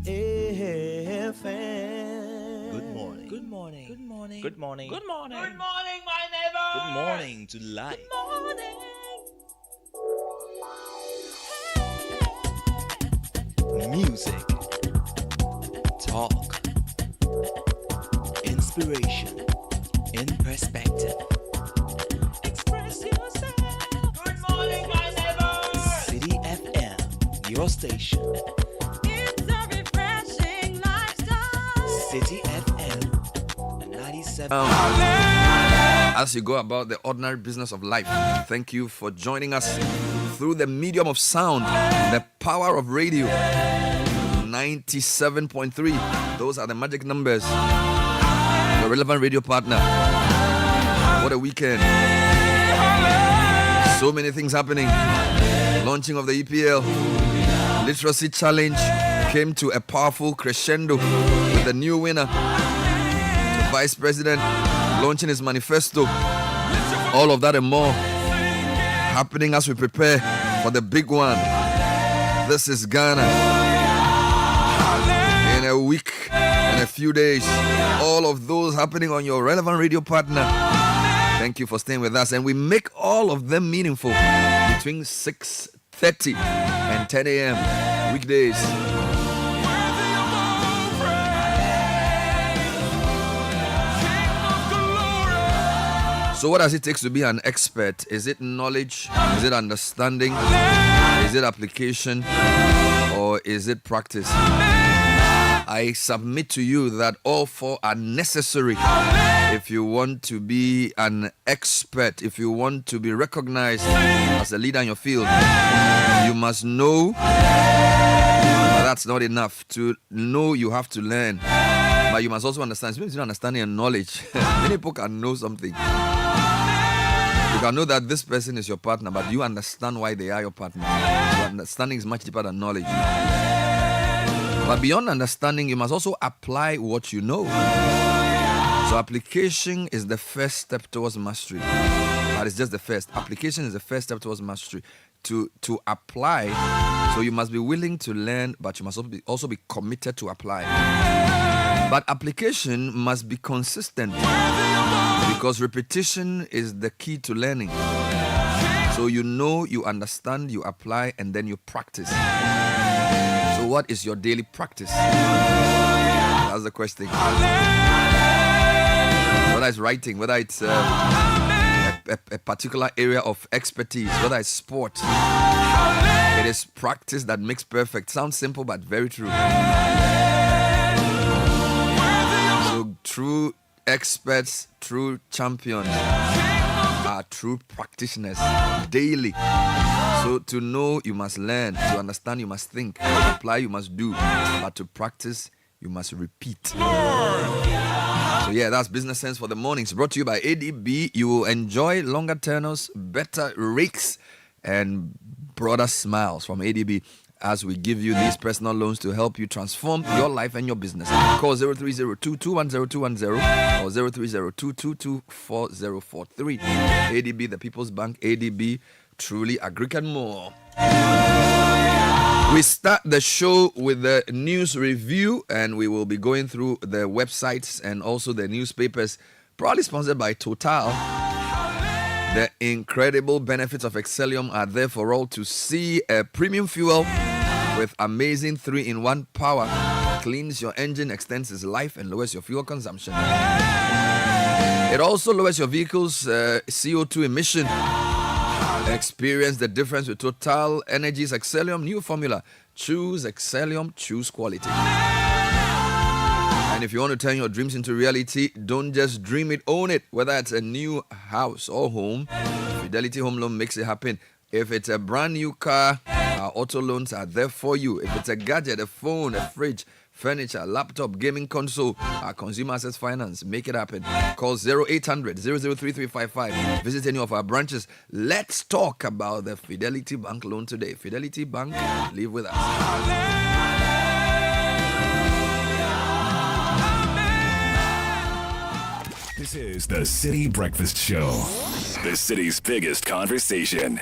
Citi FM. Good morning. Good morning. Good morning. Good morning. Good morning. Good morning, my neighbor. Good morning to life. Good morning. Music, talk, inspiration, in perspective. Express yourself. Good morning, my neighbor. Citi FM, your station. It's a refreshing lifestyle. Citi FM 97. As you go about the ordinary business of life, thank you for joining us through the medium of sound, the power of radio. 97.3. Those are the magic numbers. Your relevant radio partner. What a weekend. So many things happening. Launching of the EPL. Literacy challenge came to a powerful crescendo with the new winner. The Vice President launching his manifesto. All of that and more happening as we prepare for the big one. This is Ghana. In a week and a few days, all of those happening on your relevant radio partner. Thank you for staying with us, and we make all of them meaningful between 6:30 and 10 a.m. weekdays. So what does it take to be an expert? Is it knowledge? Is it understanding? Is it application? Or is it practice? I submit to you that all four are necessary if you want to be an expert, if you want to be recognized as a leader in your field. You must know, but that's not enough. To know, you have to learn. But you must also understand. It's between understanding and knowledge. Many people can know something. You can know that this person is your partner, but you understand why they are your partner. So understanding is much deeper than knowledge. But beyond understanding, you must also apply what you know. So application is the first step towards mastery. That is just the first. Application is the first step towards mastery. To apply, so you must be willing to learn, but you must also be committed to apply. But application must be consistent, because repetition is the key to learning. So you know, you understand, you apply, and then you practice. So what is your daily practice? That's the question. Whether it's writing, whether it's a particular area of expertise, whether it's sport, it is practice that makes perfect. Sounds simple, but very true. So true experts, true champions are true practitioners daily. So to know, you must learn. To understand, you must think. To apply, you must do. But to practice, you must repeat. So yeah, that's Business Sense for the Mornings, brought to you by ADB. You will enjoy longer tenors, better rates, and broader smiles from ADB as we give you these personal loans to help you transform your life and your business. Call 0302-210-210 or 0302-222-4043. ADB, the People's Bank. ADB, truly agric and more. We start the show with the news review, and we will be going through the websites and also the newspapers, probably sponsored by Total. The incredible benefits of Excellium are there for all to see. A premium fuel with amazing 3-in-1 power cleans your engine, extends its life, and lowers your fuel consumption. It also lowers your vehicle's CO2 emission. Experience the difference with Total Energy's Excellium new formula. Choose Excellium, choose quality. And if you want to turn your dreams into reality, don't just dream it, own it. Whether it's a new house or home, Fidelity Home Loan makes it happen. If it's a brand new car, our auto loans are there for you. If it's a gadget, a phone, a fridge, furniture, laptop, gaming console, our Consumer Access Finance, make it happen. Call 0800-003355. Visit any of our branches. Let's talk about the Fidelity Bank loan today. Fidelity Bank, live with us. This is the Citi Breakfast Show, the city's biggest conversation.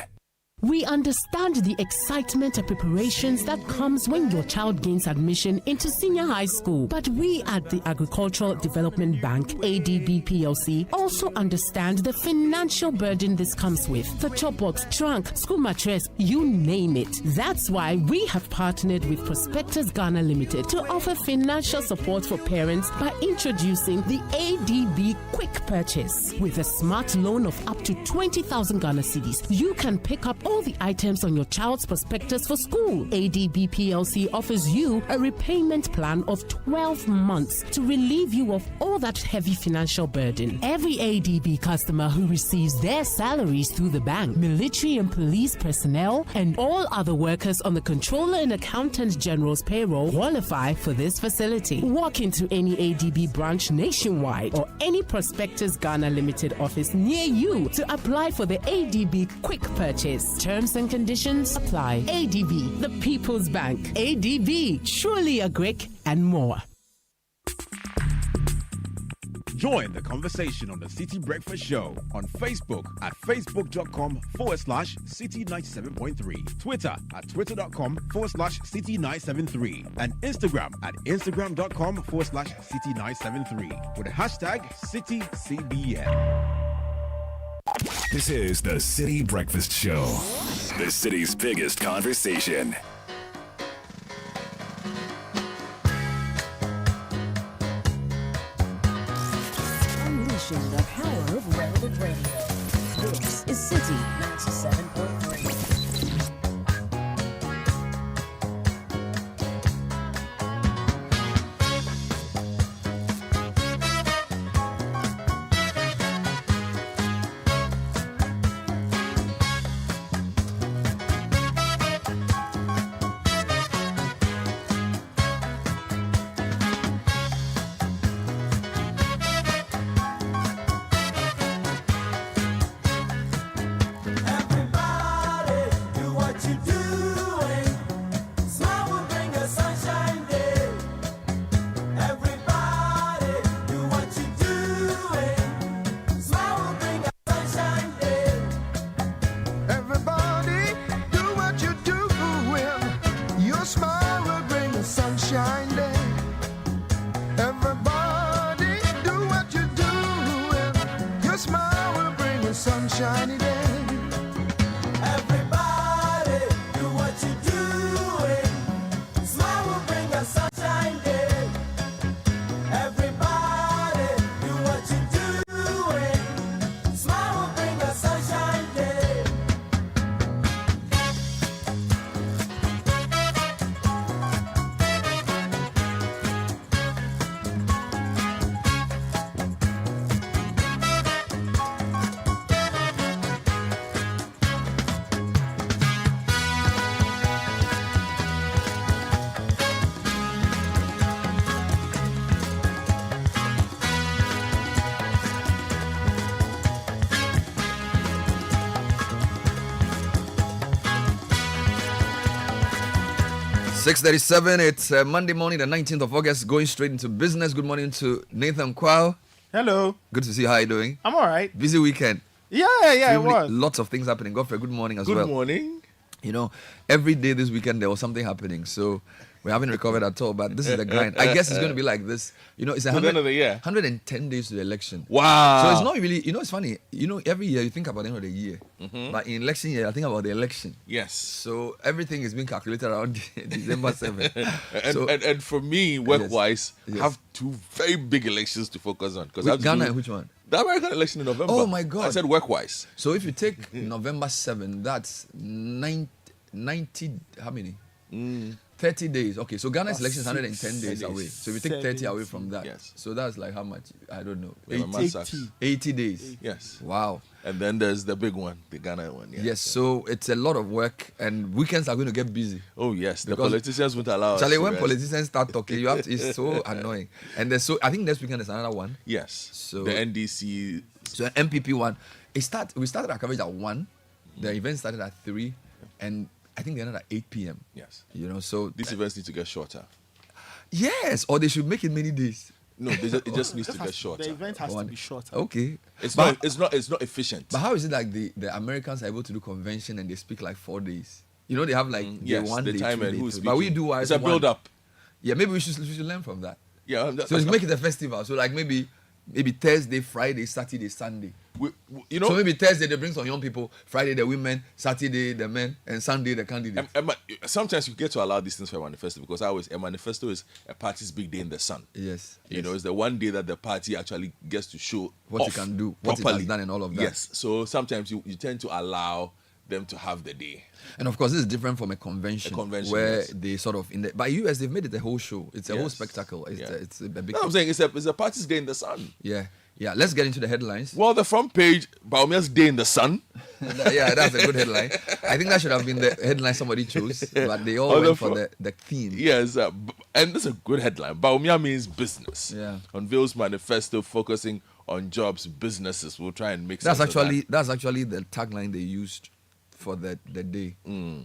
We understand the excitement and preparations that comes when your child gains admission into senior high school. But we at the Agricultural Development Bank, ADB PLC, also understand the financial burden this comes with. The chop box, trunk, school mattress, you name it. That's why we have partnered with Prospectus Ghana Limited to offer financial support for parents by introducing the ADB Quick Purchase. With a smart loan of up to 20,000 Ghana cedis, you can pick up all the items on your child's prospectus for school. ADB PLC offers you a repayment plan of 12 months to relieve you of all that heavy financial burden. Every ADB customer who receives their salaries through the bank, military and police personnel, and all other workers on the Controller and Accountant General's payroll qualify for this facility. Walk into any ADB branch nationwide or any Prospectus Ghana Limited office near you to apply for the ADB Quick Purchase. Terms and conditions apply. ADB, the People's Bank. ADB, truly a Greek and more. Join the conversation on the Citi Breakfast Show on Facebook at facebook.com/Citi97.3, Twitter at twitter.com/Citi973, and Instagram at instagram.com/Citi973 with the hashtag CitiCBN. This is the Citi Breakfast Show, the city's biggest conversation. Unleashing the power of relevant radio. This is Citi 97.3. .37, it's Monday morning, the 19th of August, going straight into business. Good morning to Nathan Kwao. Hello. Good to see you. How are you doing? I'm all right. Busy weekend. Yeah, it was. Lots of things happening. Godfrey, good morning as well. Good morning. You know, every day this weekend there was something happening. So we haven't recovered at all, but this is the grind. I guess it's going to be like this. You know, it's the end of the year. 110 days to the election. Wow. So it's not really, you know, it's funny. You know, every year you think about the end of the year. Mm-hmm. But in election year, I think about the election. Yes. So everything is being calculated around December 7th. and for me, work-wise, Yes. have two very big elections to focus on. Ghana and which one? The American election in November. Oh my God. I said work-wise. So if you take November 7, that's 90, how many? 30 days. Okay, so Ghana's election is 110 days away. So if you take 30 away from that, yes. So that's like how much? I don't know. 80 days. Yes. Wow. And then there's the big one, the Ghana one. Yeah. Yes, so it's a lot of work and weekends are going to get busy. Oh yes, the politicians won't allow us. Charlie, when politicians start talking, you have to, it's so annoying. And there's I think next weekend is another one. Yes. So the NDC. So an MPP one. We started our coverage at 1. The event started at 3, and I think they ended at 8 p.m. Yes. You know, so these events need to get shorter. Yes, or they should make it many days. No, it just needs to get shorter. The event has to be shorter. Okay. It's But- not efficient. But how is it like the Americans are able to do convention and they speak like 4 days? You know, they have like day yes, one, the day time two, and day who's three. But we speaking. do It's a build up. Yeah, maybe we should learn from that. Yeah, So we make it a festival. So like maybe Thursday, Friday, Saturday, Sunday. you know, So maybe Thursday they bring some young people, Friday the women, Saturday the men, and Sunday the candidates. sometimes you get to allow these things for a manifesto because a manifesto is a party's big day in the sun. Yes. You know, it's the one day that the party actually gets to show What it off can do, what it properly. has done, and all of that. Yes. So sometimes you tend to allow them to have the day. And of course, this is different from a convention, where yes. they sort of by US they've made it a whole show. It's a whole Yes. spectacle. It's Yeah. it's a big. No, I'm saying it's a party's day in the sun. Yeah. Let's get into the headlines. Well, the front page, Baumia's day in the sun. Yeah, that's a good headline. I think that should have been the headline somebody chose, but they all On the went for front- the theme. Yes, and this is a good headline. Baumia means business. Yeah. Unveils manifesto focusing on jobs, businesses. We'll try and mix. That's sense of actually the tagline they used for the day.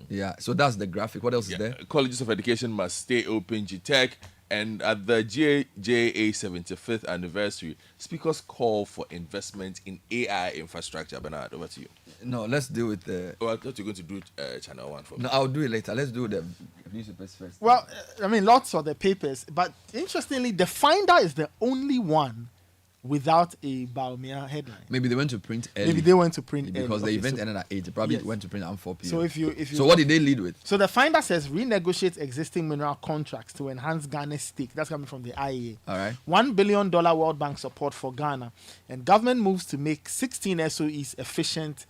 Yeah, so that's the graphic. What else is there? Colleges of education must stay open. GTech. And at the JJA 75th anniversary, speakers call for investment in AI infrastructure. Bernard, over to you. No, let's deal with the. Oh, I thought you were going to do Channel 1 for me. No, I'll do it later. Let's do the newspapers first. Well, I mean, lots of the papers, but interestingly, the Finder is the only one without a Baumia headline. Maybe they went to print early. Maybe they went to print because early. the Okay, event so- ended at 8. They probably Yes. went to print at 4 p.m. So if you So what did they lead with? So the Finder says renegotiate existing mineral contracts to enhance Ghana's stake. That's coming from the IEA. All right. $1 billion World Bank support for Ghana, and government moves to make 16 SOEs efficient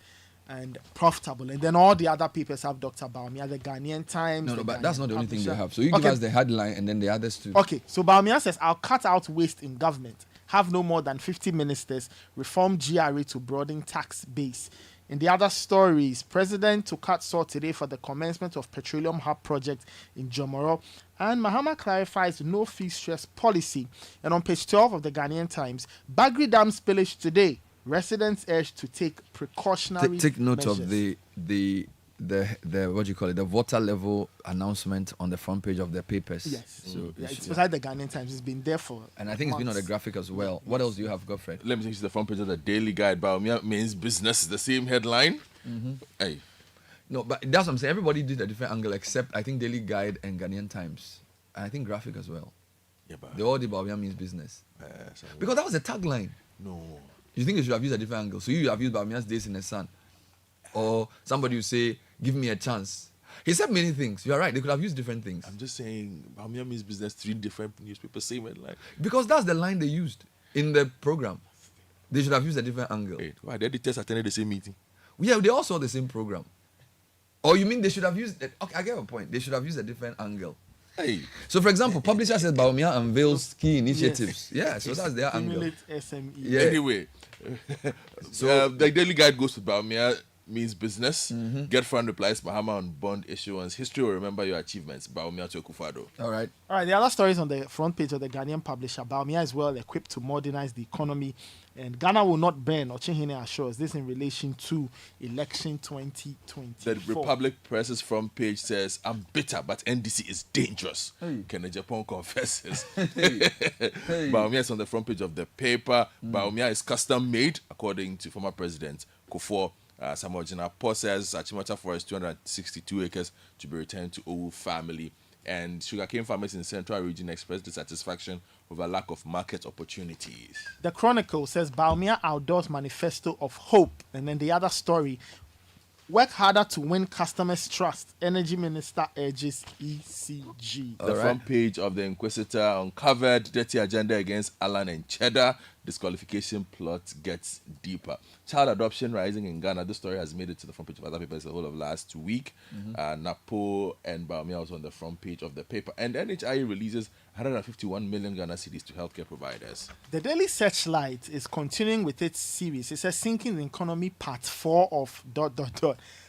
and profitable. And then all the other papers have Dr. Baumia, the Ghanaian Times. No, the but that's Ghanaian not the only thing they Publisher. have. So you give Okay. us the headline and then the others too. Okay, so Baumia says, I'll cut out waste in government, have no more than 50 ministers, reform GRA to broaden tax base. In the other stories, President took out saw today for the commencement of Petroleum Hub project in Jomoro, and Mahama clarifies no fee stress policy. And on page 12 of the Ghanaian Times, Bagri Dam spillage today. Residents urged to take precautionary Take note measures. of the what do you call it? The water level announcement on the front page of the papers. Yes. So Yeah, it's beside the Ghanaian Times. It's been there for and I think it's been on the months. graphic as well. What else do you have, Godfred? Let me take you to the front page of the Daily Guide. Baumia means business. The same headline. Hey, No, but that's what I'm saying. Everybody did a different angle except I think Daily Guide and Ghanaian Times. And I think graphic as well. yeah, but They all did Baumia means business. so- Because that was a tagline. no. You think they should have used a different angle? So you have used Baumia's days in the sun. Or somebody will say, give me a chance. He said many things. You're right. They could have used different things. I'm just saying, Baumia means business. 3 different newspapers, same headline. Because that's the line they used in the program. They should have used a different angle. Wait, why the editors attended the same meeting? Yeah, they all saw the same program. Or you mean they should have used... Okay, I get a point. They should have used a different angle. Hey, So, for example, publisher says Baumia unveils key initiatives. Yeah, so that's their angle. Stimulate SME. Yeah. anyway, so the Daily Guide goes to Baumia means business. Get fund replies Mahama on bond issuance. History will remember your achievements. Baumia to Akufo-Addo. All right. All right, the other stories on the front page of the Ghanaian publisher. Baumia is well equipped to modernize the economy, and Ghana will not burn. Ochenhene assures this in relation to election 2024. The Republic Press's front page says, I'm bitter, but NDC is dangerous. Kenneth Japan confesses. Baumia is on the front page of the paper. Baumia is custom made, according to former President Kufuor. Samuel Jinapor says Achimota Forest, 262 acres, to be returned to Owu family. And sugarcane farmers in Central Region expressed dissatisfaction over lack of market opportunities. The Chronicle says Baumia outdoors manifesto of hope. And then the other story, work harder to win customers' trust. Energy Minister urges ECG. The front page of the Inquisitor uncovered dirty agenda against Alan and Cheddar. Disqualification plot gets deeper. Child adoption rising in Ghana. This story has made it to the front page of other papers the whole of last week. Napo and Baumia was on the front page of the paper. And NHIE releases 151 million Ghana cedis to healthcare providers. The Daily Searchlight is continuing with its series. It says Sinking the Economy Part 4 of ...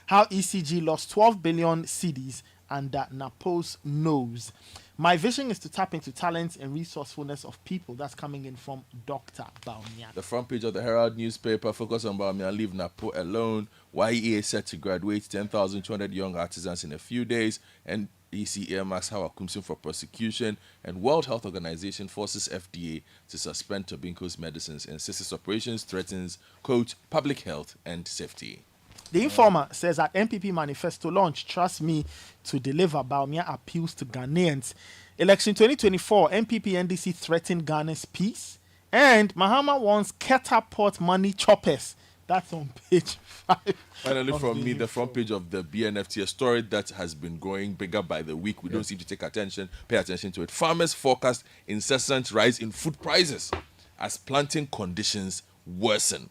How ECG lost 12 billion cedis under Napo's nose. My vision is to tap into talents and resourcefulness of people. That's coming in from Dr. Baumia. The front page of the Herald newspaper focus on Baumia, leave Napo alone. YEA set to graduate 10,200 young artisans in a few days. And EC earmarks Hawa Kumsin for prosecution, and World Health Organization forces FDA to suspend Tobinco's medicines, and insists operations threatens, quote, public health and safety. The Informer says that MPP manifesto launch, trust me to deliver, Baumia appeals to Ghanaians. Election 2024, MPP NDC threatened Ghana's peace. And Mahama wants catapult money choppers. That's on page 5. Finally, from me, the front page of the BNFT, a story that has been growing bigger by the week. We don't seem to pay attention to it. Farmers forecast incessant rise in food prices as planting conditions worsen.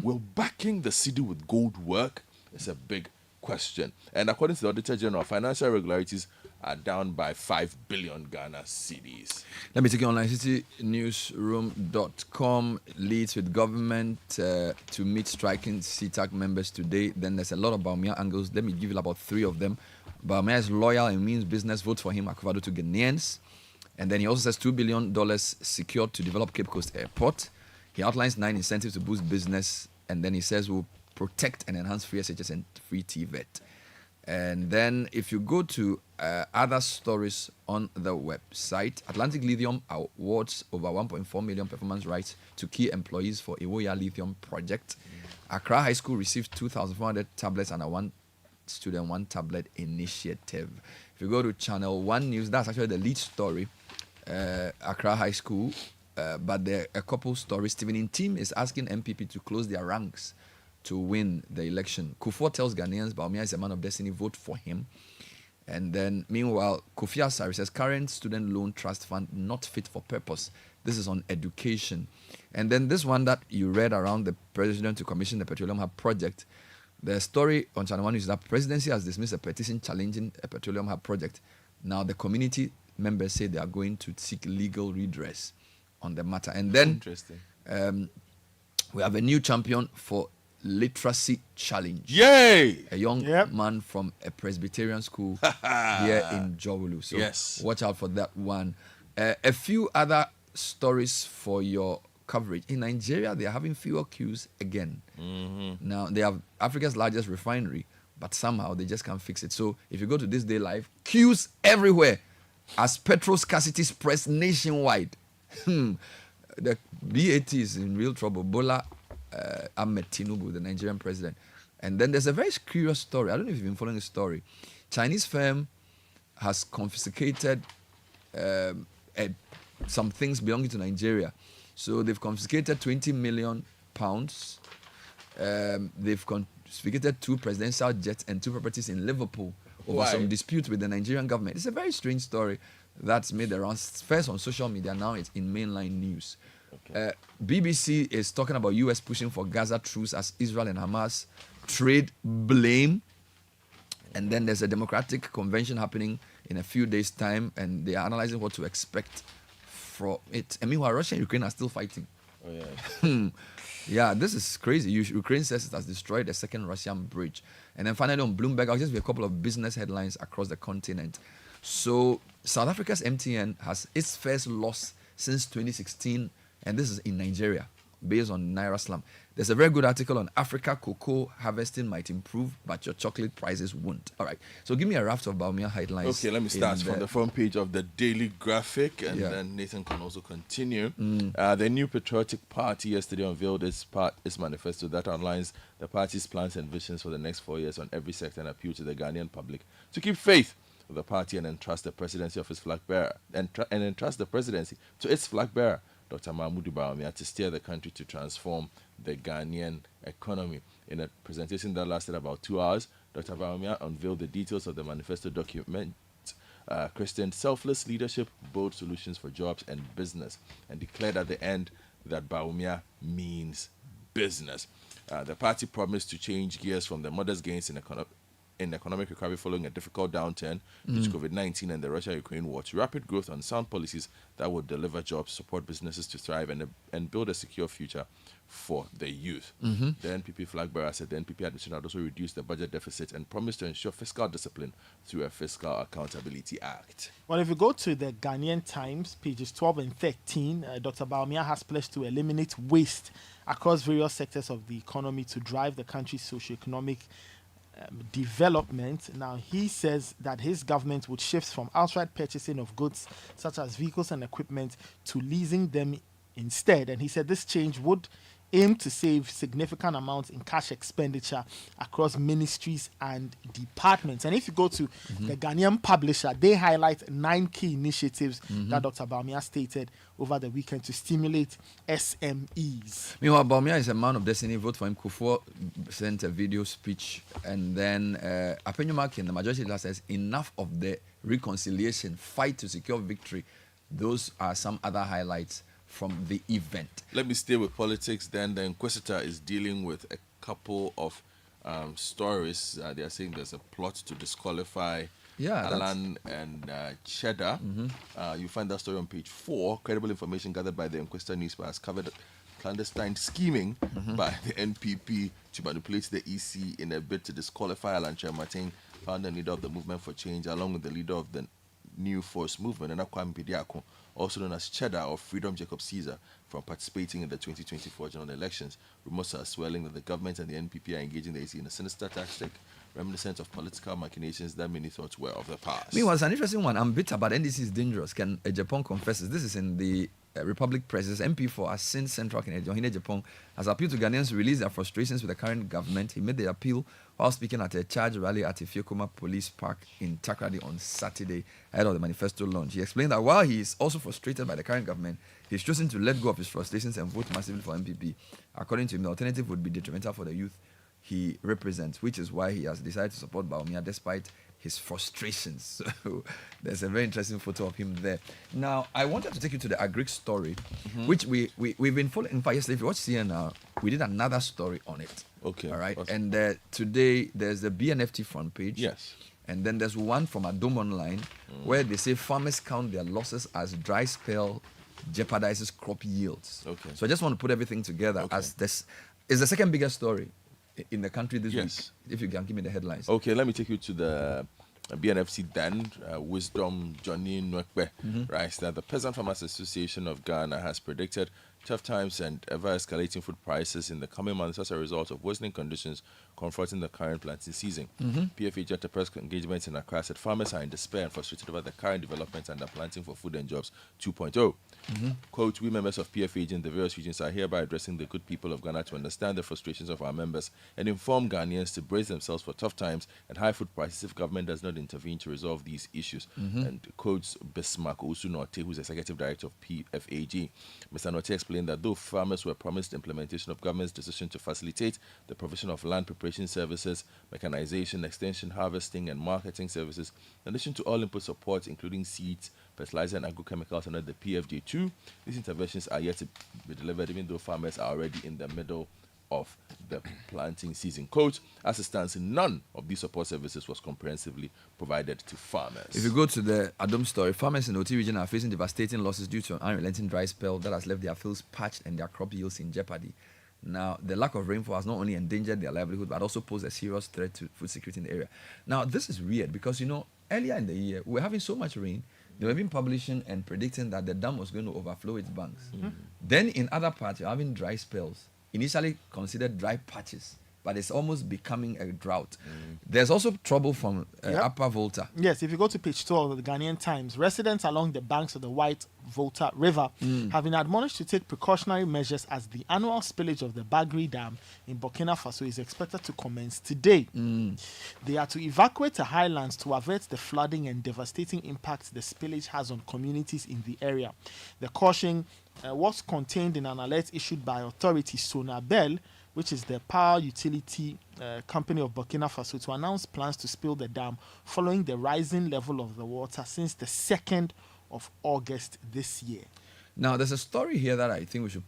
Will backing the city with gold work? It's a big question. And according to the Auditor General, financial irregularities are down by 5 billion Ghana cedis. Let me take you online. Newsroom.com leads with government to meet striking CTAC members today. Then there's a lot of Baumia angles. Let me give you about 3 of them. Baumia is loyal and means business. Vote for him, Akufado to Ghanaians. And then he also says $2 billion secured to develop Cape Coast Airport. He outlines 9 incentives to boost business. And then he says we'll protect and enhance free SHS and free TVET. And then if you go to other stories on the website, Atlantic Lithium awards over 1.4 million performance rights to key employees for Iwoya Lithium project. Accra High School received 2,400 tablets and a one student, one tablet initiative. If you go to Channel 1 News, that's actually the lead story, Accra High School. But there are a couple stories. Stephen Intim is asking MPP to close their ranks to win the election. Kufuor tells Ghanaians Baumia is a man of destiny, vote for him. And then, meanwhile, Kofi Asare says current student loan trust fund not fit for purpose. This is on education. And then this one that you read around the president to commission the Petroleum Hub project, the story on Channel 1 is that presidency has dismissed a petition challenging a Petroleum Hub project. Now the community members say they are going to seek legal redress on the matter. And then Interesting. We have a new champion for literacy challenge. Yay! A young man from a Presbyterian school here in Jowulu. So watch out for that one. A few other stories for your coverage. In Nigeria, they are having fuel queues again. Now, they have Africa's largest refinery, but somehow they just can't fix it. So if you go to This Day Live, queues everywhere as petrol scarcity spreads nationwide. The BAT is in real trouble. Bola Ahmed Tinubu, the Nigerian president. And then there's a very curious story. I don't know if you've been following the story. Chinese firm has confiscated some things belonging to Nigeria. So they've confiscated 20 million pounds. They've confiscated 2 presidential jets and 2 properties in Liverpool over some dispute with the Nigerian government. It's a very strange story that's made the rounds first on social media. Now it's in mainline news. BBC is talking about US pushing for Gaza truce as Israel and Hamas trade blame. And then there's a democratic convention happening in a few days' time, and they are analyzing what to expect from it. And meanwhile, Russia and Ukraine are still fighting. Yeah, this is crazy. Ukraine says it has destroyed a second Russian bridge. And then finally on Bloomberg, I'll just be a couple of business headlines across the continent. So South Africa's MTN has its first loss since 2016, and this is in Nigeria, based on Naira Slam. There's a very good article on Africa cocoa harvesting might improve, but your chocolate prices won't. All right, so give me a raft of Baumia headlines. Okay, let me start from the front page of the Daily Graphic, and then Nathan can also continue. The New Patriotic Party yesterday unveiled its manifesto that outlines the party's plans and visions for the next 4 years on every sector, and appeal to the Ghanaian public to keep faith with the party and entrust the presidency of its flag bearer, and entrust the presidency to its flag bearer, Dr. Mahmoud Baumia, to steer the country to transform the Ghanaian economy. In a presentation that lasted about 2 hours, Dr. Baumia unveiled the details of the manifesto document, Christian selfless leadership, bold solutions for jobs and business, and declared at the end that Baumia means business. The party promised to change gears from the modest gains in economic recovery following a difficult downturn due to COVID-19 and the Russia-Ukraine war, to rapid growth on sound policies that would deliver jobs, support businesses to thrive, and build a secure future for the youth. The NPP flag bearer said the NPP administration had also reduced the budget deficit and promised to ensure fiscal discipline through a Fiscal Accountability Act. Well, if you go to the Ghanaian Times, pages 12 and 13, Dr. Baumia has pledged to eliminate waste across various sectors of the economy to drive the country's socio-economic development. Now, he says that his government would shift from outright purchasing of goods such as vehicles and equipment to leasing them instead. And he said this change would aim to save significant amounts in cash expenditure across ministries and departments. And if you go to the Ghanaian Publisher, they highlight 9 key initiatives that Dr. Bawumia stated over the weekend to stimulate SMEs. Meanwhile, Bawumia is a man of destiny. Vote for him. Kufuor sent a video speech, and then Apenyumak in the majority leader says enough of the reconciliation, fight to secure victory. Those are some other highlights from the event. Let me stay with politics then. The Inquisitor is dealing with a couple of stories. They are saying there's a plot to disqualify Alan and Cheddar. You find that story on page 4. Credible information gathered by the Inquisitor newspaper has covered clandestine scheming by the NPP to manipulate the EC in a bid to disqualify Alan Martin, founder leader of the Movement for Change, along with the leader of the New Force Movement, and Kwame Bediako, also known as Cheddar or Freedom Jacob Caesar, from participating in the 2024 general elections. Rumors are swelling that the government and the NPP are engaging the AC in a sinister tactic reminiscent of political machinations that many thought were of the past. Meanwhile, it's an interesting one. I'm bitter, but NDC is dangerous. Can Japan confesses? This is in the Republic Press. MP for Asin Central Kennedy Japan has appealed to Ghanaians to release their frustrations with the current government. He made the appeal while speaking at a charge rally at Ifiokoma Police Park in Takrady on Saturday ahead of the manifesto launch. He explained that while he is also frustrated by the current government, he's chosen to let go of his frustrations and vote massively for MPP. According to him, the alternative would be detrimental for the youth he represents, which is why he has decided to support Bawumia despite his frustrations. So there's a very interesting photo of him there. Now, I wanted to take you to the Agric story, which we've been following. In fact, yesterday, if you watch CNN, we did another story on it. Okay. All right. Awesome. And today, there's the BNFT front page. Yes. And then there's one from Adom Online where they say farmers count their losses as dry spell jeopardizes crop yields. Okay. So I just want to put everything together as this is the second biggest story in the country this week. If you can give me the headlines. Okay, let me take you to the BNFC then. Wisdom Johnny Nwekbe writes that the Peasant Farmers Association of Ghana has predicted tough times and ever-escalating food prices in the coming months as a result of worsening conditions confronting the current planting season. PFH at a press engagement in Accra said farmers are in despair and frustrated about the current developments under Planting for Food and Jobs 2.0. Quote, we members of PFH in the various regions are hereby addressing the good people of Ghana to understand the frustrations of our members and inform Ghanaians to brace themselves for tough times and high food prices if government does not intervene to resolve these issues. And quotes Bismarck Usunote, who's executive director of PFAG. Mr. Note explained that though farmers were promised implementation of government's decision to facilitate the provision of land preparation services, mechanization, extension, harvesting, and marketing services, in addition to all input support, including seeds, fertilizer, and agrochemicals under the PFJ2, these interventions are yet to be delivered, even though farmers are already in the middle of the planting season. Quote, as it stands, none of these support services was comprehensively provided to farmers. If you go to the Adom story, farmers in the OT region are facing devastating losses due to an unrelenting dry spell that has left their fields parched and their crop yields in jeopardy. Now, the lack of rainfall has not only endangered their livelihood, but also posed a serious threat to food security in the area. Now, this is weird because, earlier in the year, we were having so much rain. They were even publishing and predicting that the dam was going to overflow its banks. Then in other parts, you're having dry spells. Initially considered dry patches, but it's almost becoming a drought. There's also trouble from Upper Volta. Yes, if you go to page 12 of the Ghanaian Times, residents along the banks of the White Volta River have been admonished to take precautionary measures as the annual spillage of the Bagri Dam in Burkina Faso is expected to commence today. They are to evacuate the highlands to avert the flooding and devastating impact the spillage has on communities in the area. The caution was contained in an alert issued by authority Sonabel, which is the power utility company of Burkina Faso, to announce plans to spill the dam following the rising level of the water since the 2nd of August this year. Now, there's a story here that I think we should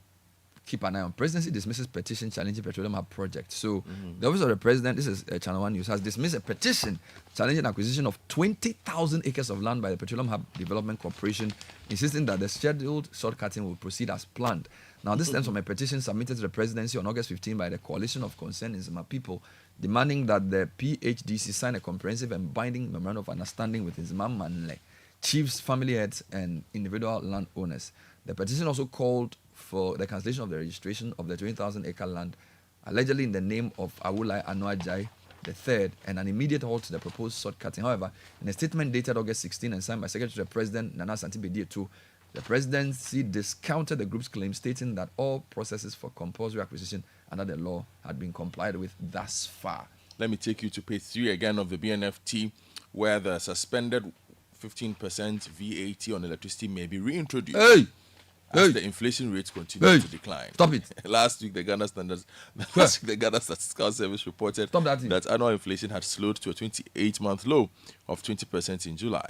keep an eye on. Presidency dismisses petition challenging Petroleum Hub project. So, the Office of the President, this is Channel 1 News, has dismissed a petition challenging acquisition of 20,000 acres of land by the Petroleum Hub Development Corporation, insisting that the scheduled shortcutting will proceed as planned. Now, this stems from a petition submitted to the presidency on August 15 by the Coalition of Concerned Nzima people, demanding that the PHDC sign a comprehensive and binding memorandum of understanding with Nzima Manle, chiefs, family heads, and individual landowners. The petition also called for the cancellation of the registration of the 20,000 acre land, allegedly in the name of Awulai Anuajai, the 3rd, and an immediate halt to the proposed sword cutting. However, in a statement dated August 16 and signed by Secretary to the President Nana Santi too, the presidency discounted the group's claim, stating that all processes for compulsory acquisition under the law had been complied with thus far. Let me take you to page 3 again of the BNFT, where the suspended 15% VAT on electricity may be reintroduced. As the inflation rates continue to decline. Stop it. Last week, the Ghana Statistical Service reported that annual inflation had slowed to a 28-month low of 20% in July.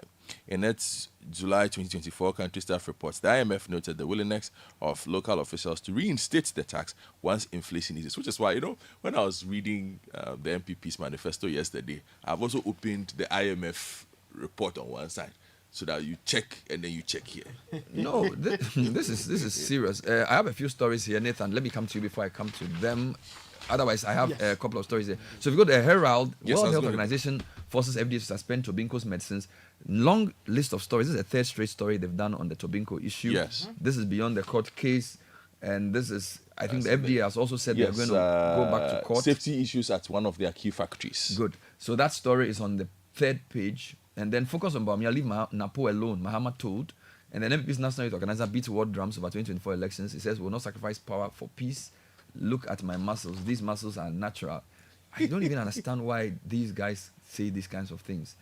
In its July 2024 country staff reports, the IMF noted the willingness of local officials to reinstate the tax once inflation eases, which is why, when I was reading the MPP's manifesto yesterday, I've also opened the IMF report on one side, so that you check and then you check here. No, this is serious. I have a few stories here, Nathan. Let me come to you before I come to them. Otherwise, I have a couple of stories here. So if you go to the Herald, World Health Organization forces FDA to suspend Tobinco's medicines. Long list of stories. This is a 3rd straight story they've done on the Tobinco issue. Yes. This is beyond the court case. And this is, I think the FDA has also said they're going to go back to court. Safety issues at one of their key factories. Good. So that story is on the 3rd page. And then focus on Bawumia, leave Napo alone, Mahama told. And then MPP's National Youth Organizer beats war drums over 2024 elections. He says, "We will not sacrifice power for peace. Look at my muscles. These muscles are natural." I don't even understand why these guys say these kinds of things.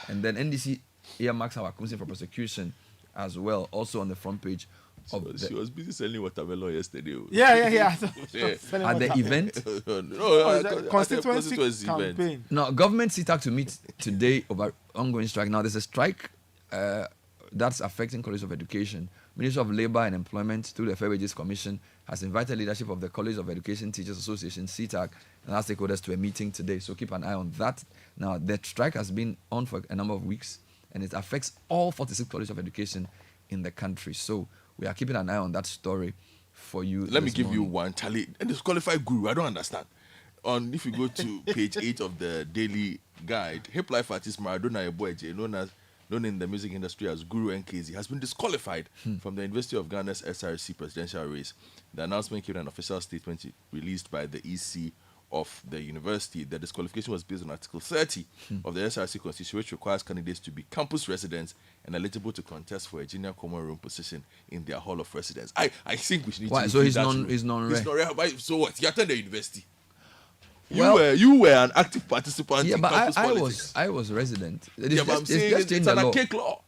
And then NDC earmarks our Akumsin for prosecution as well, also on the front page. She was busy selling watermelon yesterday. Yeah. At the event? Constituency campaign. Now, government CITAC to meet today over ongoing strike. Now, there's a strike that's affecting College of Education. Ministry of Labour and Employment, through the Fair Wages Commission, has invited leadership of the College of Education Teachers Association, CITAC, and our stakeholders to a meeting today. So keep an eye on that. Now, the strike has been on for a number of weeks, and it affects all 46 colleges of education in the country. So we are keeping an eye on that story for you. Let me give you one, Charlie. And disqualified guru, I don't understand. If you go to page 8 of the Daily Guide, hip life artist Maradona Eboeje, known in the music industry as Guru NKZ, has been disqualified from the University of Ghana's SRC presidential race. The announcement came in an official statement released by the EC of the university. The disqualification was based on Article 30 of the SRC Constitution, which requires candidates to be campus residents and eligible to contest for a junior common room position in their hall of residence. I think we should need to. So he's non-rare. He's non-rare. So what? He attended the university. You were an active participant in campus politics. I was resident. But I'm saying it's an archaic law.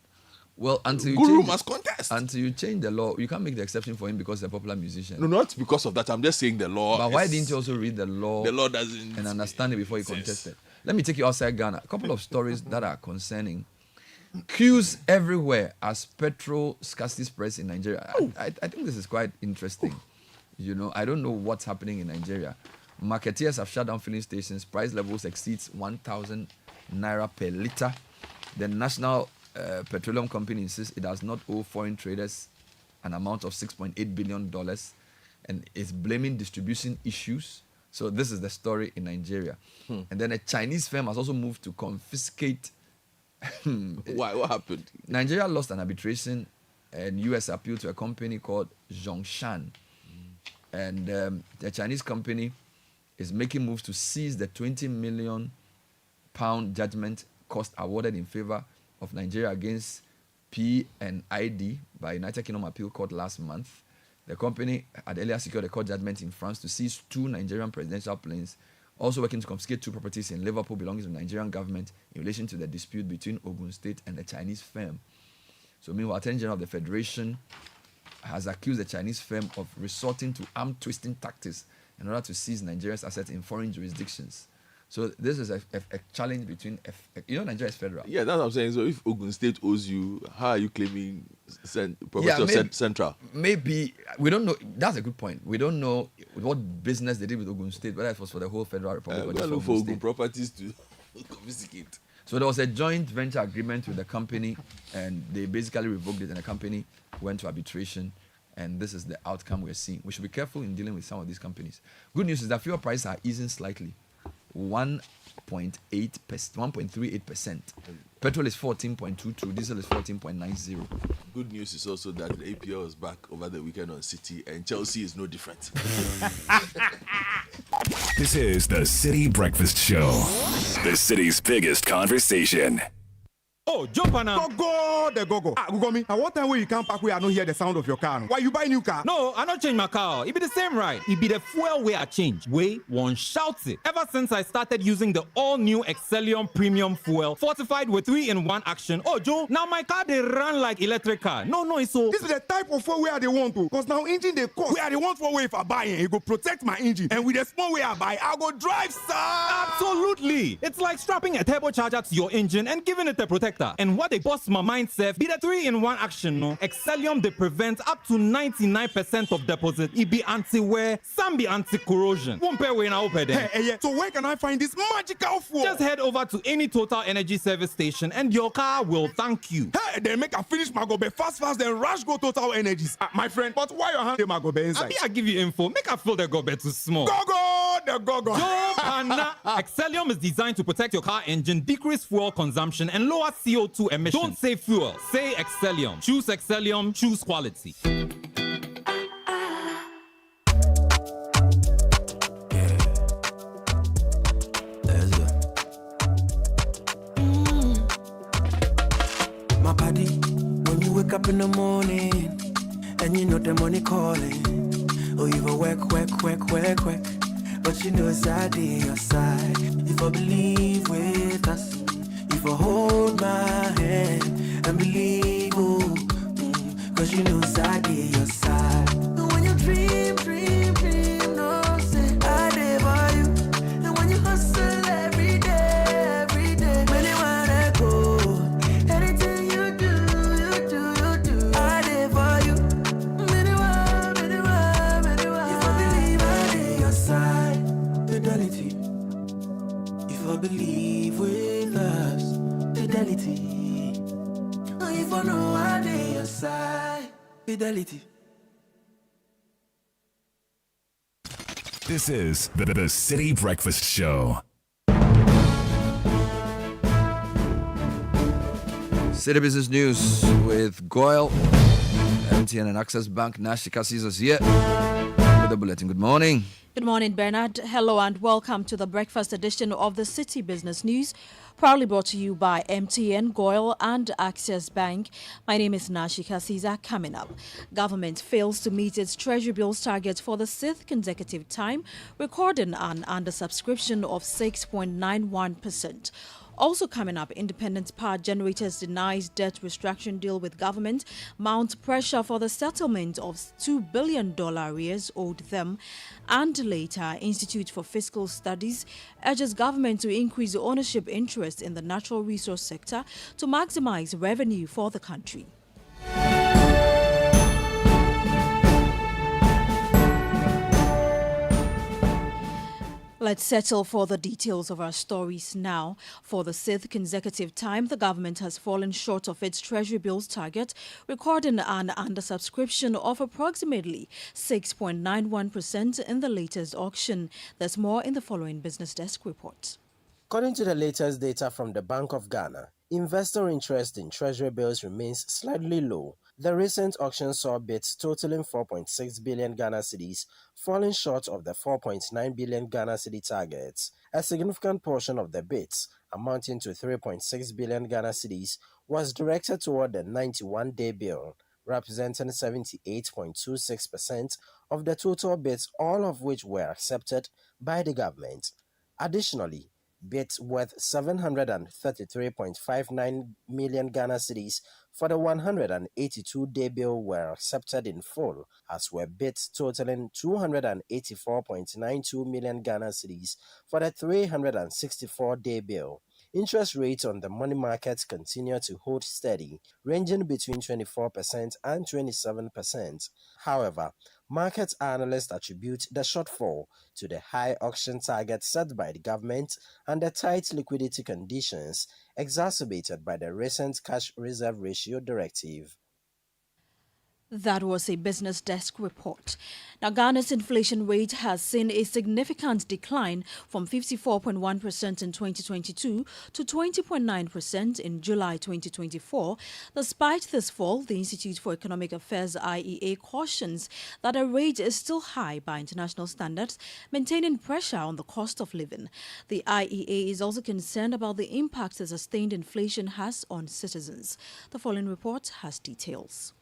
Well, Guru must contest. Until you change the law, you can't make the exception for him because he's a popular musician. No, not because of that. I'm just saying the law. But why didn't you also read the law? The law doesn't. And understand it before you contested. Let me take you outside Ghana. A couple of stories that are concerning. Queues everywhere as petrol scarcity spreads in Nigeria. I think this is quite interesting. I don't know what's happening in Nigeria. Marketeers have shut down filling stations. Price levels exceeds 1,000 naira per litre. The National Petroleum Company insists it does not owe foreign traders an amount of $6.8 billion and is blaming distribution issues. So this is the story in Nigeria. And then a Chinese firm has also moved to confiscate. Why? What happened? Nigeria lost an arbitration and U.S. appealed to a company called Zhongshan. And the Chinese company is making moves to seize the £20 million judgment cost awarded in favor of Nigeria against P&ID by United Kingdom Appeal Court last month. The company had earlier secured a court judgment in France to seize 2 Nigerian presidential planes, also working to confiscate 2 properties in Liverpool belonging to the Nigerian government in relation to the dispute between Ogun State and the Chinese firm. So meanwhile, Attorney General of the Federation has accused the Chinese firm of resorting to arm-twisting tactics in order to seize Nigeria's assets in foreign jurisdictions. So this is a challenge between... Nigeria is federal. Yeah, that's what I'm saying. So if Ogun State owes you, how are you claiming property of Central? Maybe. We don't know. That's a good point. We don't know what business they did with Ogun State, whether it was for the whole Federal Republic or just for Ogun properties to confiscate. So there was a joint venture agreement with the company, and they basically revoked it, and the company went to arbitration. And this is the outcome we're seeing. We should be careful in dealing with some of these companies. Good news is that fuel prices are easing slightly. 1.38%. Petrol is 14.22, diesel is 14.90. Good news is also that the APL was back over the weekend on City, and Chelsea is no different. This is the Citi Breakfast Show, the city's biggest conversation. Oh, jump on now. Go. Google me. At what time when you come back, we are not hear the sound of your car. Why you buy new car? No, I not change my car. It be the same ride. It be the fuel way I change. Way one shouts it. Ever since I started using the all-new Excellium Premium Fuel, fortified with 3-in-1 action. Oh, Joe, now my car they run like electric car. No, it's so. This is the type of fuel where they want to. Because now engine they cost. Where they want for way if I buy it, it go protect my engine. And with the small way I buy, I go drive, sir. Absolutely. It's like strapping a turbocharger to your engine and giving it a protector. And what they bust my mind, Seth, be the 3-in-1 action, no? Excellium, they prevent up to 99% of deposit. It be anti-wear, some be anti-corrosion. One pair way now, yeah. So where can I find this magical fuel? Just head over to any Total Energy service station and your car will thank you. Hey, then make a finish my gobe fast, then rush go Total Energies. My friend, but why your hand my gobe inside? I give you info. Make a fill the gobe too small. Go. Excellium is designed to protect your car engine, decrease fuel consumption, and lower CO2 emissions. Don't say fuel, say Excellium. Choose Excellium, choose quality. My body, when you wake up in the morning, and you know the money calling, oh, you go work. But you know it's out your side. If I believe with us, if I hold my hand and believe, cause you know it's out your side. And when you dream, no say I did for you. And when you hustle every day, when you wanna go, anything you do, I did for you. If I believe I did your side. Fidelity. If I believe with us, fidelity. If I know I did your side, fidelity. This is the Citi Breakfast Show. City Business News with Goyle, MTN and Access Bank. Nashika sees us here with the bulletin. Good morning. Good morning, Bernard. Hello and welcome to the breakfast edition of the City Business News, proudly brought to you by MTN, Goyle and Access Bank. My name is Nashika Caesar. Coming up, government fails to meet its treasury bills target for the 6th consecutive time, recording an undersubscription of 6.91%. Also coming up, independent power generators denies debt restructuring deal with government, mount pressure for the settlement of $2 billion arrears owed them, and later, Institute for Fiscal Studies urges government to increase ownership interest in the natural resource sector to maximize revenue for the country. Let's settle for the details of our stories now. For the 6th consecutive time, the government has fallen short of its treasury bills target, recording an undersubscription of approximately 6.91% in the latest auction. There's more in the following Business Desk report. According to the latest data from the Bank of Ghana, investor interest in treasury bills remains slightly low. The recent auction saw bids totaling 4.6 billion Ghana cedis, falling short of the 4.9 billion Ghana cedi targets. A significant portion of the bids, amounting to 3.6 billion Ghana cedis, was directed toward the 91-day bill, representing 78.26% of the total bids, all of which were accepted by the government. Additionally, bids worth 733.59 million Ghana cedis for the 182-day bill were accepted in full, as were bids totaling 284.92 million Ghana cedis for the 364-day bill. Interest rates on the money markets continue to hold steady, ranging between 24% and 27%. However, market analysts attribute the shortfall to the high auction target set by the government and the tight liquidity conditions exacerbated by the recent cash reserve ratio directive. That was a business desk report. Now, Ghana's inflation rate has seen a significant decline from 54.1% in 2022 to 20.9% in July 2024. Despite this fall, the Institute for Economic Affairs IEA cautions that a rate is still high by international standards, maintaining pressure on the cost of living. The IEA is also concerned about the impact the sustained inflation has on citizens. The following report has details.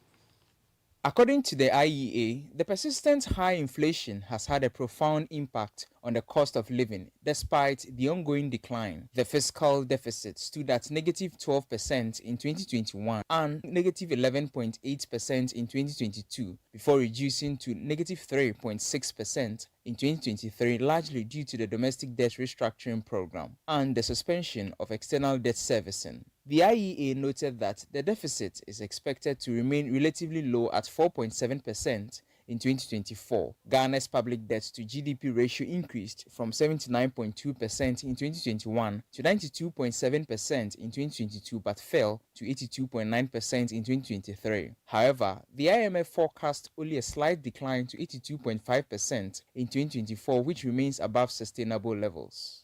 According to the IEA, the persistent high inflation has had a profound impact on the cost of living despite the ongoing decline. The fiscal deficit stood at negative 12% in 2021 and negative 11.8% in 2022 before reducing to negative 3.6% in 2023, largely due to the domestic debt restructuring program and the suspension of external debt servicing. The IEA noted that the deficit is expected to remain relatively low at 4.7% in 2024. Ghana's public debt to GDP ratio increased from 79.2% in 2021 to 92.7% in 2022 but fell to 82.9% in 2023. However, the IMF forecast only a slight decline to 82.5% in 2024, which remains above sustainable levels.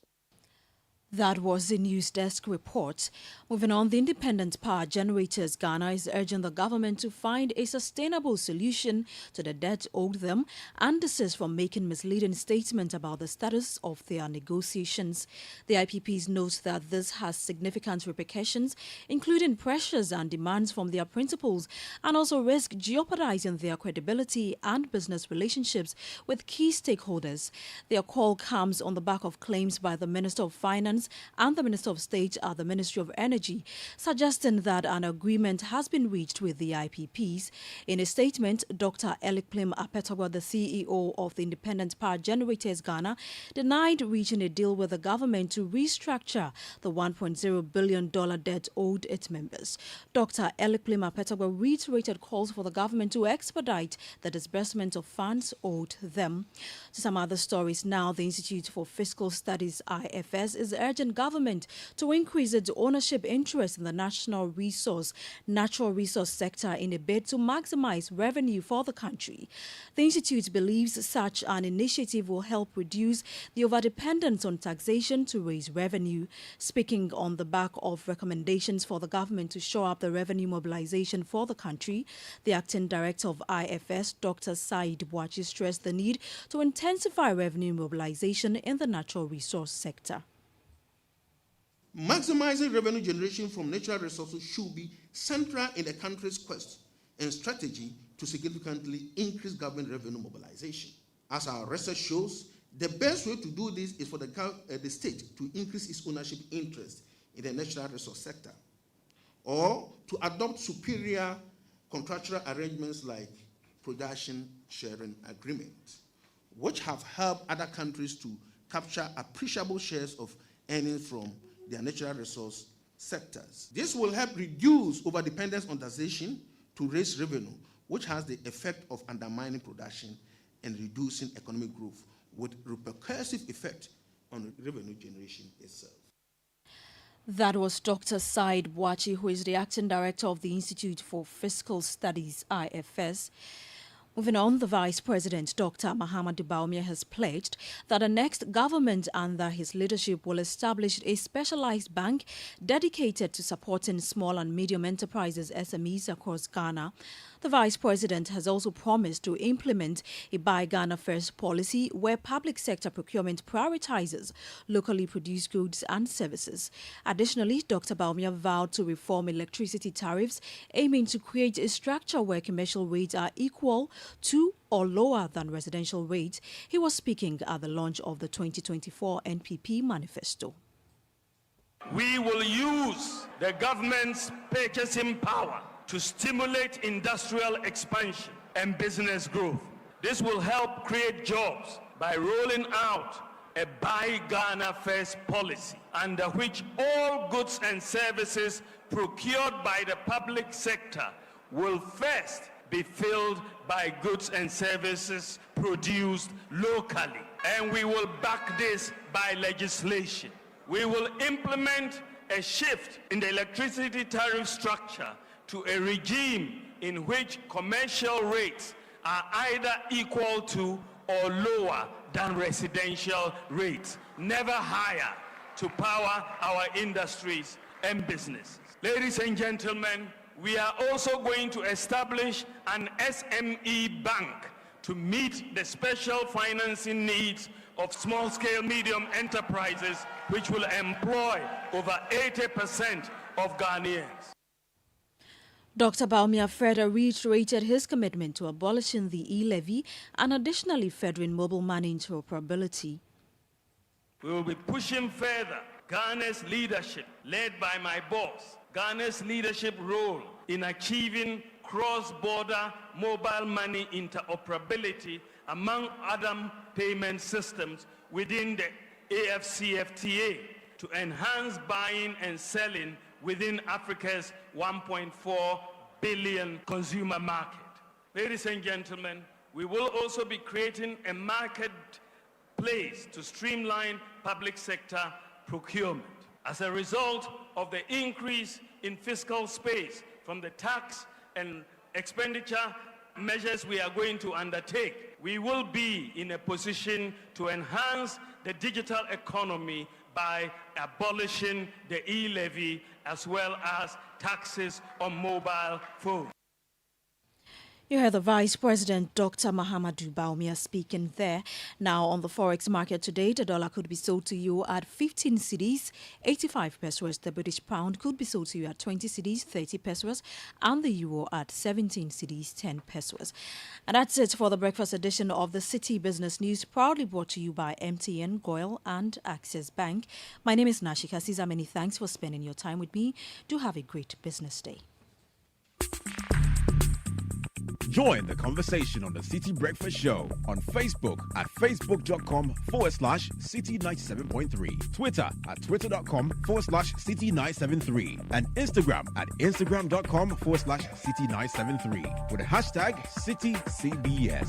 That was the news desk report. Moving on, the Independent Power Generators Ghana is urging the government to find a sustainable solution to the debt owed them and desist from making misleading statements about the status of their negotiations. The IPPs note that this has significant repercussions, including pressures and demands from their principals, and also risk jeopardizing their credibility and business relationships with key stakeholders. Their call comes on the back of claims by the Minister of Finance and the Minister of State at the Ministry of Energy, suggesting that an agreement has been reached with the IPPs. In a statement, Dr. Elikplim Apetogwa, the CEO of the Independent Power Generators Ghana, denied reaching a deal with the government to restructure the $1.0 billion debt owed its members. Dr. Elikplim Apetogwa reiterated calls for the government to expedite the disbursement of funds owed them. To some other stories now, the Institute for Fiscal Studies, IFS, is urging government to increase its ownership interest in the natural resource sector in a bid to maximize revenue for the country. The institute believes such an initiative will help reduce the overdependence on taxation to raise revenue. Speaking on the back of recommendations for the government to shore up the revenue mobilization for the country, the acting director of IFS, Dr. Said Bwachi, stressed the need to intensify revenue mobilization in the natural resource sector. Maximizing revenue generation from natural resources should be central in the country's quest and strategy to significantly increase government revenue mobilization. As our research shows, the best way to do this is for the state to increase its ownership interest in the natural resource sector, or to adopt superior contractual arrangements like production sharing agreements, which have helped other countries to capture appreciable shares of earnings from their natural resource sectors. This will help reduce overdependence on taxation to raise revenue, which has the effect of undermining production and reducing economic growth, with repercussive effect on revenue generation itself. That was Dr. Said Bwachi, who is the acting director of the Institute for Fiscal Studies, IFS. Moving on, the Vice President, Dr. Mahamudu Bawumia, has pledged that the next government under his leadership will establish a specialized bank dedicated to supporting small and medium enterprises, SMEs, across Ghana. The Vice President has also promised to implement a Buy Ghana First policy where public sector procurement prioritizes locally produced goods and services. Additionally, Dr. Bawumia vowed to reform electricity tariffs, aiming to create a structure where commercial rates are equal to or lower than residential rates. He was speaking at the launch of the 2024 NPP manifesto. We will use the government's purchasing power to stimulate industrial expansion and business growth. This will help create jobs by rolling out a Buy Ghana First policy, under which all goods and services procured by the public sector will first be filled by goods and services produced locally. And we will back this by legislation. We will implement a shift in the electricity tariff structure to a regime in which commercial rates are either equal to or lower than residential rates, never higher, to power our industries and businesses. Ladies and gentlemen, we are also going to establish an SME bank to meet the special financing needs of small-scale medium enterprises, which will employ over 80% of Ghanaians. Dr. Baumia further reiterated his commitment to abolishing the e-levy and additionally furthering mobile money interoperability. We will be pushing further Ghana's leadership, led by my boss, Ghana's leadership role in achieving cross-border mobile money interoperability among other payment systems within the AFCFTA to enhance buying and selling within Africa's 1.4 billion consumer market. Ladies and gentlemen, we will also be creating a marketplace to streamline public sector procurement. As a result of the increase in fiscal space from the tax and expenditure measures we are going to undertake, we will be in a position to enhance the digital economy by abolishing the e-levy as well as taxes on mobile phones. You heard the Vice President, Dr. Mahamadou Baumia, speaking there. Now, on the Forex market today, the dollar could be sold to you at 15 cedis, 85 pesos. The British pound could be sold to you at 20 cedis, 30 pesos, and the euro at 17 cedis, 10 pesos. And that's it for the breakfast edition of the City Business News, proudly brought to you by MTN, Goyle, and Access Bank. My name is Nashika Caesar. Many thanks for spending your time with me. Do have a great business day. Join the conversation on the Citi Breakfast Show on Facebook at facebook.com/Citi97.3, Twitter at twitter.com/Citi973, and Instagram at instagram.com/Citi973 with the hashtag CityCBS.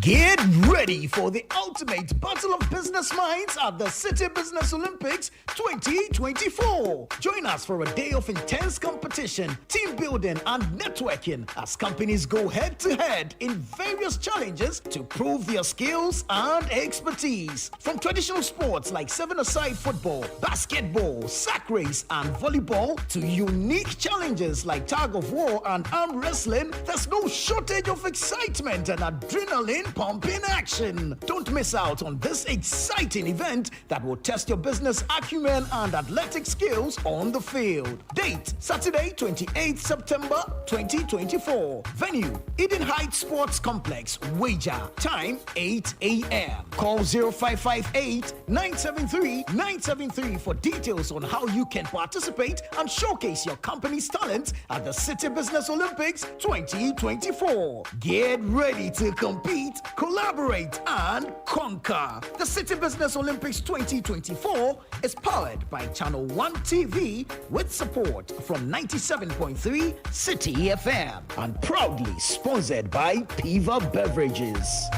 Get ready for the ultimate battle of business minds at the City Business Olympics 2024. Join us for a day of intense competition, team building, and networking as companies go head to head in various challenges to prove their skills and expertise. From traditional sports like seven-a-side football, basketball, sack race, and volleyball to unique challenges like tug of war and arm wrestling, there's no shortage of excitement and adrenaline pumping action. Don't miss out on this exciting event that will test your business acumen and athletic skills on the field. Date, Saturday, 28th September 2024. Venue, Eden Heights Sports Complex, Wager. Time, 8 a.m. Call 0558-973-973 for details on how you can participate and showcase your company's talent at the City Business Olympics 2024. Get ready to compete, collaborate, and conquer. The City Business Olympics 2024 is powered by Channel 1 TV with support from 97.3 Citi FM and proudly sponsored by Piva Beverages.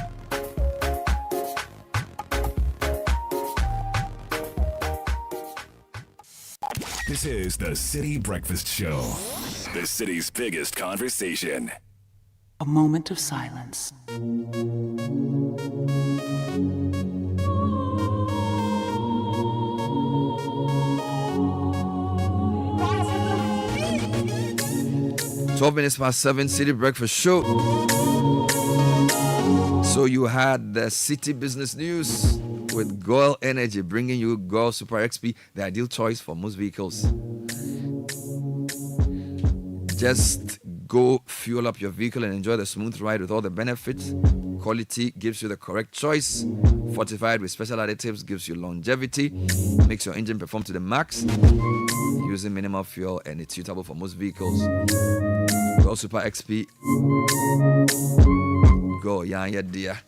This is the Citi Breakfast Show, the city's biggest conversation. A moment of silence. 12 minutes past 7, City Breakfast Show. So you had the City Business News with Goyle Energy, bringing you Goyle Super XP, the ideal choice for most vehicles. Just go fuel up your vehicle and enjoy the smooth ride with all the benefits. Quality gives you the correct choice. Fortified with special additives gives you longevity. Makes your engine perform to the max. Using minimal fuel, and it's suitable for most vehicles. Goyle Super XP. Go, yeah, dear.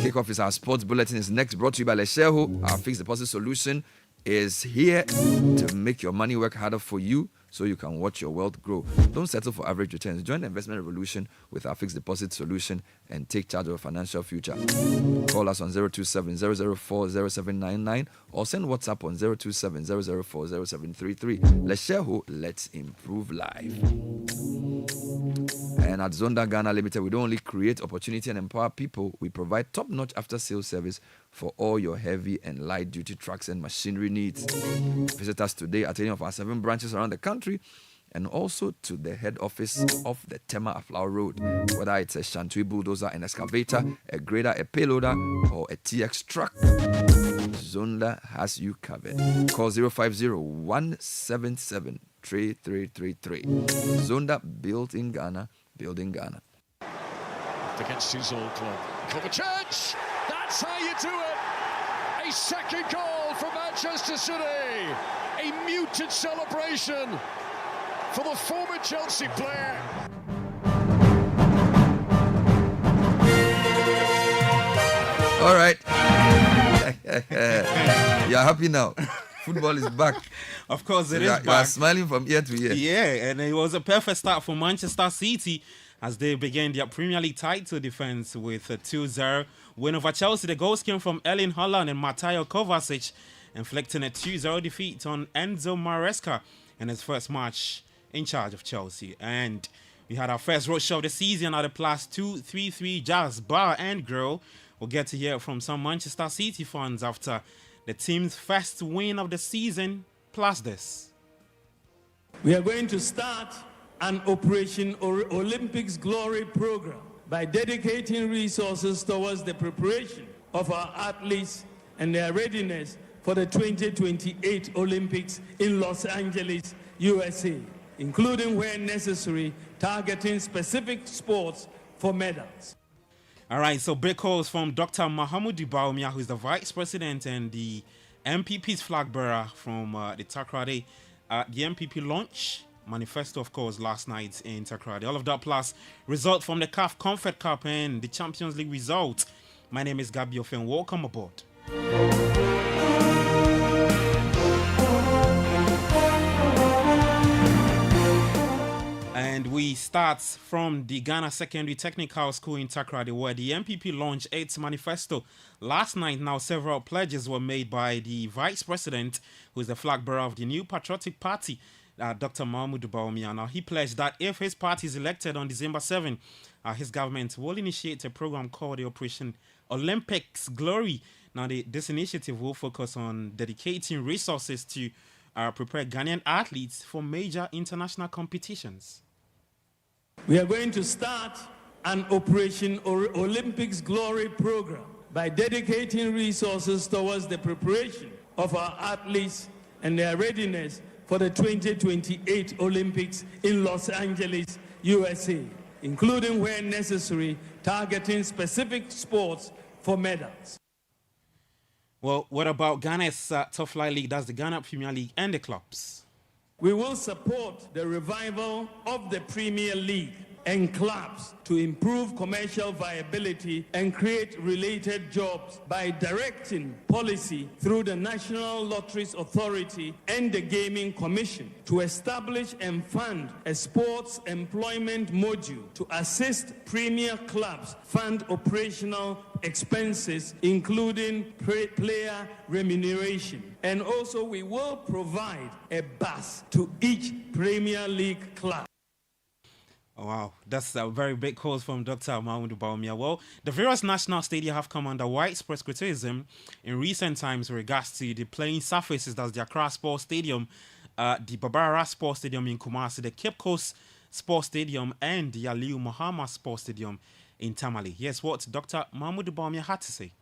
Kickoff is our sports bulletin. Is next, brought to you by Lesheho, our fixed deposit solution. is here to make your money work harder for you so you can watch your wealth grow. Don't settle for average returns. Join the investment revolution with our fixed deposit solution and take charge of your financial future. Call us on 027-004-0799 or send WhatsApp on 027-004-0733. Let's share hope. Let's improve life. And at Zonda Ghana Limited, we don't only create opportunity and empower people, we provide top-notch after-sales service for all your heavy and light-duty trucks and machinery needs. Visit us today at any of our 7 branches around the country and also to the head office of the Tema Aflau Road. Whether it's a Shantui bulldozer, an excavator, a grader, a payloader, or a TX truck, Zonda has you covered. Call 050-177-3333. Zonda, built in Ghana, building Ghana. Against his old club. Kovacic! That's how you do it! A second goal for Manchester City! A muted celebration for the former Chelsea player. All right. You're happy now. Football is back. Of course, it is back. You are smiling from ear to ear. Yeah, and it was a perfect start for Manchester City as they began their Premier League title defense with a 2-0 win over Chelsea. The goals came from Erling Haaland and Mateo Kovacic, inflicting a 2-0 defeat on Enzo Maresca in his first match in charge of Chelsea. And we had our first road show of the season at the Plus 233 Jazz Bar and Grill. We'll get to hear from some Manchester City fans after the team's first win of the season, plus this. We are going to start an Operation Olympics Glory program by dedicating resources towards the preparation of our athletes and their readiness for the 2028 Olympics in Los Angeles, USA, including where necessary, targeting specific sports for medals. All right, so big calls from Dr. Mahamudu Bawumia, who is the Vice President and the MPP's flag bearer from the Takrade. The MPP launch manifesto, of course, last night in Takrade. All of that plus result from the CAF Comfort Cup and the Champions League result. My name is Gabi Ofen. Welcome aboard. And we start from the Ghana Secondary Technical School in Takrade, where the MPP launched its manifesto last night. Now, several pledges were made by the Vice President, who is the flag bearer of the new Patriotic Party, Dr. Mahamudu Bawumia. Now, he pledged that if his party is elected on December 7, his government will initiate a program called the Operation Olympics Glory. Now, this initiative will focus on dedicating resources to prepare Ghanaian athletes for major international competitions. We are going to start an Operation Olympics Glory program by dedicating resources towards the preparation of our athletes and their readiness for the 2028 Olympics in Los Angeles, USA, including where necessary, targeting specific sports for medals. Well, what about Ghana's Top Flight League? That's the Ghana Premier League and the clubs. We will support the revival of the Premier League and clubs to improve commercial viability and create related jobs by directing policy through the National Lotteries Authority and the Gaming Commission to establish and fund a sports employment module to assist premier clubs fund operational expenses, including player remuneration. And also we will provide a bus to each Premier League club. Oh, wow, that's a very big call from Dr. Mahamudu Bawumia. Well, the various national stadia have come under widespread criticism in recent times with regards to the playing surfaces. That's the Accra Sports Stadium, the Barbara Sports Stadium in Kumasi, the Cape Coast Sports Stadium, and the Aliu Muhammad Sports Stadium in Tamale. Here's what Dr. Mahamudu Bawumia had to say.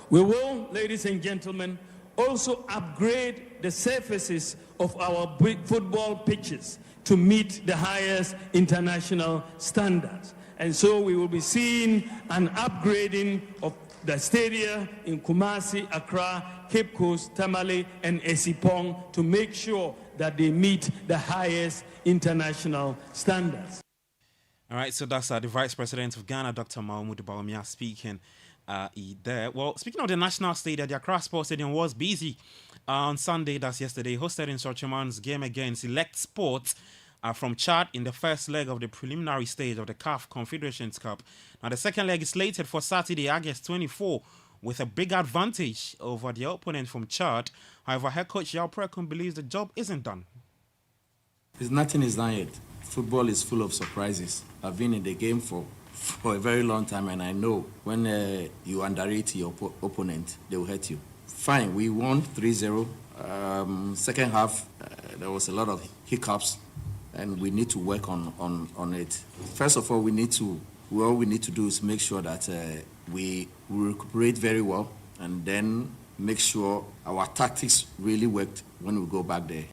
We will, ladies and gentlemen, also upgrade the surfaces of our football pitches to meet the highest international standards. And so we will be seeing an upgrading of the stadia in Kumasi, Accra, Cape Coast, Tamale, and Esipong to make sure that they meet the highest international standards. All right, so that's the Vice President of Ghana, Dr. Mahamudu Bawumia, speaking. there. Well, speaking of the National Stadium, the Accra Sports Stadium was busy on Sunday, that's yesterday, hosted in Sochaman's game against Select Sports from Chad in the first leg of the preliminary stage of the CAF Confederations Cup. Now, the second leg is slated for Saturday, August 24, with a big advantage over the opponent from Chad. However, head coach Yao Prekun believes the job isn't done. Nothing is done yet. Football is full of surprises. I've been in the game for a very long time, and I know when you underrate your opponent, they will hurt you. Fine, we won 3-0. Second half, there was a lot of hiccups, and we need to work on it. First of all, we need to do is make sure that we recuperate very well, and then make sure our tactics really worked when we go back there.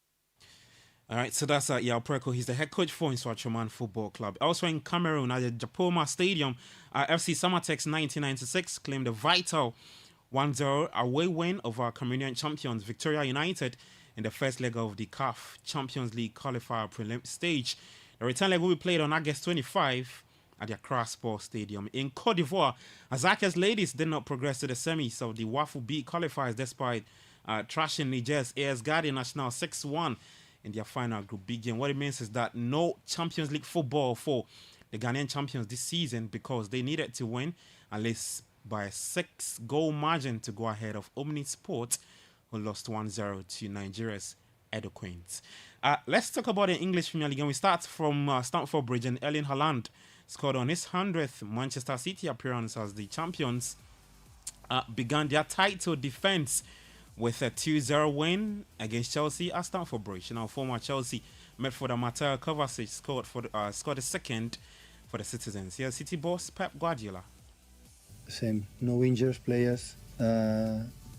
All right, so that's Yao Preko. He's the head coach for Nsoatreman Football Club. Also in Cameroon, at the Japoma Stadium, FC Samatex 1996 claimed a vital 1-0 away win over Cameroonian champions Victoria United in the first leg of the CAF Champions League qualifier prelim stage. The return leg will be played on August 25 at the Accra Sports Stadium. In Cote d'Ivoire, Azakia's ladies did not progress to the semis of the WAFU B qualifiers despite trashing Niger's AS Guardian National 6-1 in their final Group B game. What it means is that no Champions League football for the Ghanaian champions this season because they needed to win at least by a 6-goal margin to go ahead of Omnisport, who lost 1-0 to Nigeria's Edo Queens. Let's talk about the English Premier League, and we start from Stamford Bridge. And Erling Haaland scored on his 100th Manchester City appearance as the champions began their title defense with a 2-0 win against Chelsea at Stamford Bridge. Now, former Chelsea midfielder Mateo Kovacic scored a second for the Citizens. Here's City boss Pep Guardiola. Same, no injured players.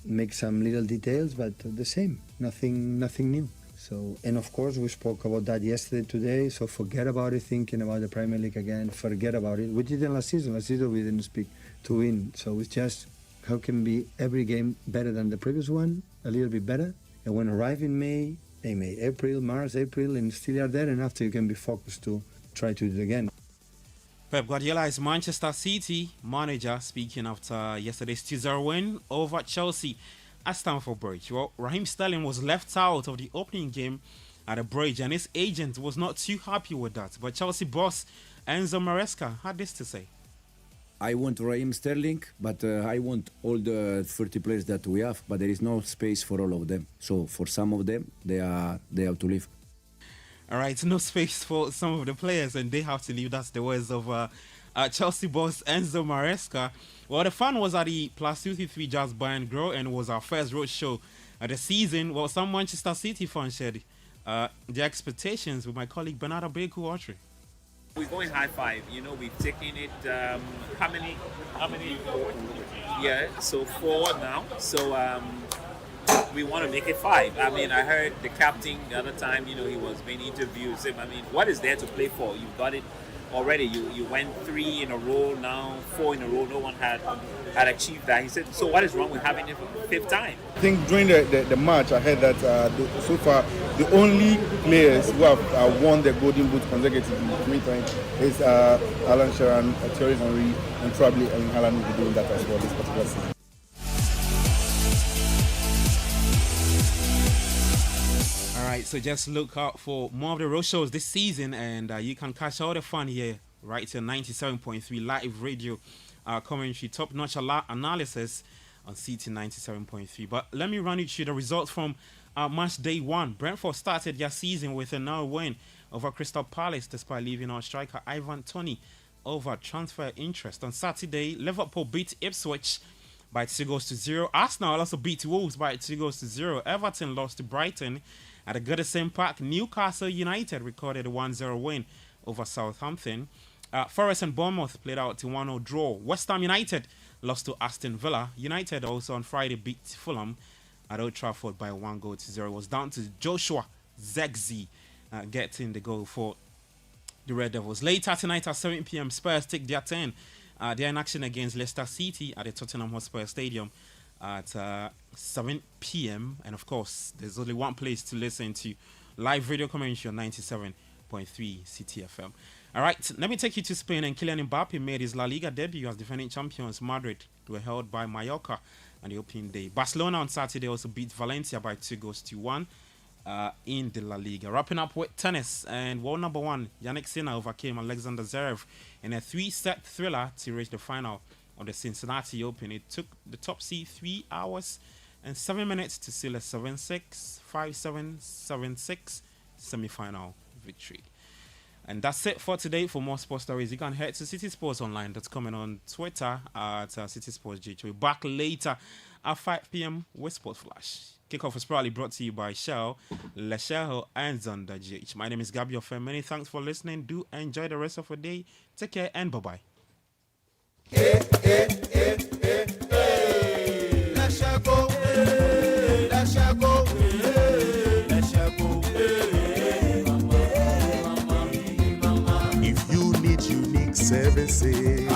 Make some little details, but the same. Nothing new. So, and of course, we spoke about that yesterday, today. So forget about it. Thinking about the Premier League again. Forget about it. We didn't last season. Last season we didn't speak to win. So it's just how can be every game better than the previous one, a little bit better. And when arrive in May, April, March, April, and still are there. And after you can be focused to try to do it again. Pep Guardiola is Manchester City manager, speaking after yesterday's 2-0 win over Chelsea at Stamford Bridge. Well, Raheem Sterling was left out of the opening game at the Bridge, and his agent was not too happy with that. But Chelsea boss Enzo Maresca had this to say. I want Raheem Sterling, but I want all the 30 players that we have, but there is no space for all of them. So for some of them, they have to leave. All right, no space for some of the players, and they have to leave. That's the words of Chelsea boss Enzo Maresca. Well, the fun was at the Plus 233 Jazz Bar and Grill, and it was our first road show of the season. Well, some Manchester City fans shared their expectations with my colleague Bernardo Beku Autry. We're going high five. You know, we've taken it. How many? Yeah, so 4 now. So we want to make it 5. I mean, I heard the captain the other time. You know, he was being interviewed. So, I mean, what is there to play for? You've got it already. You went 3 in a row, now 4 in a row. No one had achieved that. He said, so what is wrong with having it for the 5th time? I think during the match, I heard that so far the only players who have won the Golden Boot consecutively 3 times is Alan Shearer, Thierry Henry, and probably Erling Haaland will be doing that as well this particular season. So just look out for more of the road shows this season, and you can catch all the fun here right here 97.3 live radio commentary, top-notch analysis on Citi 97.3. But let me run you through the results from match day 1. Brentford started their season with a 0 win over Crystal Palace despite leaving out striker Ivan Toney over transfer interest. On Saturday, Liverpool beat Ipswich by 2-0. Arsenal also beat Wolves by 2-0. Everton lost to Brighton at the Goodison Park. Newcastle United recorded a 1-0 win over Southampton. Forest and Bournemouth played out to 1-0 draw. West Ham United lost to Aston Villa. United also on Friday beat Fulham at Old Trafford by 1-0. It was down to Joshua Zirkzee getting the goal for the Red Devils. Later tonight at 7 p.m, Spurs take their turn. They're in action against Leicester City at the Tottenham Hotspur Stadium at 7 p.m. And of course, there's only one place to listen to live radio commentary on 97.3 Citi FM. All right, let me take you to Spain. And Kylian Mbappe made his La Liga debut as defending champions. Madrid were held by Mallorca on the opening day. Barcelona on Saturday also beat Valencia by 2-1 in the La Liga. Wrapping up with tennis, and world number 1 Yannick Sinner overcame Alexander Zverev in a 3-set thriller to reach the final of the Cincinnati Open. It took the top seed 3 hours and 7 minutes to seal a 7-6, 5-7, 7-6 semi-final victory. And that's it for today. For more sports stories, you can head to citysportsonline.com and on Twitter at citysportsgh. We'll be back later at 5 p.m. with Sport Flash. Kickoff is proudly brought to you by Shell, Lesheho, and Zonda GH. My name is Gabriel Fem. Many thanks for listening. Do enjoy the rest of your day. Take care and bye-bye. If you need unique services,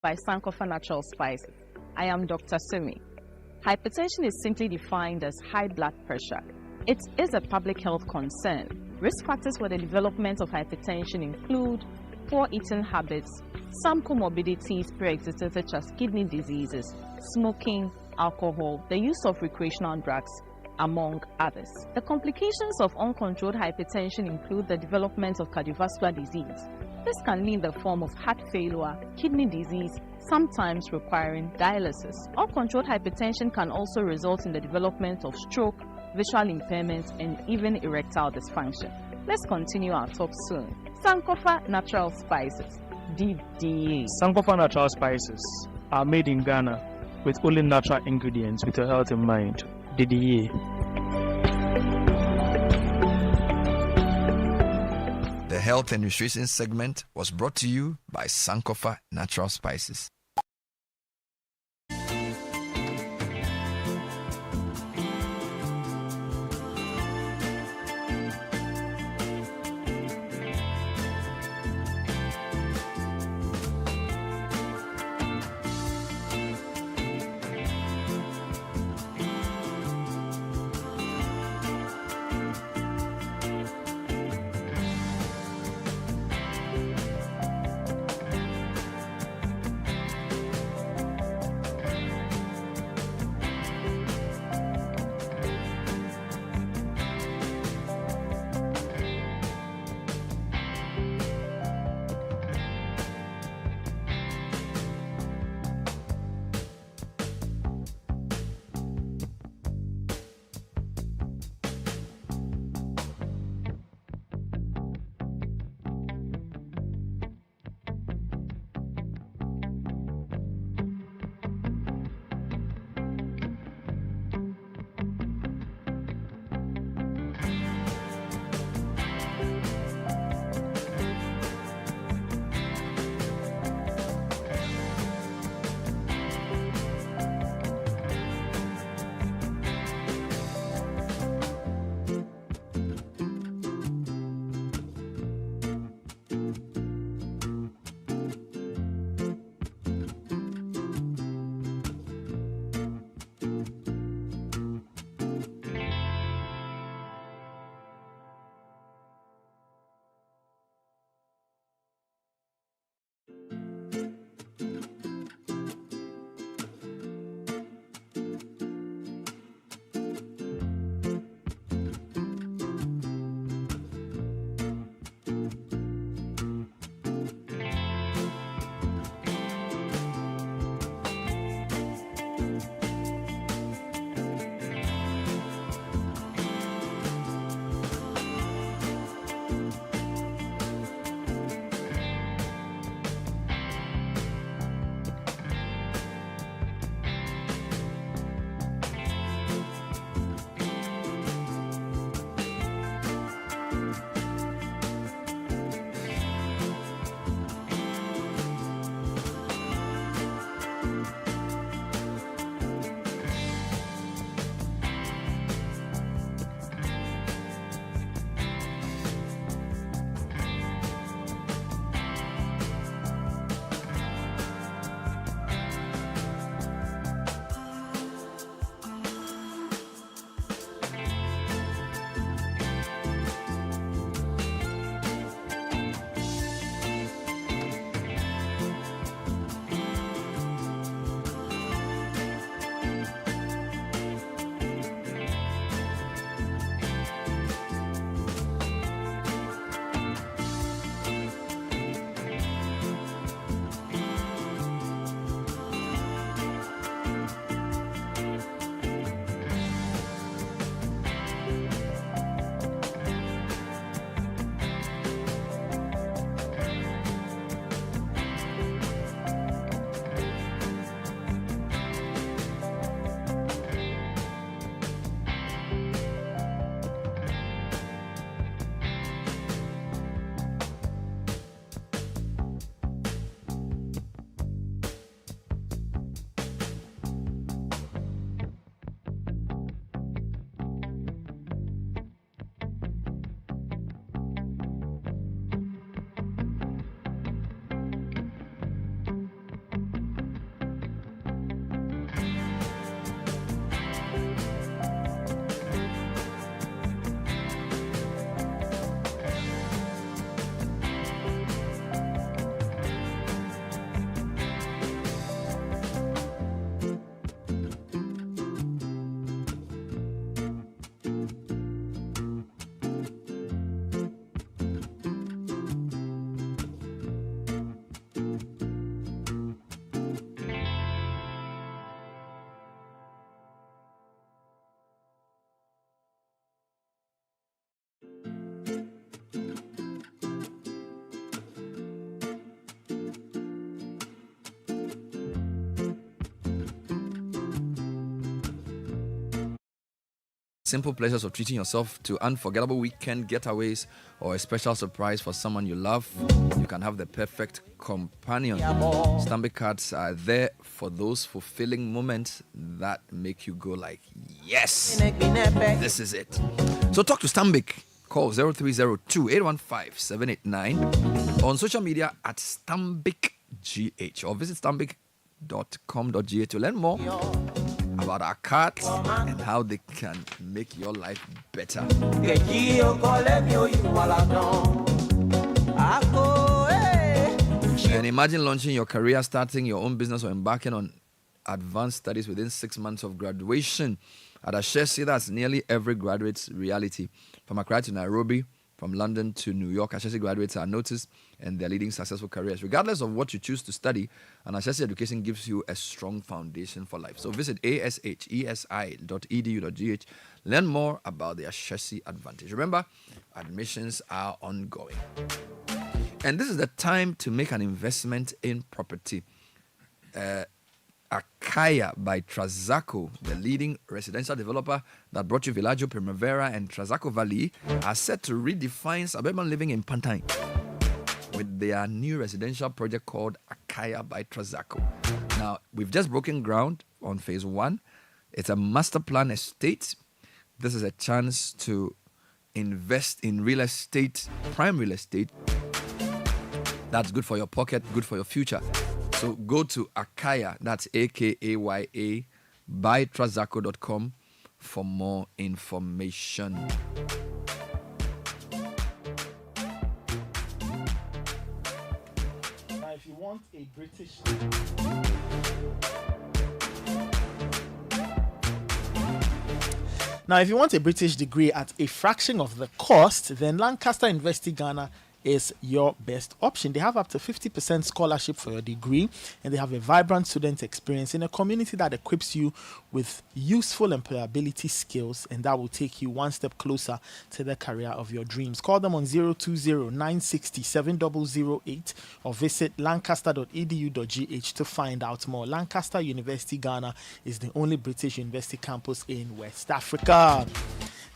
by Sankofa Natural Spices. I am Dr. Sumi. Hypertension is simply defined as high blood pressure. It is a public health concern. Risk factors for the development of hypertension include poor eating habits, some comorbidities pre-existing such as kidney diseases, smoking, alcohol, the use of recreational drugs, among others. The complications of uncontrolled hypertension include the development of cardiovascular disease. This can be in the form of heart failure, kidney disease, sometimes requiring dialysis. Uncontrolled hypertension can also result in the development of stroke, visual impairment, and even erectile dysfunction. Let's continue our talk soon. Sankofa Natural Spices, DDA. Sankofa Natural Spices are made in Ghana with only natural ingredients with your health in mind. DDA. The health and nutrition segment was brought to you by Sankofa Natural Spices. simple pleasures of treating yourself to unforgettable weekend getaways or a special surprise for someone you love, you can have the perfect companion. Stanbic cards are there for those fulfilling moments that make you go like, yes, this is it. So talk to Stanbic. Call 0302-815-789 on social media at StanbicGH or visit stanbic.com.gh to learn more about our cards and how they can make your life better. And imagine launching your career, starting your own business, or embarking on advanced studies within 6 months of graduation. At Ashesi, that's nearly every graduate's reality. From Accra to Nairobi, from London to New York, Ashesi graduates are noticed and they're leading successful careers. Regardless of what you choose to study, an Ashesi education gives you a strong foundation for life. So visit ashesi.edu.gh. Learn more about the Ashesi advantage. Remember, admissions are ongoing. And this is the time to make an investment in property. Akaya by Trazaco, the leading residential developer that brought you Villaggio Primavera and Trazaco Valley, are set to redefine suburban living in Pantai with their new residential project called Akaya by Trazaco. Now, we've just broken ground on phase 1. It's a master plan estate. This is a chance to invest in real estate, prime real estate. That's good for your pocket, good for your future. So go to Akaya, that's Akaya, by trazaco.com for more information. Now, if you want a British... Now, if you want a British degree at a fraction of the cost, then Lancaster University Ghana is your best option. They have up to 50% scholarship for your degree, and they have a vibrant student experience in a community that equips you with useful employability skills, and that will take you one step closer to the career of your dreams. Call them on 020-960-7008 or visit lancaster.edu.gh to find out more. Lancaster University Ghana is the only British university campus in West Africa.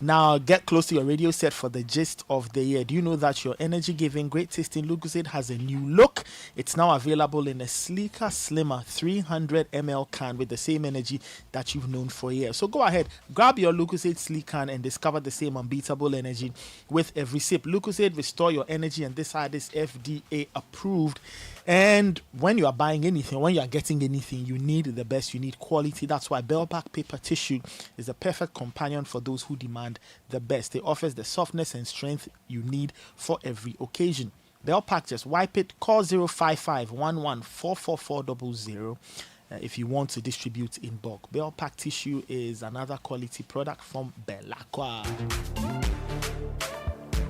Now, get close to your radio set for the gist of the year. Do you know that your energy-giving, great-tasting Lucozade has a new look? It's now available in a sleeker, slimmer 300 ml can with the same energy that you've known for years. So go ahead, grab your Lucozade sleek can and discover the same unbeatable energy with every sip. Lucozade restore your energy, and this side is FDA approved. And when you are buying anything, when you are getting anything, you need the best, you need quality. That's why Bellpack Paper Tissue is the perfect companion for those who demand the best. It offers the softness and strength you need for every occasion. Bellpack, just wipe it. Call 055-11-44400 if you want to distribute in bulk. Bellpack Tissue is another quality product from Belacqua.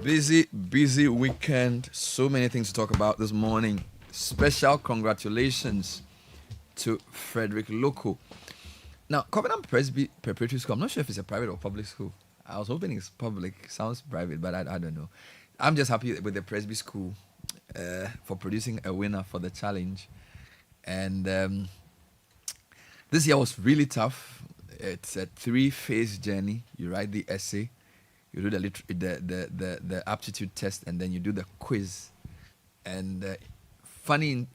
Busy weekend. So many things to talk about this morning. Special congratulations to Frederick Loko. Now, Covenant Presby Preparatory School, I'm not sure if it's a private or public school. I was hoping it's public. Sounds private, but I don't know. I'm just happy with the Presby School for producing a winner for the challenge. And this year was really tough. It's a 3-phase journey. You write the essay, you do the aptitude test, and then you do the quiz. And funny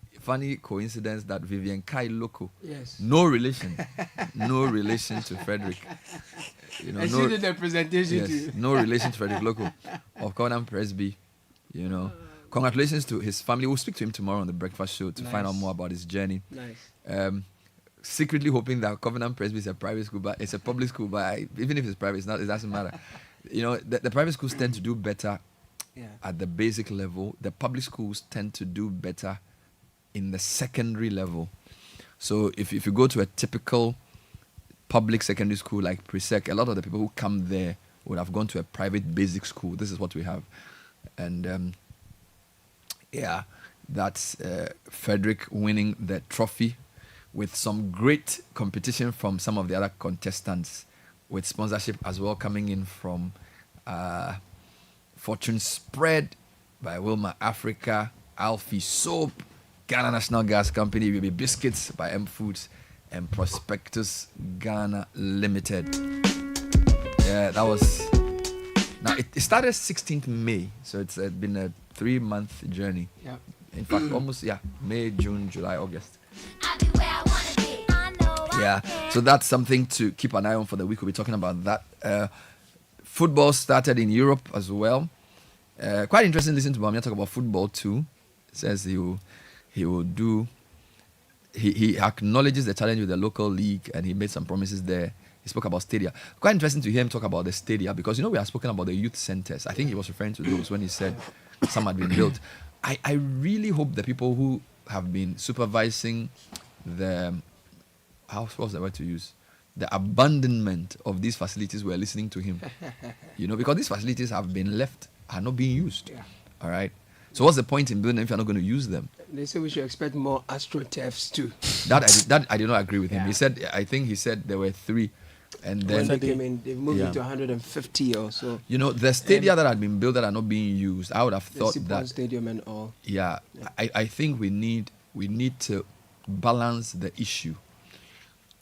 coincidence that Vivian Kai Loko, yes, no relation to Frederick. You know, she did the presentation yes, too. No relation to Frederick Loko of Covenant Presby. You know, congratulations to his family. We'll speak to him tomorrow on the Breakfast Show to find out more about his journey. Nice. Secretly hoping that Covenant Presby is a private school, but it's a public school. But even if it's private, it doesn't matter. You know, the private schools tend to do better at the basic level. The public schools tend to do better in the secondary level. So if you go to a typical public secondary school like Presec, a lot of the people who come there would have gone to a private basic school. This is what we have. And that's Frederick winning the trophy with some great competition from some of the other contestants, with sponsorship as well coming in from Fortune Spread by Wilma Africa, Alfie Soap, Ghana National Gas Company, Baby Biscuits by M Foods, and Prospectus Ghana Limited. Yeah, that was. Now it started 16th May, so it's been a 3-month journey. Yeah. In fact, almost May, June, July, August. Yeah, so that's something to keep an eye on for the week. We'll be talking about that. Football started in Europe as well. Quite interesting listening to Bamia talk about football too. It says he acknowledges the challenge with the local league, and he made some promises there. He spoke about stadia. Quite interesting to hear him talk about the stadia, because we have spoken about the youth centers. I think he was referring to those when he said some had been built. I really hope the people who have been supervising what's the word to use? The abandonment of these facilities were listening to him. Because these facilities have been left, are not being used. Yeah. All right. So what's the point in building them if you're not going to use them? They say we should expect more astroturfs too. That I did not agree with him. He said there were 3. And then when they came in, they moved it to 150 or so. The stadia that had been built that are not being used, I would have thought that stadium and all. Yeah, I think we need to balance the issue.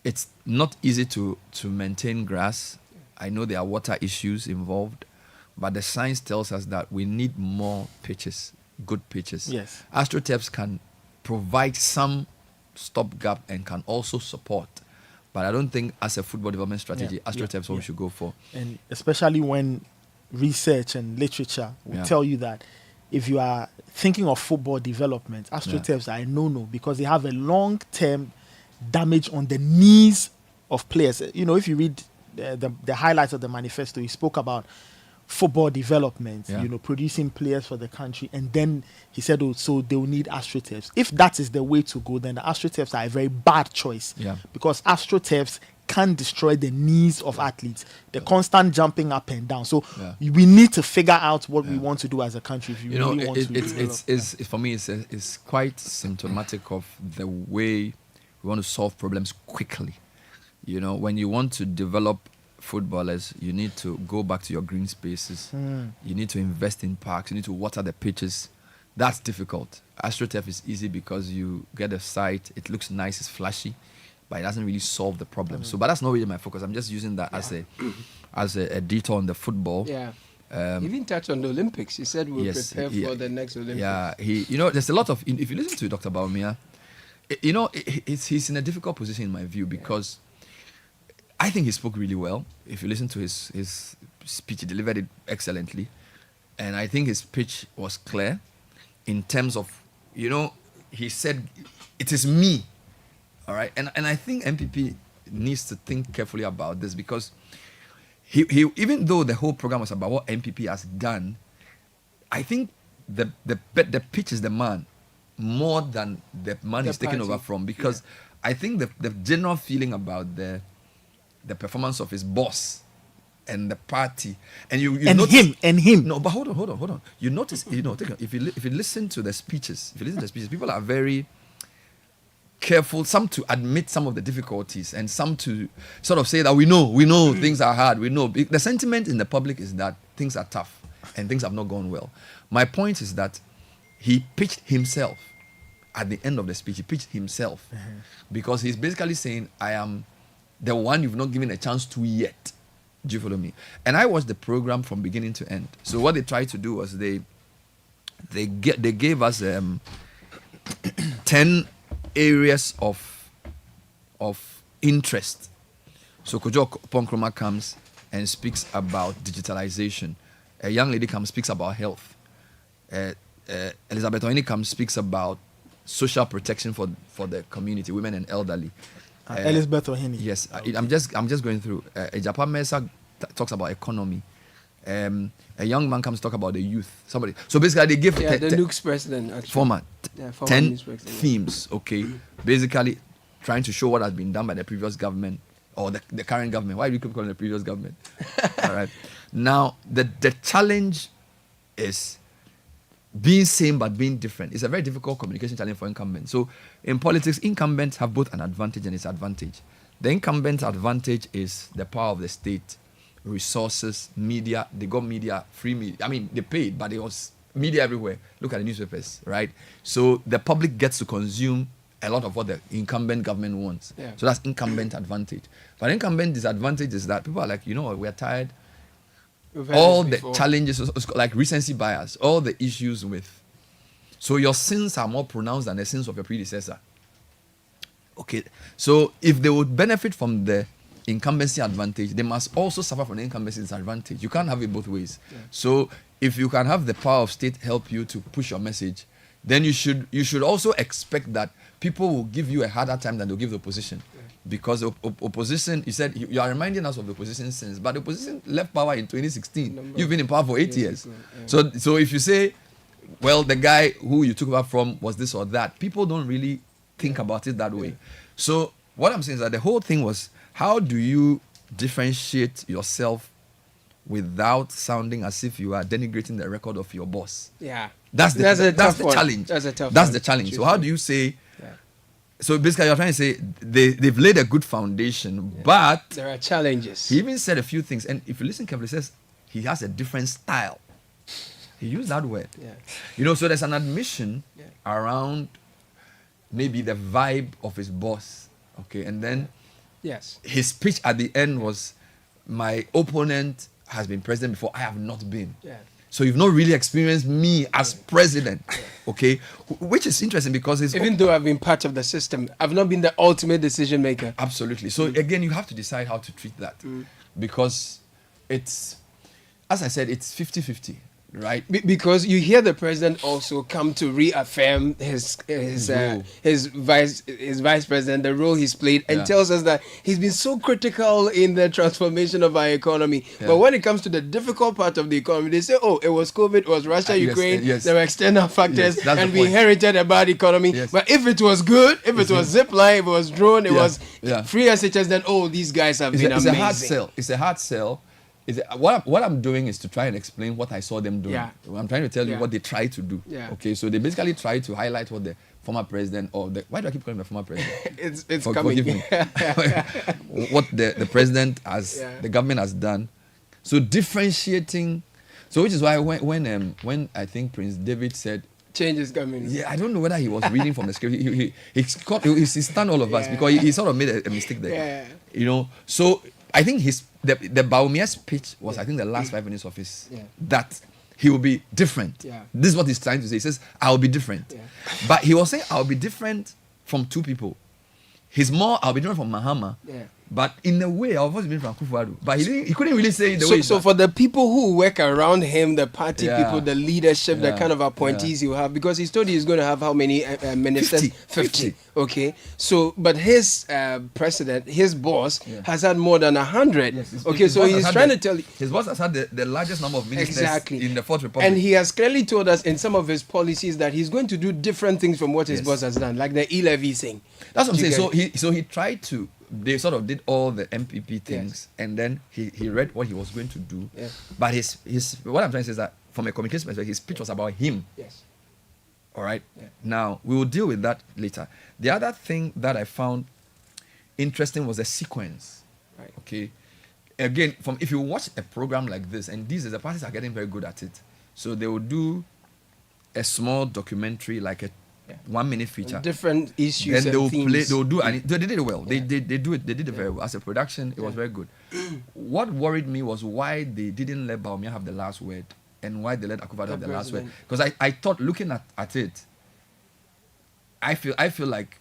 It's not easy to maintain grass. I know there are water issues involved, but the science tells us that we need more pitches, good pitches. Yes. AstroTurfs can provide some stopgap and can also support. But I don't think as a football development strategy, AstroTurfs what we should go for. And especially when research and literature will tell you that if you are thinking of football development, AstroTurfs are a no-no, because they have a long-term damage on the knees of players. If you read the highlights of the manifesto, he spoke about football development, producing players for the country, and then he said, so they will need AstroTurfs. If that is the way to go, then the AstroTurfs are a very bad choice, because AstroTurfs can destroy the knees of athletes, the constant jumping up and down. So we need to figure out what we want to do as a country. If you really want to, for me, it's quite symptomatic of the way we want to solve problems quickly. When you want to develop footballers, you need to go back to your green spaces. You need to invest in parks. You need to water the pitches. That's difficult. AstroTurf is easy because you get a site, it looks nice, it's flashy, but it doesn't really solve the problem. But that's not really my focus. I'm just using that as a detour on the football. Yeah. Even touched on the Olympics. He said we'll prepare for the next Olympics. Yeah, there's a lot of, if you listen to Dr. Baumia, he's in a difficult position in my view, because I think he spoke really well. If you listen to his speech, he delivered it excellently. And I think his pitch was clear in terms of, he said, it is me. All right. And I think MPP needs to think carefully about this, because he even though the whole program was about what MPP has done, I think the pitch is the man more than the man he's taken over from, because I think the general feeling about the performance of his boss and the party, and you notice, him. No, but hold on. You notice, if you listen to the speeches, people are very careful. Some to admit some of the difficulties, and some to sort of say that we know things are hard. We know the sentiment in the public is that things are tough and things have not gone well. My point is that he pitched himself at the end of the speech. He pitched himself because he's basically saying, I am the one you've not given a chance to yet. Do you follow me? And I watched the program from beginning to end. So what they tried to do was they gave us 10 areas of interest. So Kojo Ponkroma comes and speaks about digitalization. A young lady comes, speaks about health. Elizabeth Oini comes, speaks about social protection for the community, women and elderly. Elizabeth Ohini. Yes, I'm just going through. Japan Mesa talks about economy. A young man comes to talk about the youth. Somebody. So basically, they give the Nuke's president actually. Former 10 themes. Okay, basically trying to show what has been done by the previous government or the current government. Why do you keep calling the previous government? All right. Now the challenge is being same but being different. It's a very difficult communication challenge for incumbents. So in politics, incumbents have both an advantage and disadvantage. The incumbent advantage is the power of the state, resources, media. They got media, free media. I mean, they paid, but it was media everywhere. Look at the newspapers, right? So the public gets to consume a lot of what the incumbent government wants. Yeah. So that's incumbent advantage. But incumbent disadvantage is that people are like, you know what, we're tired. All the challenges, like recency bias, all the issues with. So your sins are more pronounced than the sins of your predecessor. Okay, so if they would benefit from the incumbency advantage, they must also suffer from the incumbency disadvantage. You can't have it both ways. Yeah. So if you can have the power of state help you to push your message, then you should also expect that people will give you a harder time than they'll give the opposition. Yeah. Because opposition, you said, you are reminding us of the opposition sins, but the opposition left power in 2016. You've been in power for 8 years. Yeah. So if you say, well, the guy who you took over from was this or that, people don't really think about it that way. So what I'm saying is that the whole thing was, how do you differentiate yourself without sounding as if you are denigrating the record of your boss? Yeah. That's the challenge. That's a tough That's the challenge. So how do you say, so basically you're trying to say they've laid a good foundation, but there are challenges. He even said a few things, and if you listen carefully, he says he has a different style. He used that word. Yeah. You know, so there's an admission around maybe the vibe of his boss. Okay, and then his speech at the end was, my opponent has been president before, I have not been. Yeah. So you've not really experienced me as president, okay? Which is interesting because even though I've been part of the system, I've not been the ultimate decision maker. Absolutely. So again, you have to decide how to treat that because it's, as I said, it's 50-50. Right, because you hear the president also come to reaffirm his vice president, the role he's played, and tells us that he's been so critical in the transformation of our economy. Yeah. But when it comes to the difficult part of the economy, they say, "Oh, it was COVID, it was Russia, Ukraine. There were external factors, and we inherited a bad economy." Yes. But if it was good, if it was zipline, if it was drone, it was free SHS, then these guys have been amazing. It's a hard sell. It's a hard sell. What I'm doing is to try and explain what I saw them doing. Yeah. I'm trying to tell you what they try to do. Yeah. Okay, so they basically try to highlight what the former president why do I keep calling him the former president? it's coming. Forgive me. What the president has, the government has done. So differentiating. So which is why when I think Prince David said, change is coming. Yeah, I don't know whether he was reading from the script. He stunned all of us because he sort of made a mistake there. Yeah. You know, so I think the Bawumia speech was, I think, the last 5 minutes of his that he will be different. Yeah. This is what he's trying to say. He says, I'll be different. Yeah. But he was saying, I'll be different from two people. I'll be different from Mahama. Yeah. But in a way, I've always been from Kufuor. But he couldn't really say it the way. So for the people who work around him, the party people, the leadership, the kind of appointees you have, because he's told you he's going to have how many ministers? 50. Okay. So, but his president, his boss, has had more than 100. Yes, okay. So he's trying to tell you. His boss has had the largest number of ministers in the Fourth Republic. And he has clearly told us in some of his policies that he's going to do different things from what his boss has done, like the e-levy thing. That's what I'm saying. So he tried to. They sort of did all the MPP things, and then he read what he was going to do. Yeah. But his what I'm trying to say is that from a communication perspective, his speech was about him. Yes. All right. Yeah. Now we will deal with that later. The other thing that I found interesting was the sequence. Right. Okay. Again, if you watch a program like this, and the parties are getting very good at it, so they will do a small documentary like a 1 minute feature, different issues. Then they'll play. They'll do, and they did it well. They did it very well as a production. It was very good. What worried me was why they didn't let Bawumia have the last word, and why they let Akufo-Addo have the last word. Because I thought, looking at it, I feel like,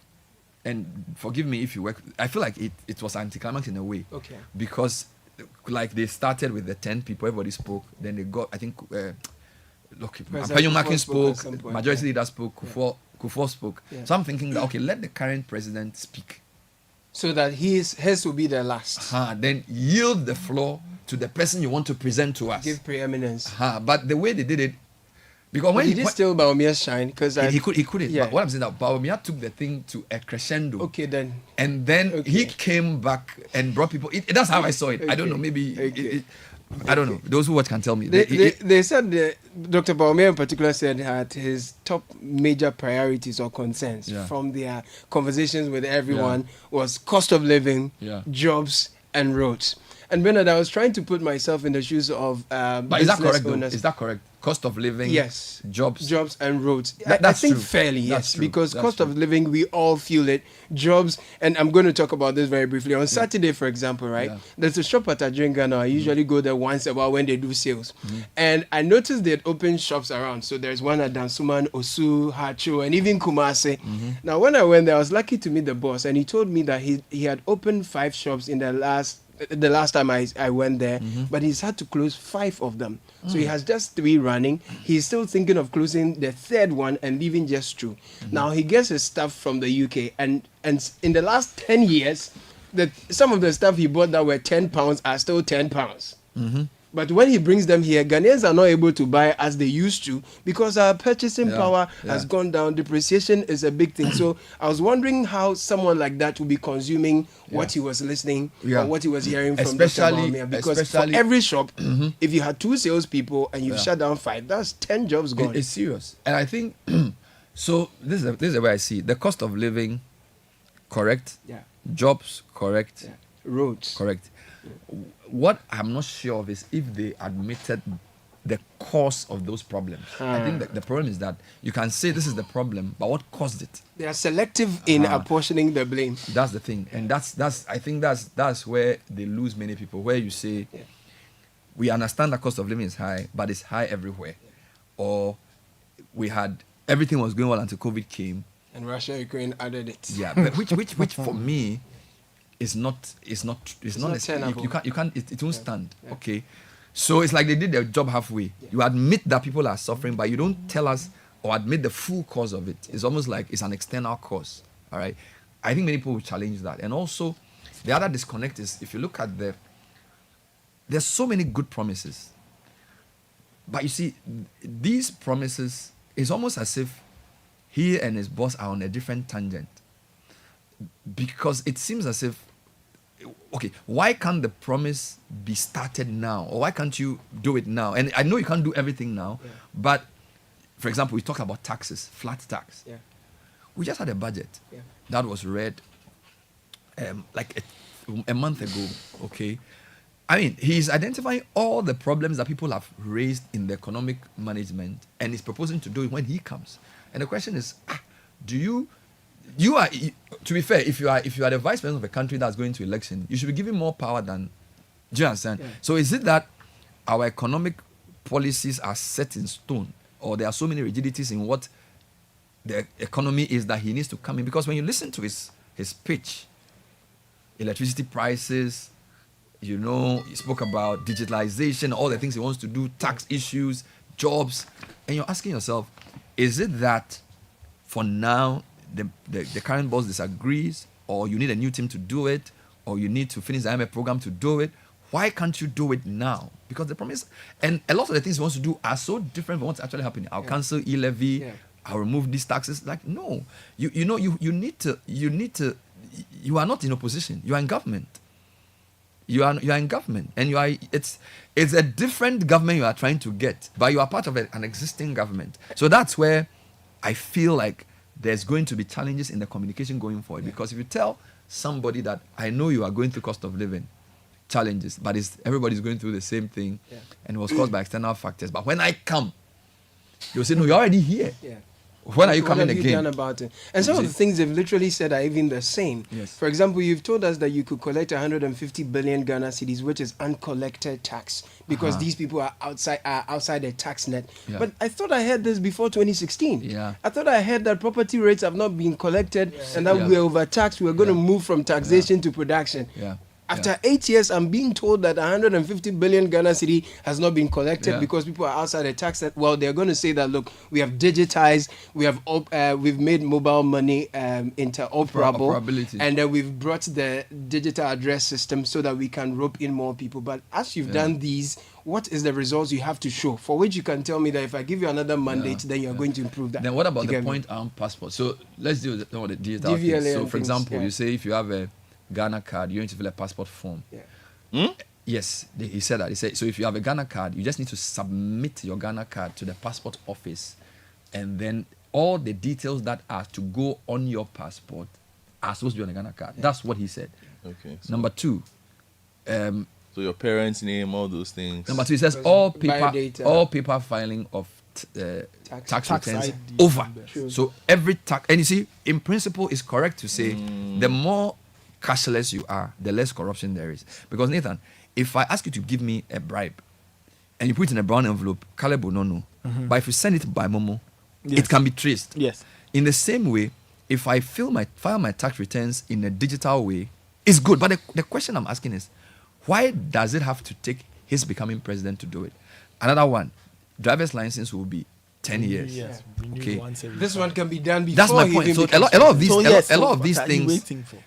and forgive me if you work, I feel like it was anticlimactic in a way. Okay. Because like they started with the 10 people, everybody spoke. Then they got, I think, Penyon Makin spoke, Majority Leader spoke, Kufuor spoke. Yeah. So I'm thinking that, okay, let the current president speak. So that his will be the last. Then yield the floor to the person you want to present to us. Give preeminence. But the way they did it, because when he did steal Bawumia's shine, because he couldn't. Yeah. But what I'm saying that Bawumia took the thing to a crescendo. Okay, then. And then he came back and brought people. That's how I saw it. Okay. I don't know. Maybe. I don't know. Those who watch can tell me. They said Dr. Bawumia in particular said that his top major priorities or concerns from their conversations with everyone was cost of living, jobs, and roads. And Bernard, I was trying to put myself in the shoes of but is that correct? owners. Is that correct? Cost of living, yes. Jobs and roads. That's I think true. fairly, That's yes, true. because That's cost true. of living, we all feel it. Jobs, and I'm going to talk about this very briefly. On Saturday, for example, right? There's a shop at Ghana. I usually go there once a while when they do sales. And I noticed they'd open shops around. So there's one at Dansuman, Osu, Hacho, and even Kumase. Now, when I went there, I was lucky to meet the boss, and he told me that he had opened 5 shops in the last time I went there, but he's had to close 5 of them. So he has just 3 running. He's still thinking of closing the 3rd one and leaving just 2. Now he gets his stuff from the UK, and in the last 10 years, some of the stuff he bought that were £10 are still £10. But when he brings them here, Ghanaians are not able to buy as they used to because our purchasing power has gone down. Depreciation is a big thing. So I was wondering how someone like that would be consuming what he was listening or what he was hearing from Dr. Malmia. Because for every shop, if you had 2 salespeople and you've shut down 5, that's 10 jobs gone. It's serious. And I think, so this is the way I see it. The cost of living, correct. Jobs, correct. Roads. Correct. What I'm not sure of is if they admitted the cause of those problems. I think that the problem is that you can say this is the problem, but what caused it? They are selective in apportioning the blame. That's the thing, and I think that's where they lose many people. Where you say, we understand the cost of living is high, but it's high everywhere, or we had everything was going well until COVID came, and Russia, Ukraine added it. Yeah, but which for me. It's not tenable. you can't it won't stand. Okay. So it's like they did their job halfway. You admit that people are suffering, but you don't tell us or admit the full cause of it. It's almost like it's an external cause. All right. I think many people will challenge that. And also the other disconnect is if you look at there's so many good promises. But you see, these promises is almost as if he and his boss are on a different tangent. Because it seems as if, okay, why can't the promise be started now? Or why can't you do it now? And I know you can't do everything now, but for example, we talk about taxes, flat tax. We just had a budget that was read like a month ago, okay? I mean, he's identifying all the problems that people have raised in the economic management and he's proposing to do it when he comes. And the question is, you are, to be fair, if you are the vice president of a country that's going to election, you should be given more power than, do you understand? So is it that our economic policies are set in stone, or there are so many rigidities in what the economy is that he needs to come in? Because when you listen to his pitch, electricity prices, he spoke about digitalization, all the things he wants to do, tax issues, jobs, and you're asking yourself, is it that for now the current boss disagrees, or you need a new team to do it, or you need to finish the IMF program to do it? Why can't you do it now? Because the promise and a lot of the things he wants to do are so different from what's actually happening. I'll cancel e-levy, I'll remove these taxes. Like, no, you need to. You are not in opposition. You are in government. You are in government, and it's a different government you are trying to get, but you are part of an existing government. So that's where I feel like there's going to be challenges in the communication going forward. Because if you tell somebody that I know you are going through cost of living challenges, but everybody's going through the same thing, and it was caused by external factors. But when I come, you'll say, no, you're already here. When are you coming again? What have you done about it? And some of the things they've literally said are even the same. For example, you've told us that you could collect 150 billion Ghana cedis, which is uncollected tax, because these people are outside the tax net. But I thought I heard this before 2016. I thought I heard that property rates have not been collected and that we're overtaxed. We're going to move from taxation to production. After 8 years, I'm being told that 150 billion Ghana cedi has not been collected because people are outside the tax net. Well, they're going to say that, look, we have digitized, we've made mobile money interoperable, and then we've brought the digital address system so that we can rope in more people. But as you've done these, what is the results you have to show for which you can tell me that if I give you another mandate, then you're going to improve that? Then what about the point-armed passport? So let's do the digital things. So, for example, you say if you have a Ghana card, you need to fill a passport form. Yes, he said that. He said, so if you have a Ghana card, you just need to submit your Ghana card to the passport office, and then all the details that are to go on your passport are supposed to be on a Ghana card. That's what he said. Okay. Number two. So So your parents' name, all those things. Number 2, it says all paper filing of tax returns over. True. So every tax, and you see, in principle, it's correct to say the more cashless you are, the less corruption there is. Because Nathan, if I ask you to give me a bribe and you put it in a brown envelope, Caleb will not know. But if you send it by Momo, it can be traced. Yes. In the same way, if I file my tax returns in a digital way, it's good. But the question I'm asking is, why does it have to take his becoming president to do it? Another one, driver's license will be 10 years. Yes. Okay. This one can be done before. That's my point. So a lot of these, a lot of these things, for?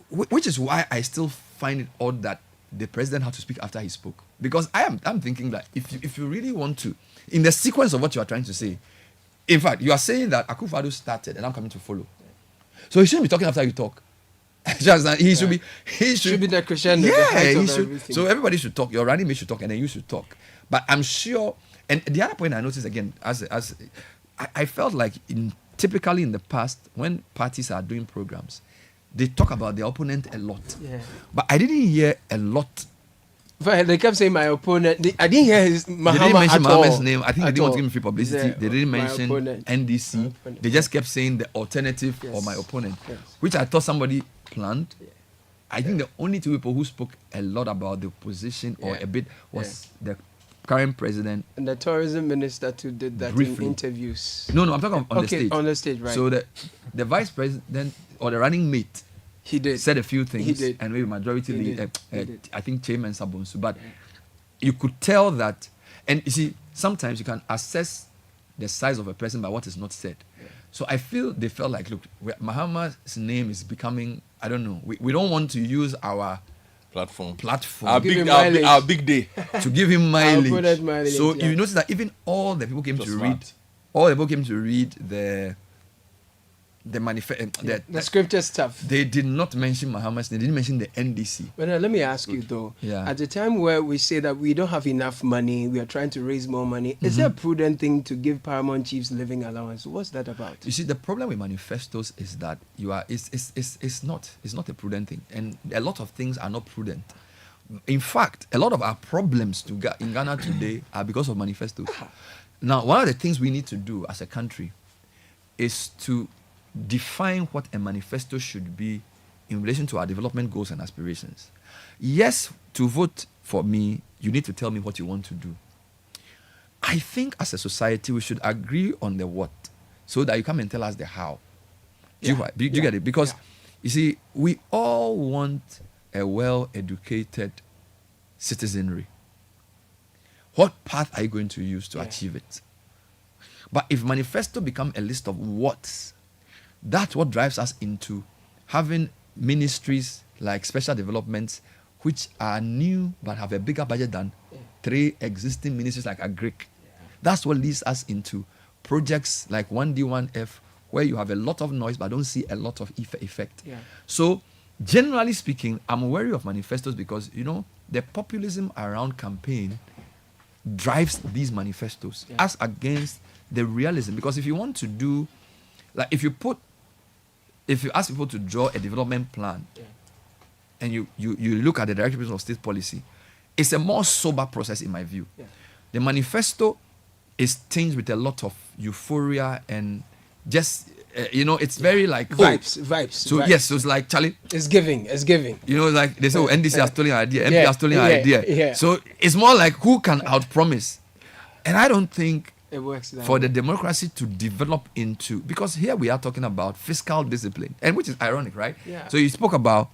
which is why I still find it odd that the president had to speak after he spoke. Because I'm thinking that if you really want to, in the sequence of what you are trying to say, in fact, you are saying that Akufo-Addo started and I'm coming to follow. So he shouldn't be talking after you talk. He should be the crescendo. So everybody should talk. Your running mate should talk, and then you should talk. But I'm sure. And the other point I noticed again, I felt like typically in the past when parties are doing programs, they talk about their opponent a lot. Yeah. But I didn't hear a lot. They kept saying my opponent. I didn't hear his Mahama. They didn't mention at Mahaman's all. name. I think they didn't want to give him free publicity. Yeah, They didn't mention opponent. NDC. They just kept saying the alternative or my opponent, which I thought somebody planned. I think the only two people who spoke a lot about the opposition or a bit was the current president and the tourism minister too did that briefly. in interviews. No, I'm talking on the stage. On the stage, right. So the vice president or the running mate, he did said a few things, he did. And maybe majority He did. I think Chairman Sabonsu, but you could tell that, and you see, sometimes you can assess the size of a person by what is not said. So I feel they felt like, look, Mahama's name is becoming, I don't know, we don't want to use our platform. Our big day. To give him mileage. Mileage, So you notice that even all the people came to read the manifesto, the scripture stuff. They did not mention Mahama's name. They didn't mention the NDC. But let me ask you though. Yeah. At the time where we say that we don't have enough money, we are trying to raise more money. Is there a prudent thing to give paramount chiefs living allowance? What's that about? You see, the problem with manifestos is that it's not a prudent thing, and a lot of things are not prudent. In fact, a lot of our problems in Ghana today are because of manifestos. Now, one of the things we need to do as a country is to define what a manifesto should be in relation to our development goals and aspirations. Yes, to vote for me, you need to tell me what you want to do. I think as a society, we should agree on the what so that you come and tell us the how. Do you get it? Because, you see, we all want a well-educated citizenry. What path are you going to use to achieve it? But if manifesto become a list of what's, that's what drives us into having ministries like special developments, which are new but have a bigger budget than 3 existing ministries like Agric. That's what leads us into projects like 1D1F, where you have a lot of noise but don't see a lot of effect. So, generally speaking, I'm wary of manifestos because, the populism around campaign drives these manifestos as against the realism. Because if you want to do, like if you ask people to draw a development plan and you look at the directives of state policy, it's a more sober process in my view. The manifesto is tinged with a lot of euphoria and just, it's very like vibes. So yes, so it's like, Charlie. It's giving. Like they say, NDC has stolen our idea, MP has stolen our idea. So it's more like who can outpromise. And I don't think it works for the democracy to develop into, because here we are talking about fiscal discipline, and which is ironic, right? So you spoke about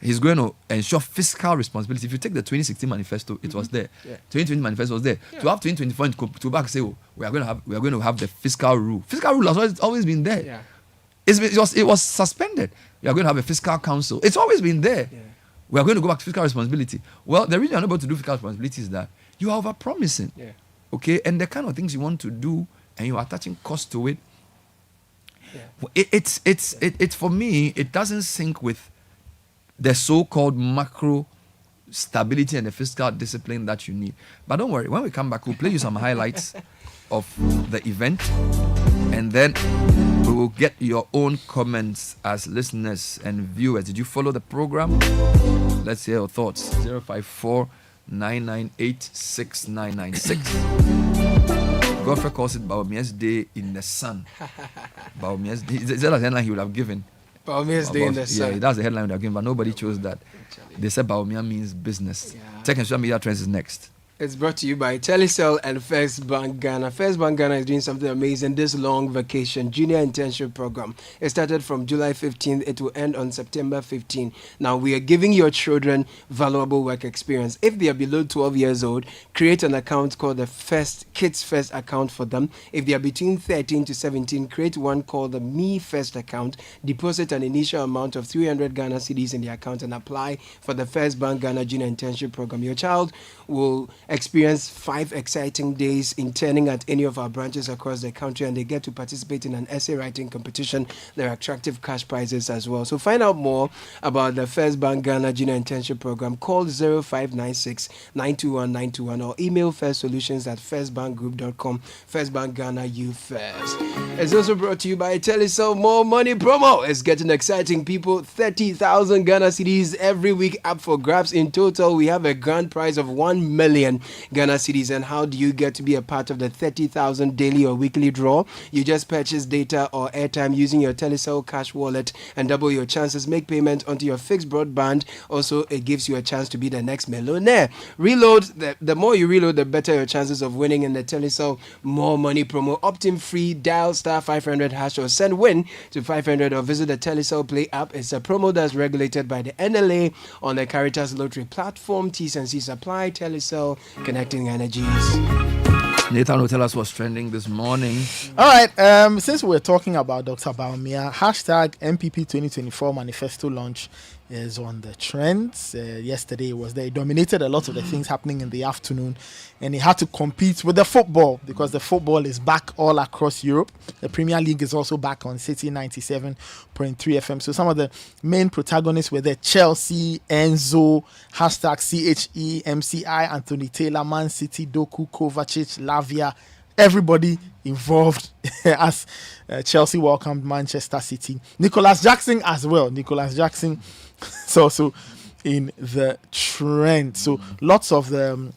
he's going to ensure fiscal responsibility. If you take the 2016 manifesto, it was there. 2020 manifesto was there. To have 2024 and to back say, we are going to have the fiscal rule. Fiscal rule has always been there. It was suspended. We are going to have a fiscal council. It's always been there. We are going to go back to fiscal responsibility. Well, the reason you're not able to do fiscal responsibility is that you are overpromising. Okay, and the kind of things you want to do, and you are attaching cost to it. It's for me, it doesn't sync with the so-called macro stability and the fiscal discipline that you need. But don't worry, when we come back, we'll play you some highlights of the event, and then We will get your own comments as listeners and viewers. Did you follow the program? Let's hear your thoughts. 054-998-6996. Godfrey calls it Baumia's Day in the Sun. Baumia's Day. Is that a headline he would have given? Baumia's Day in the Sun. Yeah, that's the headline he would have given, but nobody chose that. They said Baumia means business. Tech and social media trends is next. It's brought to you by Telecel and First Bank Ghana. First Bank Ghana is doing something amazing this long vacation junior internship program. It started from July 15th. It will end on September 15th. Now, we are giving your children valuable work experience. If they are below 12 years old, create an account called the Kids First account for them. If they are between 13 to 17, create one called the Me First account. Deposit an initial amount of 300 Ghana cedis in the account and apply for the First Bank Ghana junior internship program. Your child will experience 5 exciting days interning at any of our branches across the country, and they get to participate in an essay writing competition. There are attractive cash prizes as well. So find out more about the First Bank Ghana Junior Internship Program. Call 0596 921 921 or email firstsolutions@firstbankgroup.com. First Bank Ghana, you first. It's also brought to you by Telecel More Money Promo. It's getting exciting, people. 30,000 Ghana cedis every week up for grabs. In total, we have a grand prize of 1 million Ghana cedis. And how do you get to be a part of the 30,000 daily or weekly draw? You just purchase data or airtime using your Telecel cash wallet and double your chances. Make payment onto your fixed broadband. Also, it gives you a chance to be the next millionaire. Reload. The more you reload, the better your chances of winning in the Telecel More Money Promo. Opt-in free. Dial *500# or send WIN to 500 or visit the Telecel Play app. It's a promo that's regulated by the NLA on the Caritas Lottery platform. T's and C's apply. Telecel, connecting energies. Nathan will tell us what's trending this morning. All right. Since we're talking about Dr. Baumia, hashtag MPP 2024 manifesto launch is on the trends. Yesterday it was there. It dominated a lot of the things happening in the afternoon, and it had to compete with the football because the football is back all across Europe. The Premier League is also back on Citi 97.3 FM. So some of the main protagonists were there: Chelsea, Enzo, hashtag CHE, MCI, Anthony Taylor, Man City, Doku, Kovacic, Lavia. Everybody involved as Chelsea welcomed Manchester City. Nicholas Jackson as well. Nicholas Jackson is also in the trend. So lots of the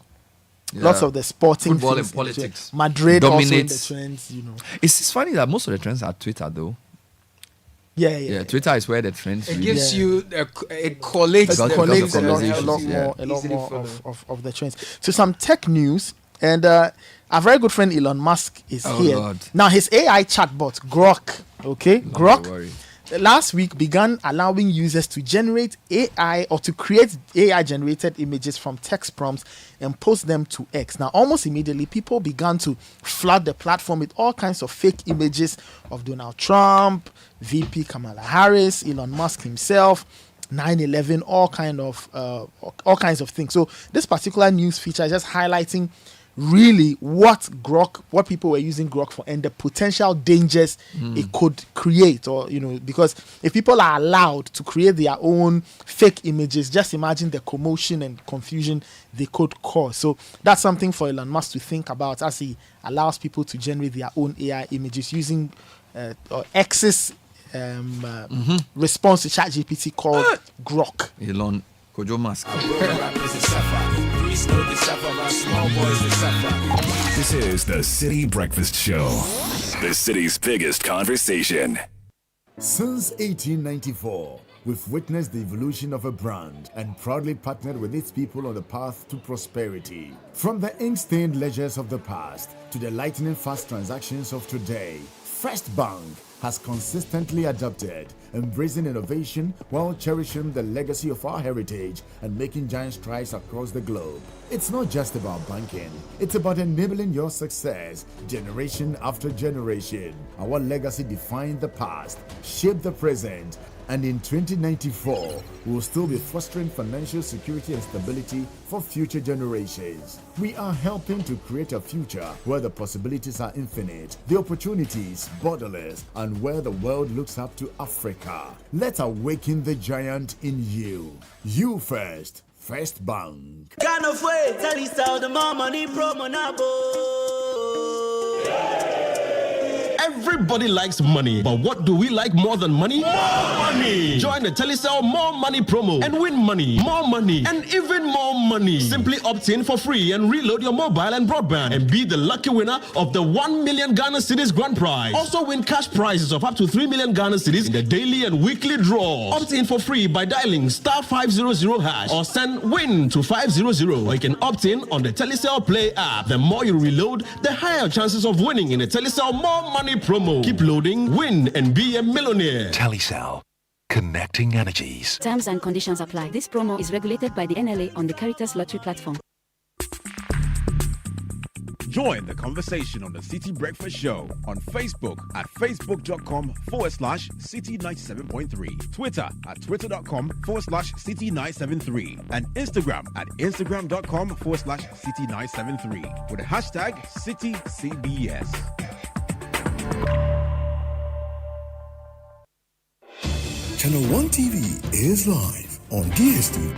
sporting football things and politics. Madrid dominates. also in the trends. It's funny that most of the trends are Twitter though. Yeah. Twitter is where the trends. It gives you it collates a lot more of the trends. So some tech news, and our very good friend Elon Musk is here. Lord. Now his AI chatbot Grok, Grok, last week began allowing users to generate AI or to create AI generated images from text prompts and post them to X. Now, almost immediately, people began to flood the platform with all kinds of fake images of Donald Trump, VP Kamala Harris, Elon Musk himself, 9/11, all kinds of things. So this particular news feature is just highlighting really what people were using Grok for and the potential dangers it could create, or because if people are allowed to create their own fake images, just imagine the commotion and confusion they could cause. So that's something for Elon Musk to think about as he allows people to generate their own AI images using X's response to ChatGPT called Grok. Elon Kojo Musk. This is the Citi Breakfast Show, the city's biggest conversation. Since 1894, we've witnessed the evolution of a brand and proudly partnered with its people on the path to prosperity. From the ink-stained ledgers of the past to the lightning-fast transactions of today, First Bank has consistently adapted, embracing innovation while cherishing the legacy of our heritage and making giant strides across the globe. It's not just about banking, it's about enabling your success generation after generation. Our legacy defined the past, shaped the present, and in 2094, we'll still be fostering financial security and stability for future generations. We are helping to create a future where the possibilities are infinite, the opportunities borderless, and where the world looks up to Africa. Let's awaken the giant in you. You first. First Bank. Kind of way, tell you the more money promo now. Everybody likes money, but what do we like more than money? More money! Join the Telecel More Money promo and win money, more money, and even more money. Simply opt in for free and reload your mobile and broadband and be the lucky winner of the 1 million Ghana cedis grand prize. Also win cash prizes of up to 3 million Ghana cedis in the daily and weekly draws. Opt in for free by dialing *500# or send WIN to 500, or you can opt in on the Telecel Play app. The more you reload, the higher chances of winning in the Telecel More Money promo. Keep loading, win, and be a millionaire. Telecel. Connecting energies. Terms and conditions apply. This promo is regulated by the NLA on the Caritas Lottery platform. Join the conversation on the Citi Breakfast Show on Facebook at facebook.com/Citi97.3, Twitter at twitter.com/Citi973, and Instagram at instagram.com/Citi973 with the hashtag CitiCBS. Channel 1 TV is live on DSTV.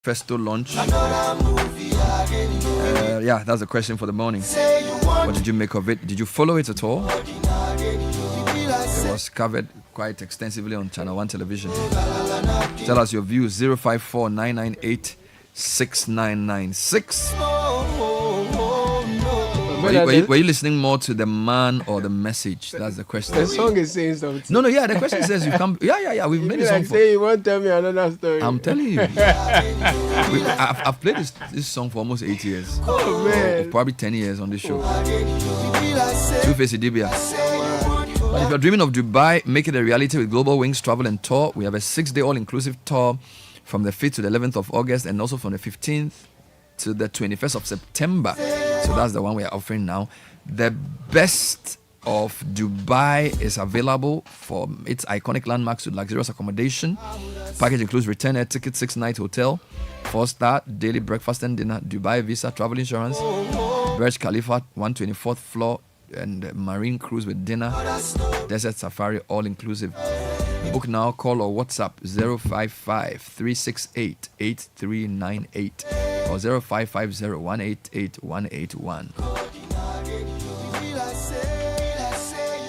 Manifesto launch. Yeah, that's the question for the morning. What did you make of it? Did you follow it at all? It was covered quite extensively on Channel 1 television. Tell us your views. 054 998 6996. Were you listening more to the man or the message? That's the question. The song is saying something. No, yeah. The question says you come. Yeah. We've made a song. Say you won't tell me another story. I'm telling you. I've played this song for almost 8 years. Oh man. Probably 10 years on this show. Two-Face Idibia. But if you're dreaming of Dubai, make it a reality with Global Wings Travel and Tour. We have a 6-day all-inclusive tour from the 5th to the 11th of August, and also from the 15th to the 21st of September. So that's the one we are offering now. The best of Dubai is available for its iconic landmarks with luxurious accommodation. Package includes return air ticket, 6-night hotel, 4-star, daily breakfast and dinner, Dubai visa, travel insurance, Burj Khalifa, 124th floor, and marine cruise with dinner, desert safari, all inclusive. Book now, call or WhatsApp 055 368 8398 or 0550 188 181.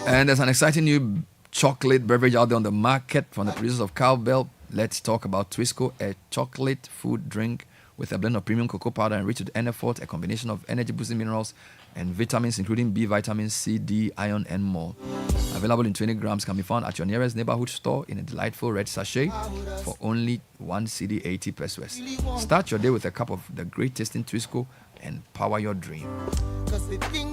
And there's an exciting new chocolate beverage out there on the market from the producers of Cowbell. Let's talk about Twisco, a chocolate food drink with a blend of premium cocoa powder enriched with NF4, a combination of energy-boosting minerals and vitamins, including B vitamins, C, D, iron, and more. Available in 20 grams, can be found at your nearest neighborhood store in a delightful red sachet for only 1 CD 80 pesos. Start your day with a cup of the great tasting Twisco and power your dream.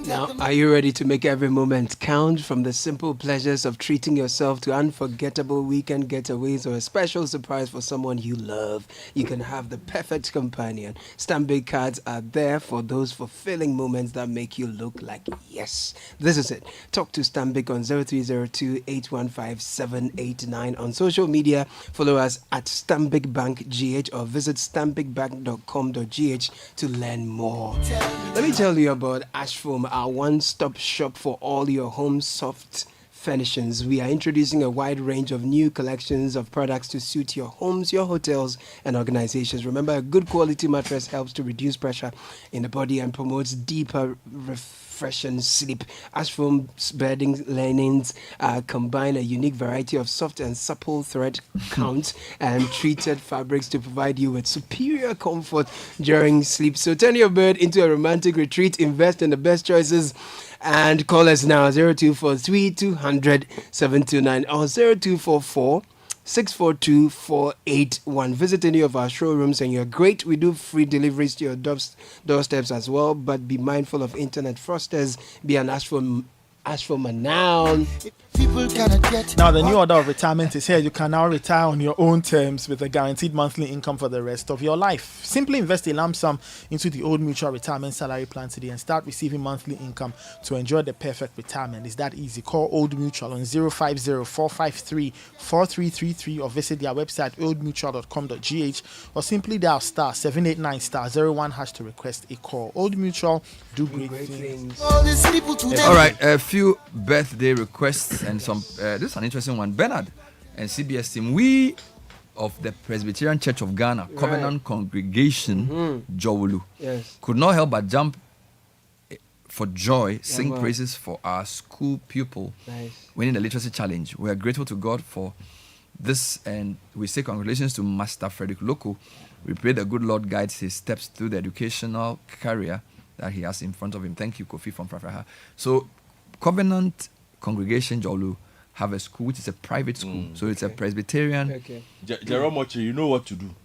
Now, are you ready to make every moment count, from the simple pleasures of treating yourself to unforgettable weekend getaways or a special surprise for someone you love? You can have the perfect companion. Stanbic cards are there for those fulfilling moments that make you look like yes. This is it. Talk to Stanbic on 0302-815-789 on social media. Follow us at Stanbic Bank GH or visit stanbicbank.com.gh to learn more. Let me tell you about Ash Foam, our one-stop shop for all your home soft furnishings. We are introducing a wide range of new collections of products to suit your homes, your hotels, and organizations. Remember, a good quality mattress helps to reduce pressure in the body and promotes deeper, refreshing sleep. Ash Foam's bedding linens combine a unique variety of soft and supple thread count and treated fabrics to provide you with superior comfort during sleep. So turn your bed into a romantic retreat. Invest in the best choices and call us now 0243 200 729 or 0244 642 481. Visit any of our showrooms and you're great. We do free deliveries to your doorsteps as well, but be mindful of internet fraudsters. Be an Ash Foam now. Now, the new order of retirement is here. You can now retire on your own terms with a guaranteed monthly income for the rest of your life. Simply invest a lump sum into the Old Mutual Retirement Salary Plan today and start receiving monthly income to enjoy the perfect retirement. It's that easy. Call Old Mutual on 050-453-4333 or visit their website oldmutual.com.gh or simply dial star 789 star 01 hash to request a call. Old Mutual, do great things. All right, a few birthday requests and some. This is an interesting one. Bernard and CBS team. We of the Presbyterian Church of Ghana, Covenant Congregation, Jowulu, could not help but jump for joy, sing praises for our school pupil winning the literacy challenge. We are grateful to God for this, and we say congratulations to Master Frederick Loko. We pray the good Lord guides his steps through the educational career that he has in front of him. Thank you, Kofi from Frafraha. So, Covenant Congregation Jowulu have a school which is a private school, so it's a Presbyterian. Jerome Ochi, you know what to do.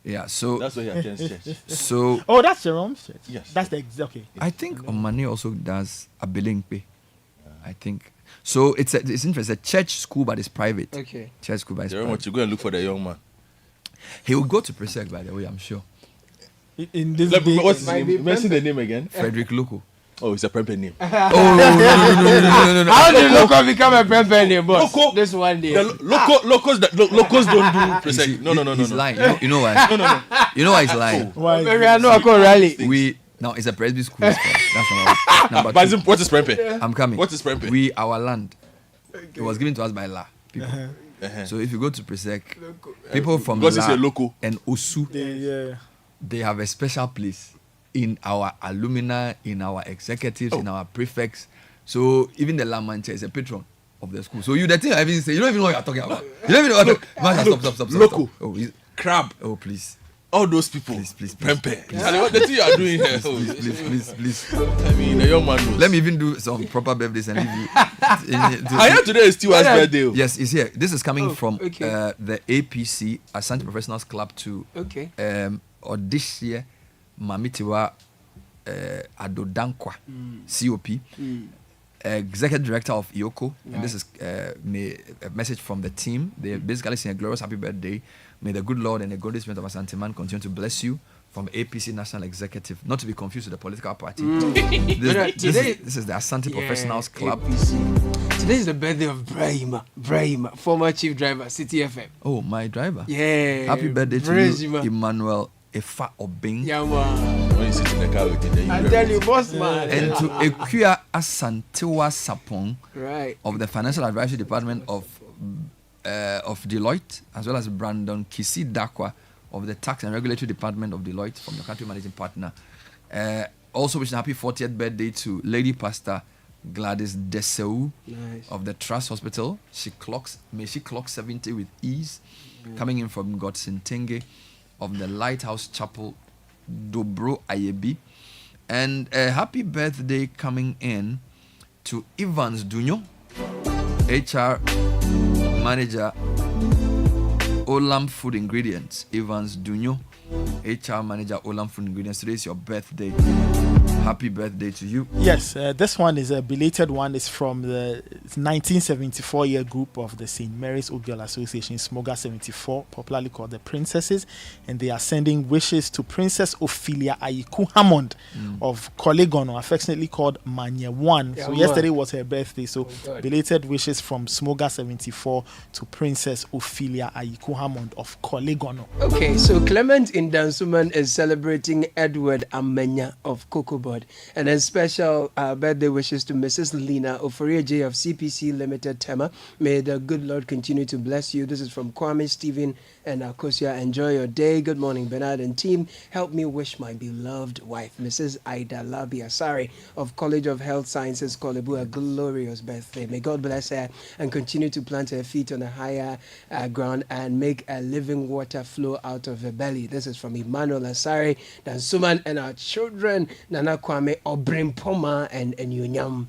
Yeah, so that's why he attends church. So that's Jerome's church. Yes, that's the okay. I think Omani also does a Bilingpe. I think so. It's interesting. It's a church school, but it's private. Okay, church school, but it's Jerome private. Ochi, go and look for the young man. He will go to Presec, by the way. I'm sure. In this what's his name? Mention the name again. Frederick Loko. Oh, it's a Prempe name. No. How did Loco become a Prempe name, boss? Loco, this one day. Locos don't do Presec. No. He's lying. You know why? No. You know why he's lying? Why? Maybe I know I call rally. Now it's a Presby school. That's number but two. What is Prempe? I'm coming. What is Prempe? Our land. It was given to us by law. People. So if you go to Presec, people from because it's La a local and Osu, they have a special place in our alumni, in our executives, in our prefects. So even the La Mancha is a patron of the school. So you the thing I even say, you don't even know what you're talking about. You don't even know what stop. Local. Oh, crab. Oh, please. All those people. Please. Prempe. What the thing you are doing here? Please. I mean, a young man knows. Let me even do some proper birthdays and leave you. I heard today is Stewart's birthday. Yes, it's here. This is coming from the APC, Asante Professionals Club to or this year, Mamitiwa Adodankwa, COP. Executive Director of IOCO, and this is a message from the team. They basically saying a glorious happy birthday. May the good Lord and the golden spirit of Asante Man continue to bless you from APC National Executive, not to be confused with the political party. This is the Asante Professionals Club. APC. Today is the birthday of Brahima, former chief driver, Citi FM. Oh, my driver. Yeah. Happy birthday to you, Emmanuel Efa Obing. Yeah, man. When you sit in the car with it, then you I tell you, boss man. And to Ekuya Asantewa Sapong of the Financial Advisory Department of Deloitte, as well as Brandon Kisi Dakwa of the Tax and Regulatory Department of Deloitte from your country managing partner. Also wishing a happy 40th birthday to Lady Pastor Gladys Deseu of the Trust Hospital. May she clock 70 with ease. Coming in from Godson Tenge of the Lighthouse Chapel, Dobro Ayebi. And a happy birthday coming in to Evans Dunyo, HR Manager, Olam Food Ingredients. Evans Dunyo, HR Manager, Olam Food Ingredients. Today is your birthday. Happy birthday to you. Yes, this one is a belated one. It's from the 1974 year group of the St. Mary's Obial Association, Smoga 74, popularly called the Princesses, and they are sending wishes to Princess Ophelia Aiku Hammond of Kolegono, affectionately called Manye 1. So yesterday was her birthday, so belated wishes from Smoga 74 to Princess Ophelia Aiku Hammond of Kolegono. Okay, so Clement in Dansuman is celebrating Edward Amenya of Kokobod. And then special birthday wishes to Mrs. Lina Oforie J of CPC Limited Tema. May the good Lord continue to bless you. This is from Kwame, Stephen, and Akosia. Enjoy your day. Good morning, Bernard and team. Help me wish my beloved wife, Mrs. Ida Labi Asari of College of Health Sciences, Kolebu, a glorious birthday. May God bless her and continue to plant her feet on a higher ground and make a living water flow out of her belly. This is from Emmanuel Asari, Dansuman, and our children, Nana Kwame, Obrimpoma, and Yunyam.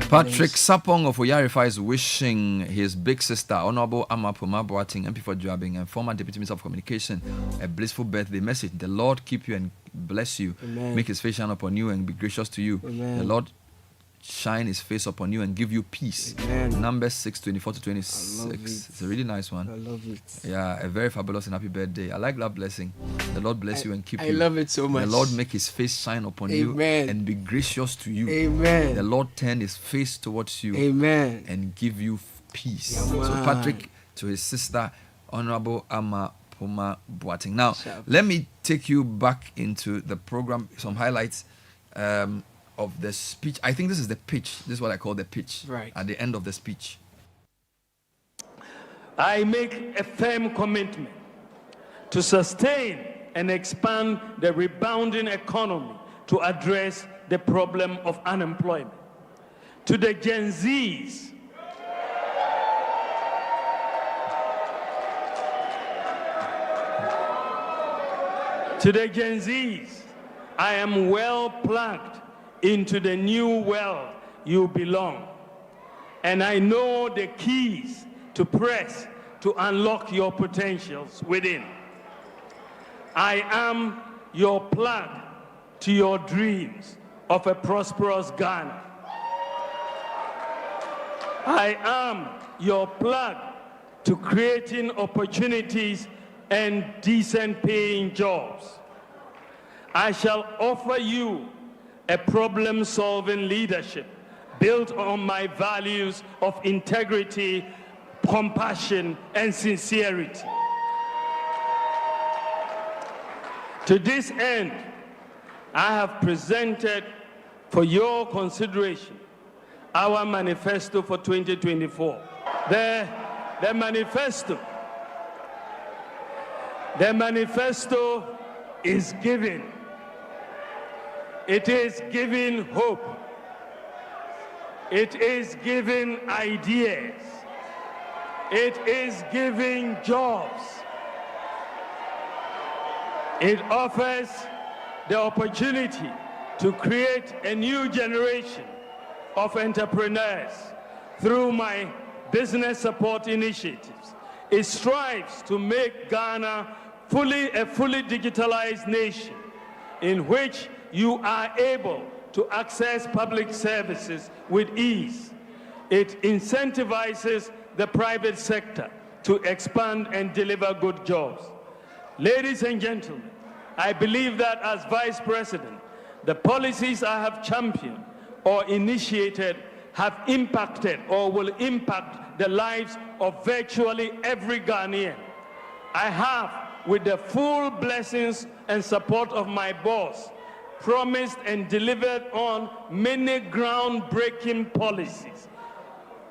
Patrick Sapong of Oyarifa is wishing his big sister, Honorable Amapoma Boating, MP for Joabing, and former Deputy Minister of Communication, a blissful birthday message. The Lord keep you and bless you. Amen. Make his face shine upon you and be gracious to you. Amen. The Lord shine his face upon you and give you peace. Amen. Numbers 6:24 to 26. It's a really nice one. I love it. Yeah, a very fabulous and happy birthday. I like that blessing. The Lord bless you and keep you. I love it so much. The Lord make his face shine upon Amen. you and be gracious to you. Amen. The Lord turn his face towards you. Amen. And give you peace. Yeah, so Patrick to his sister, Honorable Ama Poma Boating. Now, let me take you back into the program, some highlights of the speech. I think this is the pitch. This is what I call the pitch. Right. At the end of the speech. I make a firm commitment to sustain and expand the rebounding economy to address the problem of unemployment. To the Gen Zs, I am well plugged into the new world you belong. And I know the keys to press to unlock your potentials within. I am your plug to your dreams of a prosperous Ghana. I am your plug to creating opportunities and decent paying jobs. I shall offer you a problem-solving leadership built on my values of integrity, compassion, and sincerity. To this end, I have presented for your consideration our manifesto for 2024. The The manifesto. The manifesto is giving. It is giving hope. It is giving ideas. It is giving jobs. It offers the opportunity to create a new generation of entrepreneurs through my business support initiatives. It strives to make Ghana a fully digitalized nation in which you are able to access public services with ease. It incentivizes the private sector to expand and deliver good jobs. Ladies and gentlemen, I believe that as Vice President, the policies I have championed or initiated have impacted or will impact the lives of virtually every Ghanaian. I have, with the full blessings and support of my boss, promised and delivered on many groundbreaking policies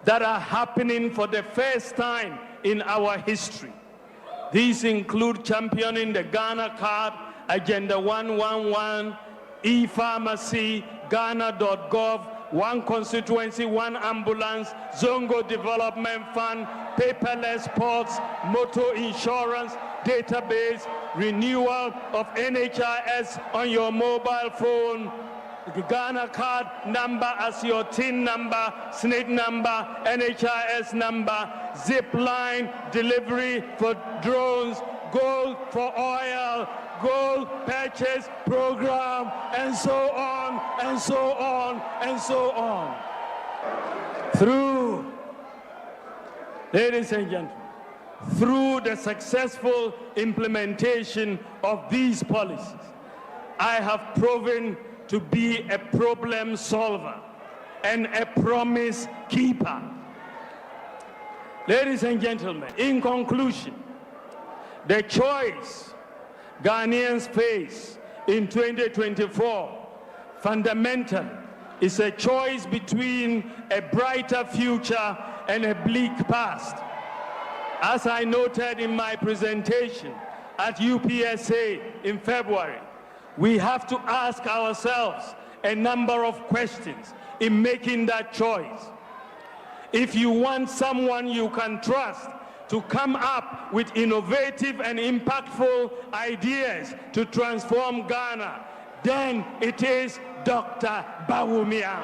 that are happening for the first time in our history. These include championing the Ghana Card, Agenda 111, e-pharmacy, Ghana.gov, one constituency, one ambulance, Zongo Development Fund, paperless ports, motor insurance, database, renewal of NHIS on your mobile phone, the Ghana Card number as your TIN number, SNID number, NHIS number, zip line, delivery for drones, gold for oil, gold purchase program, and so on, and so on, and so on. Through, ladies and gentlemen, through the successful implementation of these policies, I have proven to be a problem solver and a promise keeper. Ladies and gentlemen, in conclusion, the choice Ghanaians face in 2024 fundamentally is a choice between a brighter future and a bleak past. As I noted in my presentation at UPSA in February, we have to ask ourselves a number of questions in making that choice. If you want someone you can trust to come up with innovative and impactful ideas to transform Ghana, then it is Dr. Bawumia.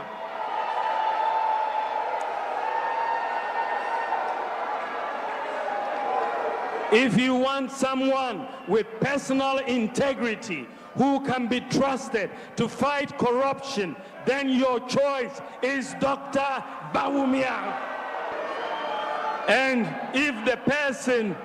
If you want someone with personal integrity who can be trusted to fight corruption, then your choice is Dr. Bawumia. And if the person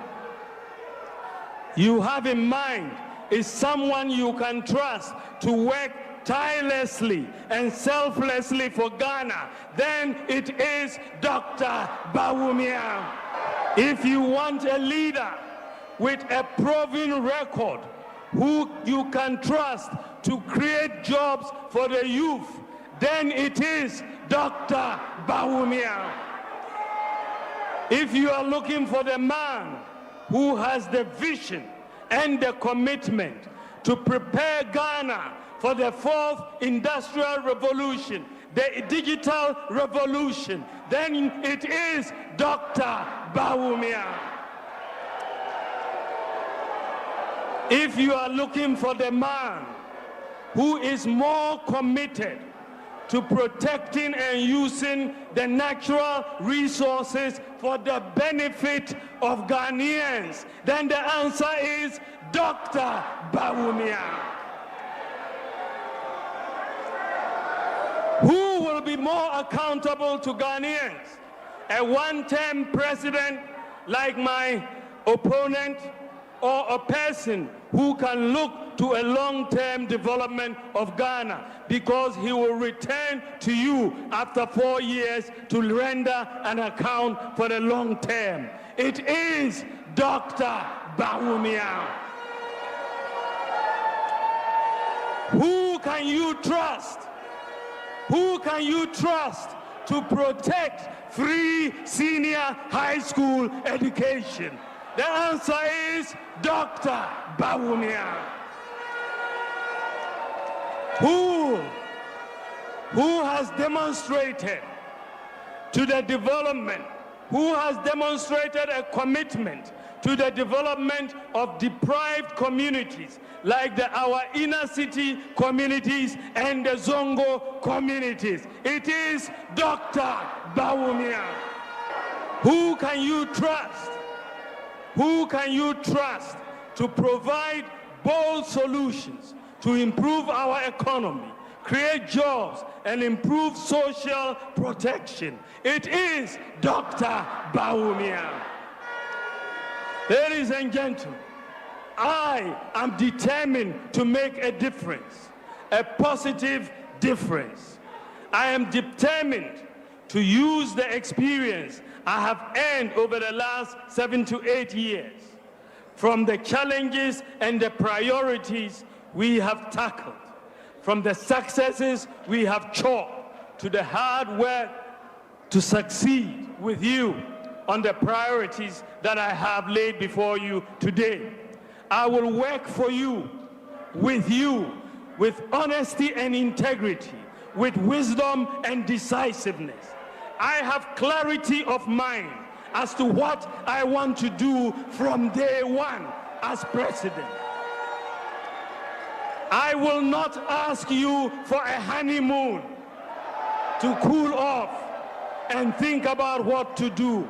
you have in mind is someone you can trust to work tirelessly and selflessly for Ghana, then it is Dr. Bawumia. If you want a leader with a proven record who you can trust to create jobs for the youth, then it is Dr. Bawumia. If you are looking for the man who has the vision and the commitment to prepare Ghana for the fourth industrial revolution, the digital revolution, then it is Dr. Bawumia. If you are looking for the man who is more committed to protecting and using the natural resources for the benefit of Ghanaians, then the answer is Dr. Bawumia. Who will be more accountable to Ghanaians? A one-term president like my opponent, or a person who can look to a long-term development of Ghana, because he will return to you after 4 years to render an account for the long term? It is Dr. Bawumia. Who can you trust? Who can you trust to protect free senior high school education? The answer is Dr. Bawumia. Who has demonstrated to the development, who has demonstrated a commitment to the development of deprived communities like our inner city communities and the Zongo communities. It is Dr. Bawumia. Who can you trust? Who can you trust to provide bold solutions to improve our economy, create jobs, and improve social protection? It is Dr. Bawumia. Ladies and gentlemen, I am determined to make a difference, a positive difference. I am determined to use the experience I have earned over the last 7 to 8 years from the challenges and the priorities we have tackled, from the successes we have chalked, to the hard work to succeed with you on the priorities that I have laid before you today. I will work for you, with honesty and integrity, with wisdom and decisiveness. I have clarity of mind as to what I want to do from day one as president. I will not ask you for a honeymoon to cool off and think about what to do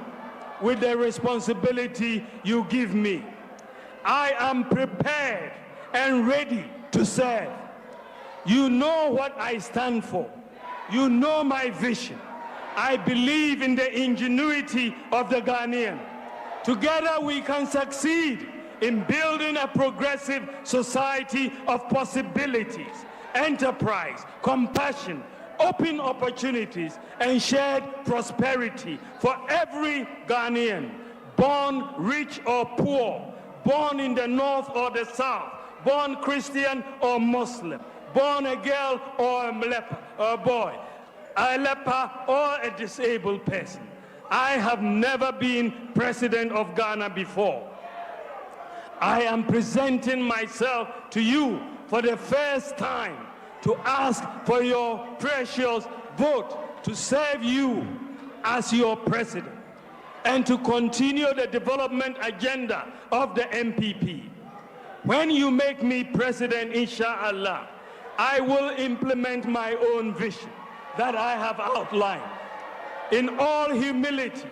with the responsibility you give me. I am prepared and ready to serve. You know what I stand for. You know my vision. I believe in the ingenuity of the Ghanaian. Together we can succeed in building a progressive society of possibilities, enterprise, compassion, open opportunities, and shared prosperity for every Ghanaian, born rich or poor, born in the north or the south, born Christian or Muslim, born a girl or a leper or a boy, a leper or a disabled person. I have never been president of Ghana before. I am presenting myself to you for the first time to ask for your precious vote to serve you as your president and to continue the development agenda of the MPP. When you make me president, inshallah, I will implement my own vision that I have outlined. In all humility,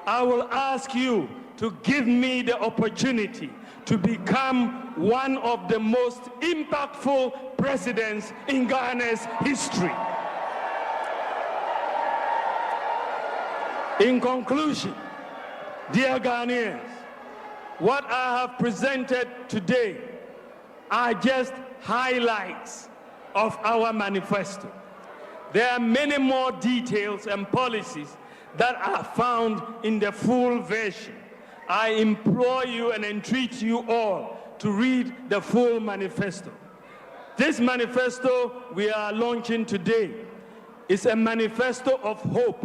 I will ask you to give me the opportunity to become one of the most impactful presidents in Ghana's history. In conclusion, dear Ghanaians, what I have presented today are just highlights of our manifesto. There are many more details and policies that are found in the full version. I implore you and entreat you all to read the full manifesto. This manifesto we are launching today is a manifesto of hope,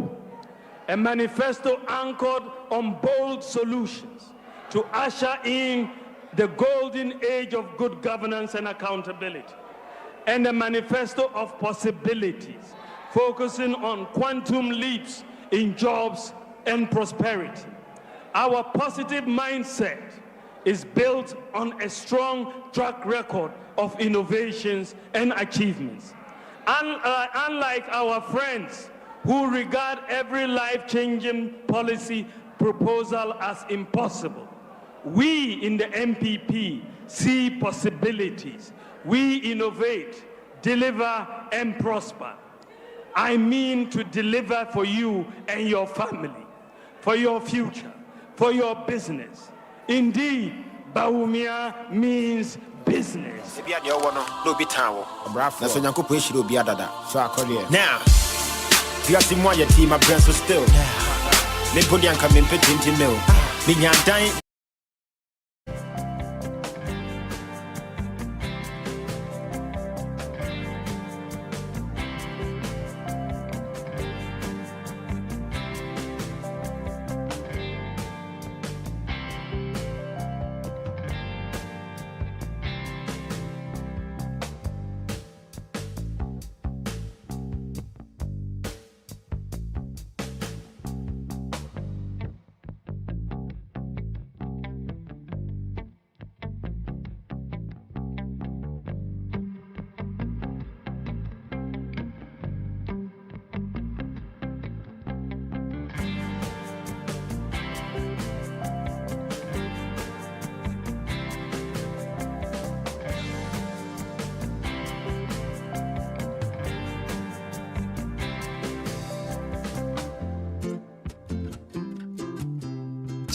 a manifesto anchored on bold solutions to usher in the golden age of good governance and accountability, and a manifesto of possibilities focusing on quantum leaps in jobs and prosperity. Our positive mindset is built on a strong track record of innovations and achievements. Unlike our friends who regard every life-changing policy proposal as impossible, we in the MPP see possibilities. We innovate, deliver, and prosper. I mean to deliver for you and your family, for your future, for your business. Indeed, Bawumia means business. Now, you see more your team, my friends are still. Me put the anchor in petting mill. Me dying.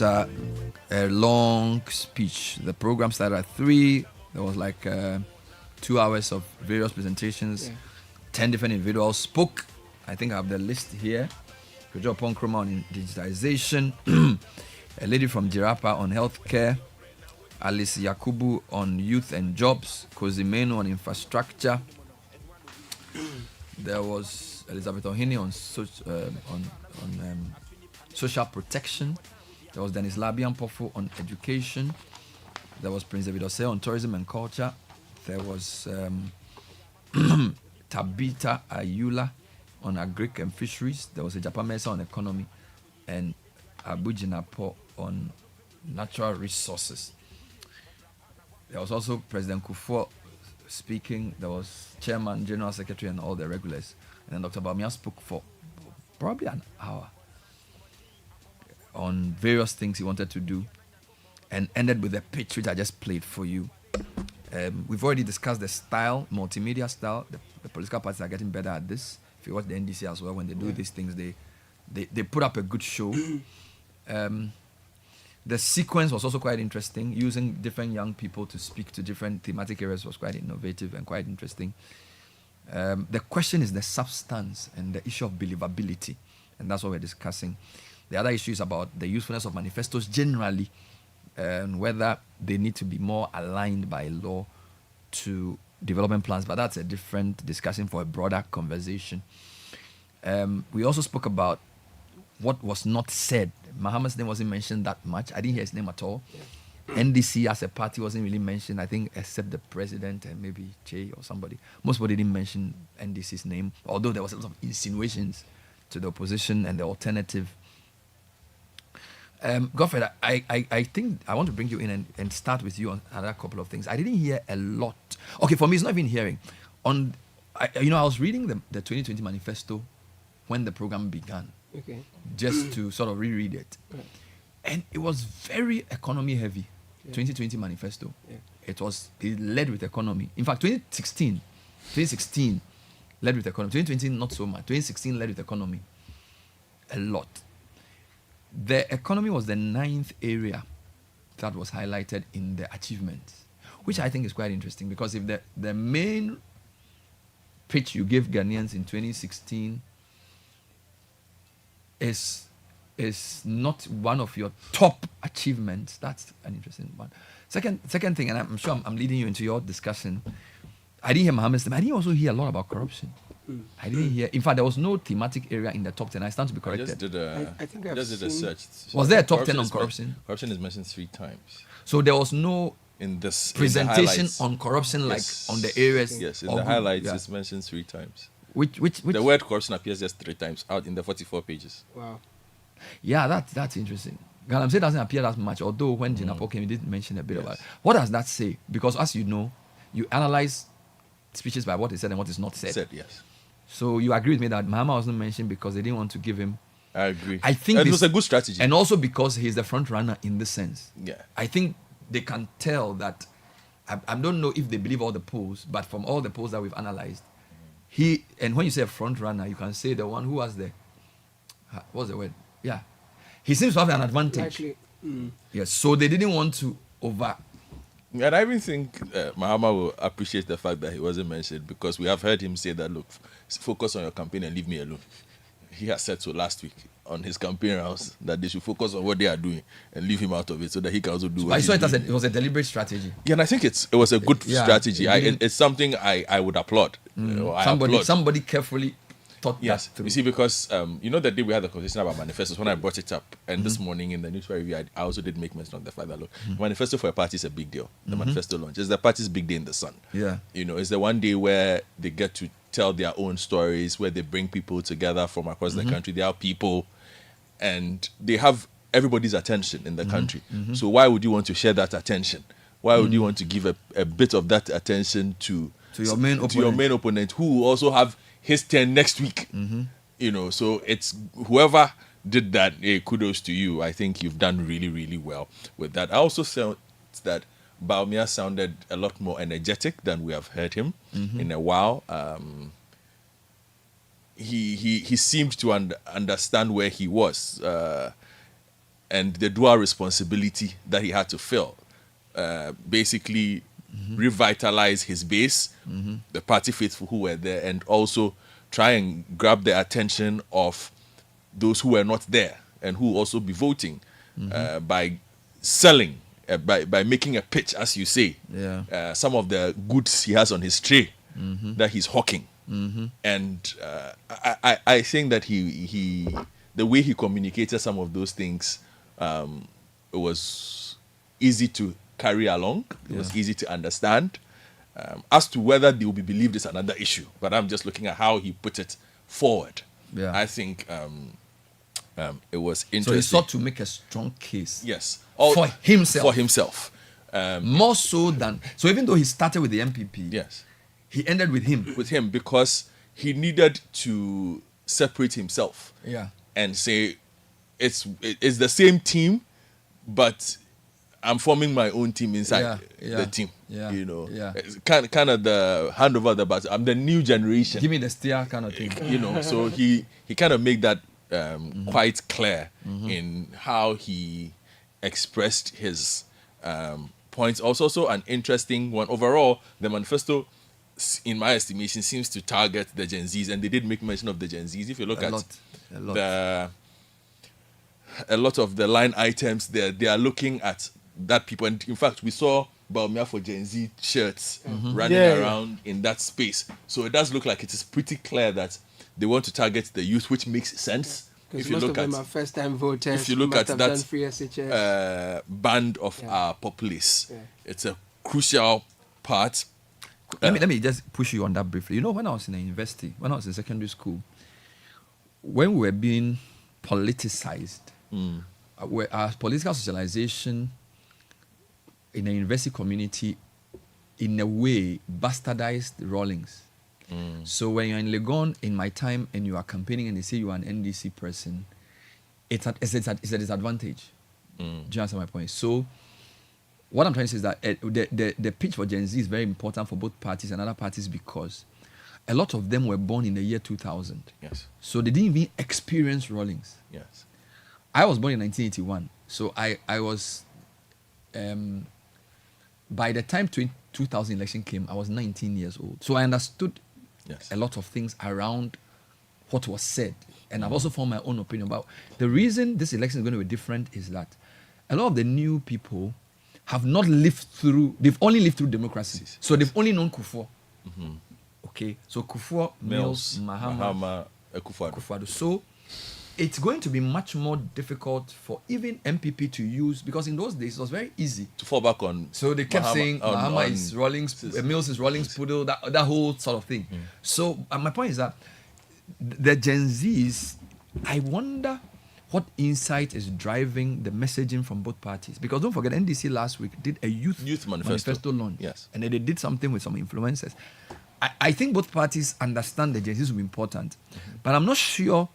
after a long speech. The program started at 3. There was like 2 hours of various presentations. 10 different individuals spoke. I think I have the list here. Kojo Ponkroma on digitization. A lady from Jirapa on healthcare. Alice Yakubu on youth and jobs. Kozimeno on infrastructure. There was Elizabeth Ohini on social protection. There was Dennis Labian Pofu on education. There was Prince David Osei on tourism and culture. There was Tabitha Ayula on agric and fisheries. There was Ejapa Mesa on economy. And Abu Jinapo on natural resources. There was also President Kufuor speaking. There was Chairman, General Secretary, and all the regulars. And then Dr. Bawumia spoke for probably an hour on various things he wanted to do, and ended with a pitch which I just played for you. We've already discussed the style, multimedia style. The political parties are getting better at this. If you watch the NDC as well, when they do these things, they put up a good show. The sequence was also quite interesting. Using different young people to speak to different thematic areas was quite innovative and quite interesting. The question is the substance and the issue of believability, and that's what we're discussing. The other issue is about the usefulness of manifestos generally, and whether they need to be more aligned by law to development plans, but that's a different discussion for a broader conversation. We also spoke about what was not said. Mahama's name wasn't mentioned that much. I didn't hear his name at all. NDC as a party wasn't really mentioned, I think, except the president and maybe Che or somebody. Most people didn't mention NDC's name, although there was a lot of insinuations to the opposition and the alternative. Godfred, I think I want to bring you in and start with you on another couple of things. I didn't hear a lot. Okay, for me, it's not even hearing. I was reading the 2020 manifesto when the program began. Okay. Just to sort of reread it. Right. And it was very economy heavy, 2020 manifesto. Yeah. It led with economy. In fact, 2016 led with economy. 2020, not so much. 2016 led with economy. A lot. The economy was the 9th area that was highlighted in the achievements, which I think is quite interesting, because if the main pitch you gave Ghanaians in 2016 is not one of your top achievements, that's an interesting one. Second thing, and I'm sure I'm leading you into your discussion, I didn't hear Mohammed's name. I didn't also hear a lot about corruption. I didn't hear. In fact, there was no thematic area in the top 10. I stand to be corrected. I think I just did a search. Was there a top 10 on corruption? Corruption is mentioned 3 times. So there was no presentation on corruption, like on the areas. Yes, in the highlights, it's mentioned 3 times. Which the word corruption appears just 3 times out in the 44 pages. Wow. Yeah, that's interesting. Galamsey doesn't appear that much, although when Jinapo came, he did mention a bit about it. What does that say? Because as you know, you analyze speeches by what is said and what is not said. Yes. So you agree with me that Mahama wasn't mentioned because they didn't want to give him. I agree. I think it was a good strategy. And also because he's the front runner in this sense. Yeah. I think they can tell that, I don't know if they believe all the polls, but from all the polls that we've analyzed, and when you say a front runner, you can say the one who has what's the word? Yeah. He seems to have an advantage. Yes. So they didn't want to over. And I even think Mahama will appreciate the fact that he wasn't mentioned, because we have heard him say that, look, focus on your campaign and leave me alone. He has said so last week on his campaign rounds, that they should focus on what they are doing and leave him out of it so that he can also do what I saw it was a deliberate strategy. Yeah, and I think it was a good strategy. It's something I would applaud. Somebody carefully thought that through. You see, because the day we had the conversation about manifestos, when I brought it up, and this morning in the newspaper review, I also did make mention of the fact that, look, manifesto for a party is a big deal. The manifesto launch is the party's big day in the sun. Yeah. It's the one day where they get to tell their own stories, where they bring people together from across the country. They are people, and they have everybody's attention in the country. So why would you want to share that attention? Why would you want to give a bit of that attention to your main opponent, who will also have his turn next week? So it's whoever did that, kudos to you. I think you've done really, really well with that. I also felt that Bawumia sounded a lot more energetic than we have heard him in a while. He seemed to understand where he was. and the dual responsibility that he had to fill. Basically, revitalize his base, the party faithful who were there, and also try and grab the attention of those who were not there and who will also be voting by selling, by making a pitch, as you say, some of the goods he has on his tray that he's hawking. And I think that he the way he communicated some of those things, it was easy to carry along. It was easy to understand. As to whether they will be believed is another issue, but I'm just looking at how he put it forward. I think it was interesting. So he sought to make a strong case. Yes. For himself. For himself. More so than... So even though he started with the MPP, yes, he ended with him. With him, because he needed to separate himself. And say, it's the same team, but I'm forming my own team inside the team. You know, it's kind of the handover the baton. I'm the new generation. Give me the steer kind of thing. You know, so he kind of made that quite clear in how he expressed his points. Also an interesting one. Overall, the manifesto, in my estimation, seems to target the Gen Zs, and they did make mention of the Gen Zs. If you look a lot of the line items there, they are looking at that people. And in fact, we saw Baumia for Gen Z shirts running around in that space. So it does look like it is pretty clear that they want to target the youth, which makes sense. If you look at first-time voters, if you look at that band of our populace, it's a crucial part. Let me just push you on that briefly. You know, when I was in a university, when I was in secondary school, when we were being politicized, our political socialization in the university community, in a way, bastardized Rawlings. So when you're in Legon, in my time, and you are campaigning and they say you are an NDC person, it's a disadvantage. Do you understand my point? So what I'm trying to say is that the pitch for Gen Z is very important for both parties and other parties, because a lot of them were born in the year 2000. Yes. So they didn't even experience Rawlings. Yes. I was born in 1981. So I was, by the time 2000 election came, I was 19 years old. So I understood a lot of things around what was said. And I've also formed my own opinion about the reason this election is going to be different is that a lot of the new people have not lived through, they've only lived through democracy. So they've only known Kufuor. Okay, so Kufuor, Mills, Mahama, Akufo-Addo. So it's going to be much more difficult for even MPP to use, because in those days it was very easy to fall back on. So they kept saying Mahama is Rawlings, Mills is Rawlings Poodle, that whole sort of thing. So my point is that the Gen Zs, I wonder what insight is driving the messaging from both parties. Because don't forget, NDC last week did a youth manifesto launch. Yes. And then they did something with some influencers. I think both parties understand the Gen Zs will be important. But I'm not sure,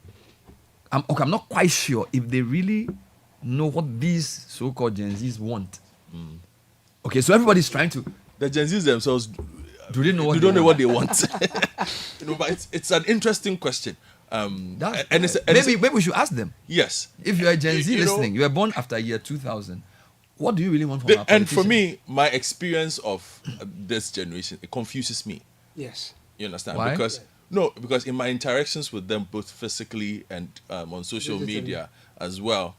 I'm not quite sure if they really know what these so-called Gen Zs want. Okay, so everybody's trying to... The Gen Zs themselves... Do they know what don't know what they want? You know, but it's an interesting question. Maybe we should ask them. Yes. If you are Gen Z listening, you were born after year 2000. What do you really want from our politicians? And for me, my experience of this generation, it confuses me. Yes. You understand? Why? Because in my interactions with them, both physically and on social media as well,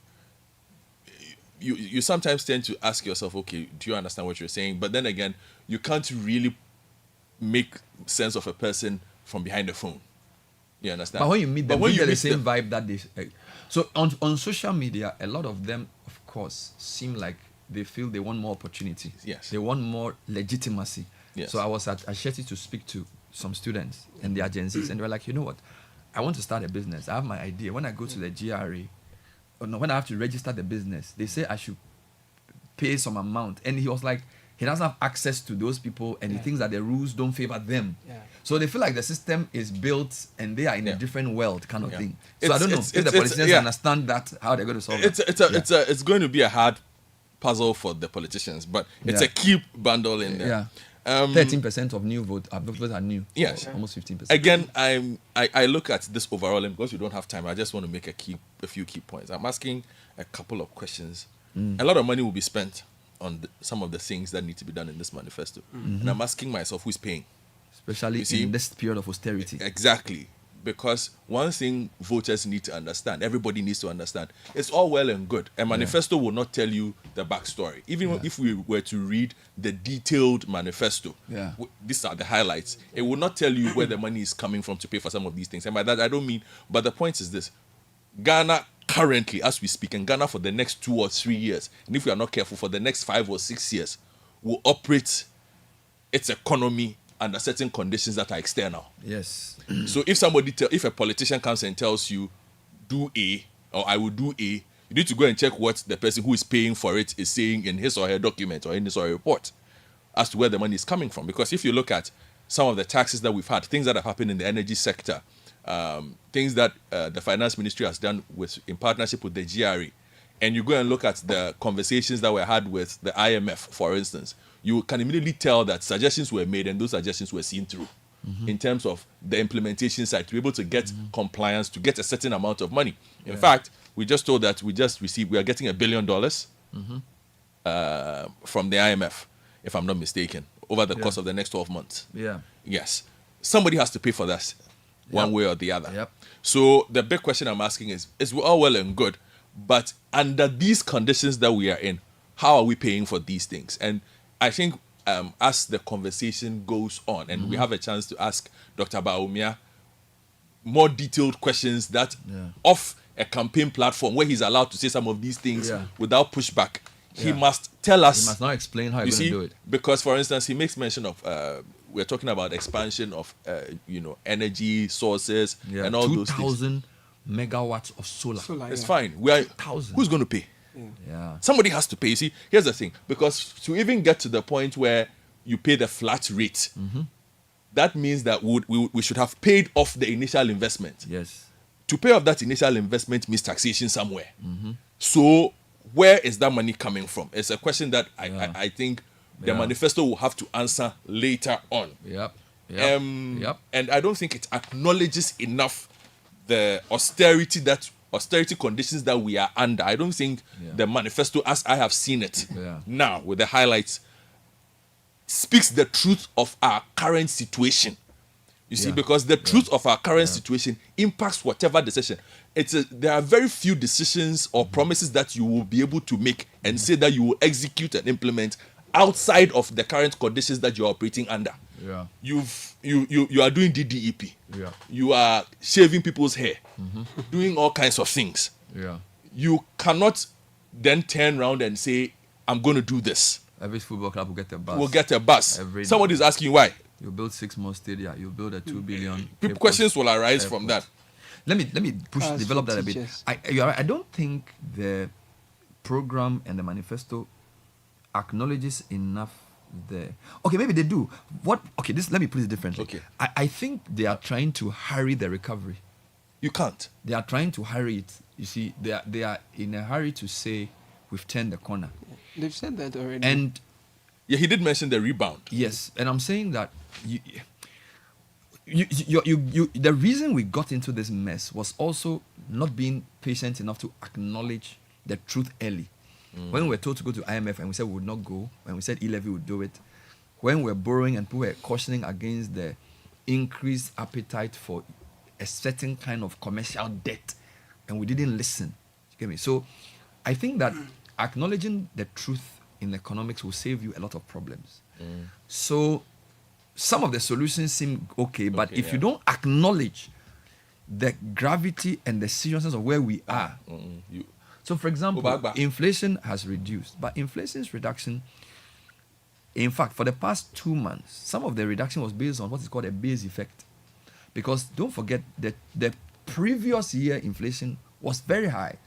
you sometimes tend to ask yourself, okay, do you understand what you're saying? But then again, you can't really make sense of a person from behind the phone. You understand? But when you meet them, you get the same vibe that they... So on social media, a lot of them, of course, seem like they feel they want more opportunity. Yes. They want more legitimacy. Yes. So I was at Asheti to speak to some students and their agencies, and they were like, you know what? I want to start a business. I have my idea. When I go to the GRA, when I have to register the business, they say I should pay some amount. And he was like, he doesn't have access to those people, and he thinks that the rules don't favor them. So they feel like the system is built and they are in a different world kind of thing. So I don't know if the politicians understand that, how they're going to solve it. It's going to be a hard puzzle for the politicians, but it's a key bundle in there. 13% of new votes are new. Yes. So almost 15%. Again, I look at this overall, and because you don't have time, I just want to make a few key points. I'm asking a couple of questions. A lot of money will be spent on some of the things that need to be done in this manifesto. And I'm asking myself, who's paying? Especially in this period of austerity. Exactly. Because one thing voters need to understand, everybody needs to understand, it's all well and good. A manifesto will not tell you the backstory. Even if we were to read the detailed manifesto, these are the highlights, it will not tell you where the money is coming from to pay for some of these things. And by that, I don't mean, but the point is this. Ghana currently, as we speak, and Ghana for the next 2 or 3 years, and if we are not careful, for the next 5 or 6 years, will operate its economy under certain conditions that are external. Yes. So if if a politician comes and tells you, do A, or I will do A, you need to go and check what the person who is paying for it is saying in his or her document or in his or her report as to where the money is coming from. Because if you look at some of the taxes that we've had, things that have happened in the energy sector, things that the finance ministry has done in partnership with the GRE, and you go and look at the conversations that were had with the IMF, for instance, you can immediately tell that suggestions were made and those suggestions were seen through in terms of the implementation side, to be able to get compliance, to get a certain amount of money. In fact, we just told that we are getting $1 billion from the IMF, if I'm not mistaken, over the course of the next 12 months. Yeah. Yes. Somebody has to pay for that one way or the other. So the big question I'm asking is all well and good, but under these conditions that we are in, how are we paying for these things? And I think as the conversation goes on and we have a chance to ask Dr. Baumia more detailed questions that off a campaign platform where he's allowed to say some of these things without pushback, he must tell us. He must now explain how he's going to do it. Because, for instance, he makes mention of, we're talking about expansion of, energy sources and all those things. 2,000 megawatts of solar. It's fine. Who's going to pay? Yeah. Somebody has to pay. You see, here's the thing. Because to even get to the point where you pay the flat rate, that means that we should have paid off the initial investment. Yes. To pay off that initial investment means taxation somewhere. So where is that money coming from? It's a question that I think the manifesto will have to answer later on. And I don't think it acknowledges enough the austerity conditions that we are under. I don't think the manifesto, as I have seen it now with the highlights, speaks the truth of our current situation. You see, because the truth of our current situation impacts whatever decision. There are very few decisions or promises that you will be able to make and say that you will execute and implement outside of the current conditions that you are operating under. You are doing DDEP. You are shaving people's hair, doing all kinds of things. You cannot then turn around and say, I'm going to do this. Every football club will get a bus. Will get a bus. Somebody is asking why. You build 6 more stadia. You build a 2 billion. Questions will arise from that. Let me develop that a bit. I don't think the program and the manifesto acknowledges enough maybe they do. Let me put it differently. I think they are trying to hurry the recovery. You can't. They are trying to hurry it. You see, they are in a hurry to say we've turned the corner. They've said that already. And he did mention the rebound. Yes, and I'm saying that the reason we got into this mess was also not being patient enough to acknowledge the truth early. When we were told to go to IMF and we said we would not go, when we said E-Levy would do it, when we were borrowing and people were cautioning against the increased appetite for a certain kind of commercial debt, and we didn't listen. You get me? So I think that acknowledging the truth in economics will save you a lot of problems. So some of the solutions seem okay, but if you don't acknowledge the gravity and the seriousness of where we are, so, for example, inflation has reduced, but inflation's reduction, in fact, for the past 2 months, some of the reduction was based on what is called a base effect. Because don't forget that the previous year inflation was very high.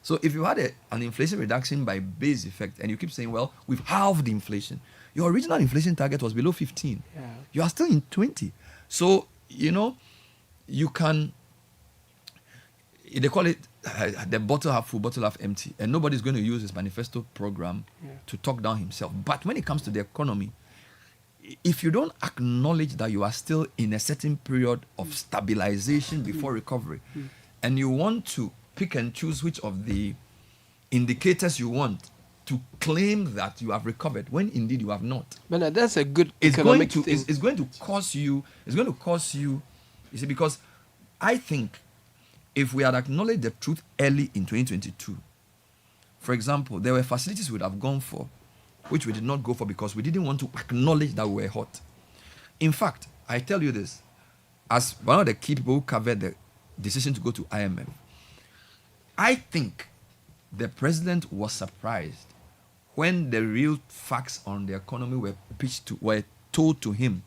So if you had an inflation reduction by base effect, and you keep saying, well, we've halved inflation, your original inflation target was below 15. You are still in 20. So, you can, they call it the bottle half full, bottle half empty, and nobody's going to use his manifesto program to talk down himself. But when it comes to the economy, if you don't acknowledge that you are still in a certain period of stabilization before recovery, and you want to pick and choose which of the indicators you want to claim that you have recovered when indeed you have not. But that's a good It's economic going to thing. it's going to cost you. It's going to cost you. You see, because I think if we had acknowledged the truth early in 2022, for example, there were facilities we would have gone for, which we did not go for because we didn't want to acknowledge that we were hot. In fact, I tell you this, as one of the key people who covered the decision to go to IMF, I think the president was surprised when the real facts on the economy were told to him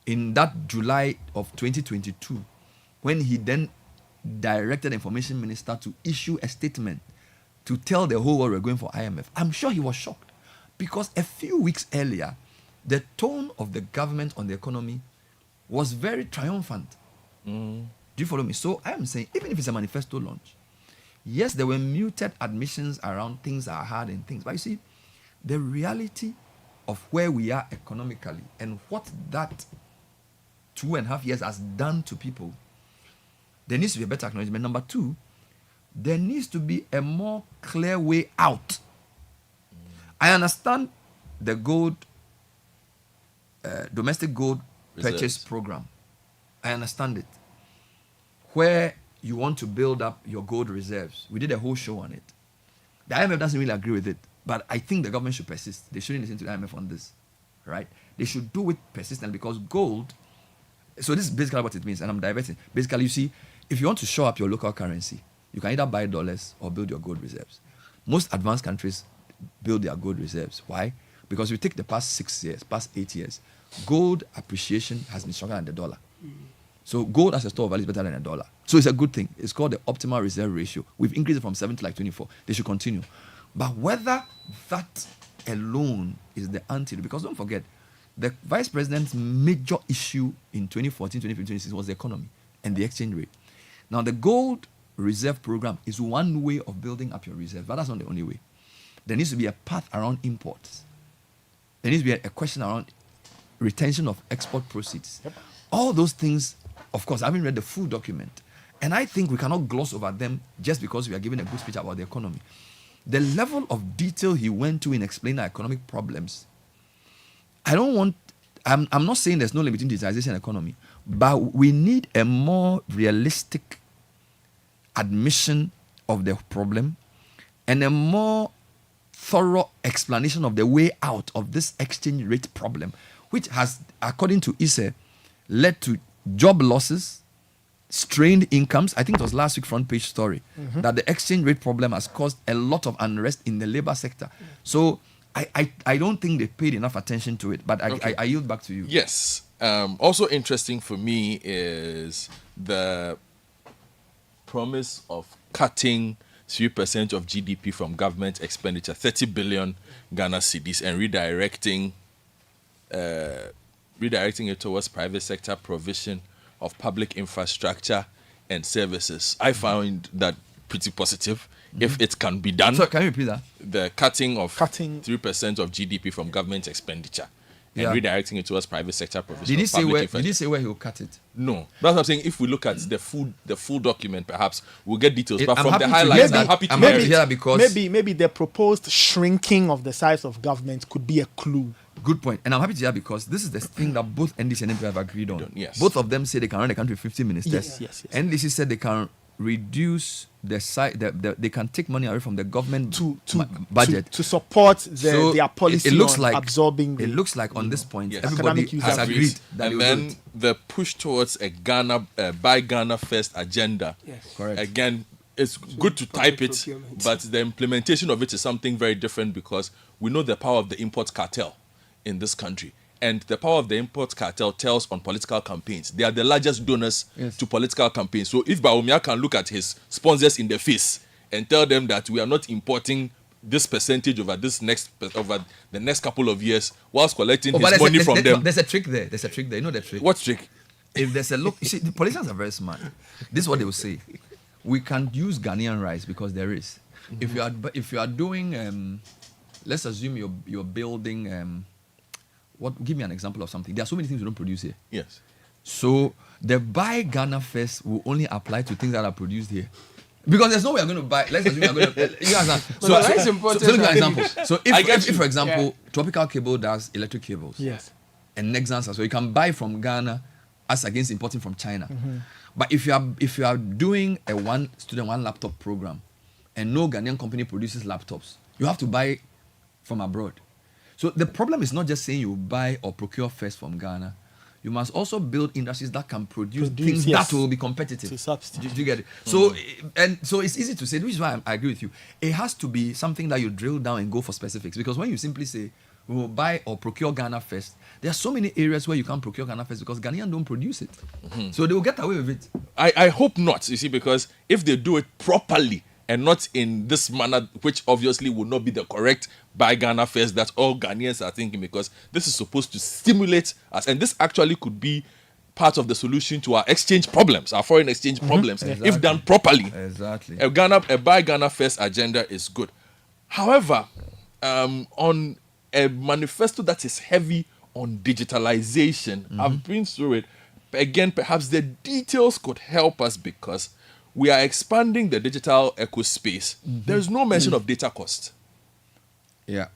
in that July of 2022, when he then directed the information minister to issue a statement to tell the whole world we're going for IMF. I'm sure he was shocked because a few weeks earlier, the tone of the government on the economy was very triumphant. Do you follow me? So I am saying, even if it's a manifesto launch, yes, there were muted admissions around things that are hard and things, but you see, the reality of where we are economically and what that 2.5 years has done to people, there needs to be a better acknowledgement. Number two, there needs to be a more clear way out. I understand the gold, domestic gold purchase program. I understand it. Where you want to build up your gold reserves. We did a whole show on it. The IMF doesn't really agree with it, but I think the government should persist. They shouldn't listen to the IMF on this, right? They should do it persistently because gold. So this is basically what it means, and I'm diverting. Basically, you see, if you want to shore up your local currency, you can either buy dollars or build your gold reserves. Most advanced countries build their gold reserves. Why? Because you take the past 6 years, past 8 years, gold appreciation has been stronger than the dollar. So gold as a store of value is better than a dollar. So it's a good thing. It's called the optimal reserve ratio. We've increased it from 7 to like 24. They should continue. But whether that alone is the antidote, because don't forget, the vice president's major issue in 2014, 2015, 2016 was the economy and the exchange rate. Now the gold reserve program is one way of building up your reserve, but that's not the only way. There needs to be a path around imports. There needs to be a question around retention of export proceeds. All those things, of course, I haven't read the full document. And I think we cannot gloss over them just because we are giving a good speech about the economy. The level of detail he went to in explaining our economic problems, I'm not saying there's no limit in digitization and economy, but we need a more realistic admission of the problem and a more thorough explanation of the way out of this exchange rate problem, which has, according to ISE, led to job losses, strained incomes. I think it was last week front page story that the exchange rate problem has caused a lot of unrest in the labor sector. So I don't think they paid enough attention to it, but I yield back to you. Yes. Also interesting for me is the promise of cutting 3% of GDP from government expenditure, 30 billion Ghana cedis, and redirecting it towards private sector provision of public infrastructure and services. I found that pretty positive if it can be done. So can you repeat that? The cutting 3% of GDP from government expenditure and redirecting it towards private sector provision. Did he say where he will cut it? No. That's what I'm saying. If we look at the full document, perhaps we'll get details. But from the highlights, I'm happy to hear it. Because maybe the proposed shrinking of the size of government could be a clue. Good point. And I'm happy to hear because this is the thing that both NDC and NPP have agreed on. Yes. Both of them say they can run the country with 50 ministers. Yes. NDC said they can reduce the size, they can take money away from the government budget to support their policy it looks on like absorbing. It looks like on this point, Yes. everybody has agreed that and then the push towards a Buy Ghana First agenda. Yes. Correct. Again, it's good to type it, but the implementation of it is something very different because we know the power of the import cartel in this country. And the power of the import cartel tells on political campaigns. They are the largest donors to political campaigns. So if Bawumia can look at his sponsors in the face and tell them that we are not importing this percentage over the next couple of years whilst collecting his money from them. There's a trick there. You know the trick? What trick? If there's a look, you see, the politicians are very smart. This is what they will say. We can use Ghanaian rice because there is. If you are doing, let's assume you're building Give me an example of something. There are so many things we don't produce here. Yes. So the buy Ghana first will only apply to things that are produced here. Because there's no way I'm going to buy. Let's assume you're going to. You understand? So let me give you an example. So if for example, Tropical Cable does electric cables. Yes. And Nexans as well, you can buy from Ghana as against importing from China. But if you are doing a one student, one laptop program, and no Ghanaian company produces laptops, you have to buy from abroad. So the problem is not just saying you buy or procure first from Ghana. You must also build industries that can produce things that will be competitive. Do you get it? So so it's easy to say, which is why I agree with you. It has to be something that you drill down and go for specifics. Because when you simply say, we will buy or procure Ghana first, there are so many areas where you can't procure Ghana first because Ghanaians don't produce it. So they will get away with it. I hope not, you see, because if they do it properly and not in this manner, which obviously will not be the correct buy Ghana first that all Ghanaians are thinking, because this is supposed to stimulate us, and this actually could be part of the solution to our exchange problems, our foreign exchange problems, if done properly. Exactly. A buy Ghana first agenda is good. However, on a manifesto that is heavy on digitalization, I've been through it. Again, perhaps the details could help us because we are expanding the digital eco space. There is no mention of data cost. Yeah.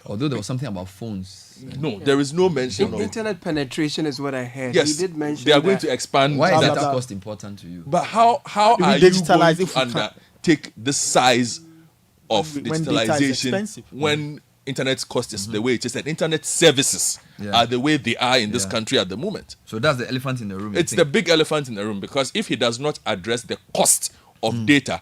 Although there was something about phones. No, there is no mention of internet penetration is what I heard. Yes, he did mention they are going to expand. Why is data cost important to you? But how are you going to undertake the size of digitalization when internet cost is the way it is, and internet services are the way they are in this country at the moment? So that's the elephant in the room. It's the big elephant in the room, because if he does not address the cost of data,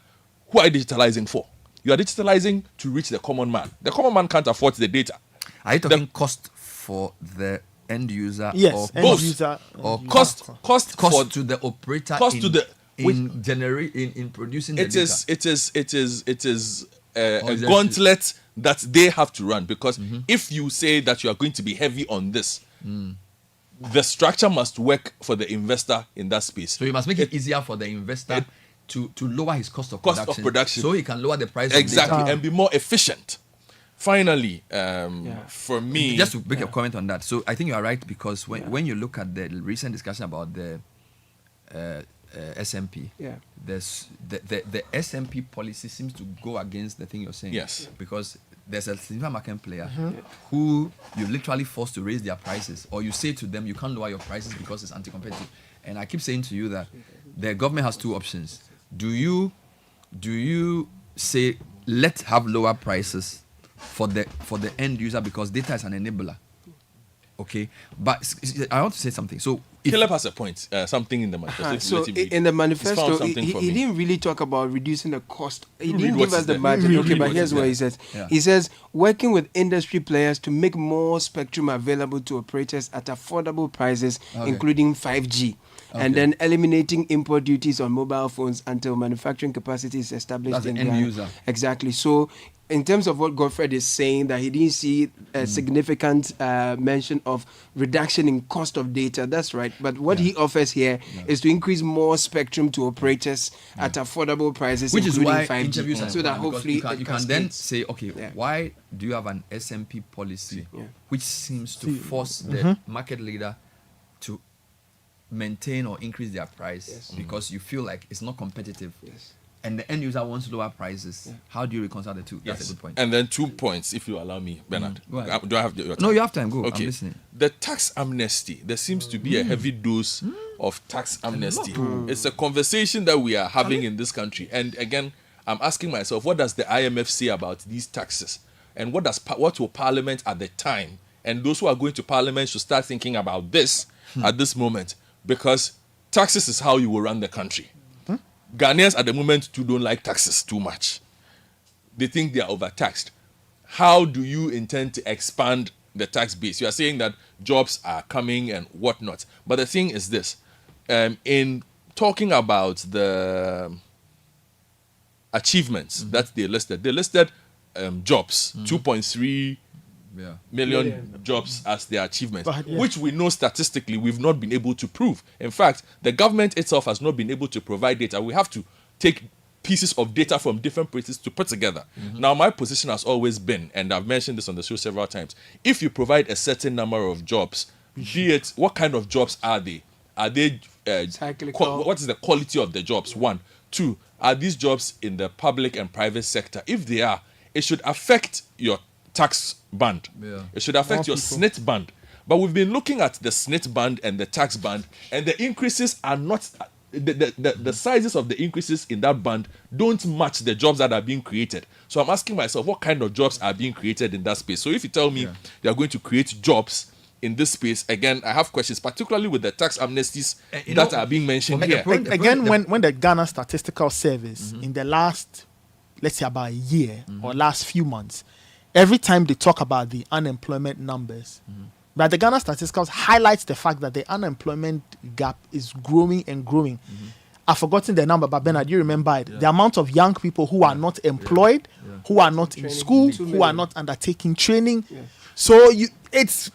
who are you digitalizing for? You are digitalizing to reach the common man. The common man can't afford the data. Are you talking cost for the end user? Yes, or end both? user. Or cost to the operator. In producing the data. It is a gauntlet that they have to run, because if you say that you are going to be heavy on this, the structure must work for the investor in that space. So you must make it easier for the investor to lower his cost of production, so he can lower the price exactly and be more efficient. Finally, for me, just to make a comment on that. So I think you are right, because when you look at the recent discussion about the SMP, the SMP policy seems to go against the thing you're saying. Yes, because there's a significant market player who you literally forced to raise their prices, or you say to them you can't lower your prices because it's anti-competitive. And I keep saying to you that the government has two options. Do you say let's have lower prices for the end user because data is an enabler? Okay, but I want to say something. So Caleb has a point, something in the manifesto. So in the manifesto, he didn't really talk about reducing the cost. He didn't give us the margin. Okay, but here's what he says. Yeah. He says, working with industry players to make more spectrum available to operators at affordable prices, including 5G. And then eliminating import duties on mobile phones until manufacturing capacity is established. That's the end user. Exactly. So in terms of what Godfred is saying, that he didn't see a significant mention of reduction in cost of data. That's right. But what he offers here is to increase more spectrum to operators at affordable prices, which including is why 5G. Interviews so that hopefully you can then say, okay, why do you have an SMP policy which seems to force the market leader to maintain or increase their price because you feel like it's not competitive, and the end user wants lower prices? How do you reconcile the two? That's a good point. And then 2 points, if you allow me, Bernard. Do I have your time? No, you have time. Go. Okay. I'm listening. The tax amnesty. There seems to be a heavy dose of tax amnesty. It's a conversation that we are having in this country. And again, I'm asking myself, what does the IMF say about these taxes? And what will Parliament at the time? And those who are going to Parliament should start thinking about this at this moment. Because taxes is how you will run the country. Ghanaians at the moment too don't like taxes too much. They think they are overtaxed. How do you intend to expand the tax base? You are saying that jobs are coming and whatnot. But the thing is this. In talking about the achievements that they listed jobs, 2.3 million jobs as their achievement, which we know statistically we've not been able to prove. In fact, the government itself has not been able to provide data. We have to take pieces of data from different places to put together. Now, my position has always been, and I've mentioned this on the show several times, if you provide a certain number of jobs, be it, what kind of jobs are they? Are they, what is the quality of the jobs? 1. 2, are these jobs in the public and private sector? If they are, it should affect your tax band. It should affect your SNIT band. But we've been looking at the SNIT band and the tax band, and the increases are not, the sizes of the increases in that band don't match the jobs that are being created. So I'm asking myself, what kind of jobs are being created in that space? So if you tell me they are going to create jobs in this space, again, I have questions, particularly with the tax amnesties that are being mentioned here. Again, when the Ghana Statistical Service, in the last, let's say about a year or last few months, every time they talk about the unemployment numbers, but the Ghana Statistics highlights the fact that the unemployment gap is growing and growing. I've forgotten the number, but Bernard, you remember it. The amount of young people who are not employed, who are not in school, who are not undertaking training. So it's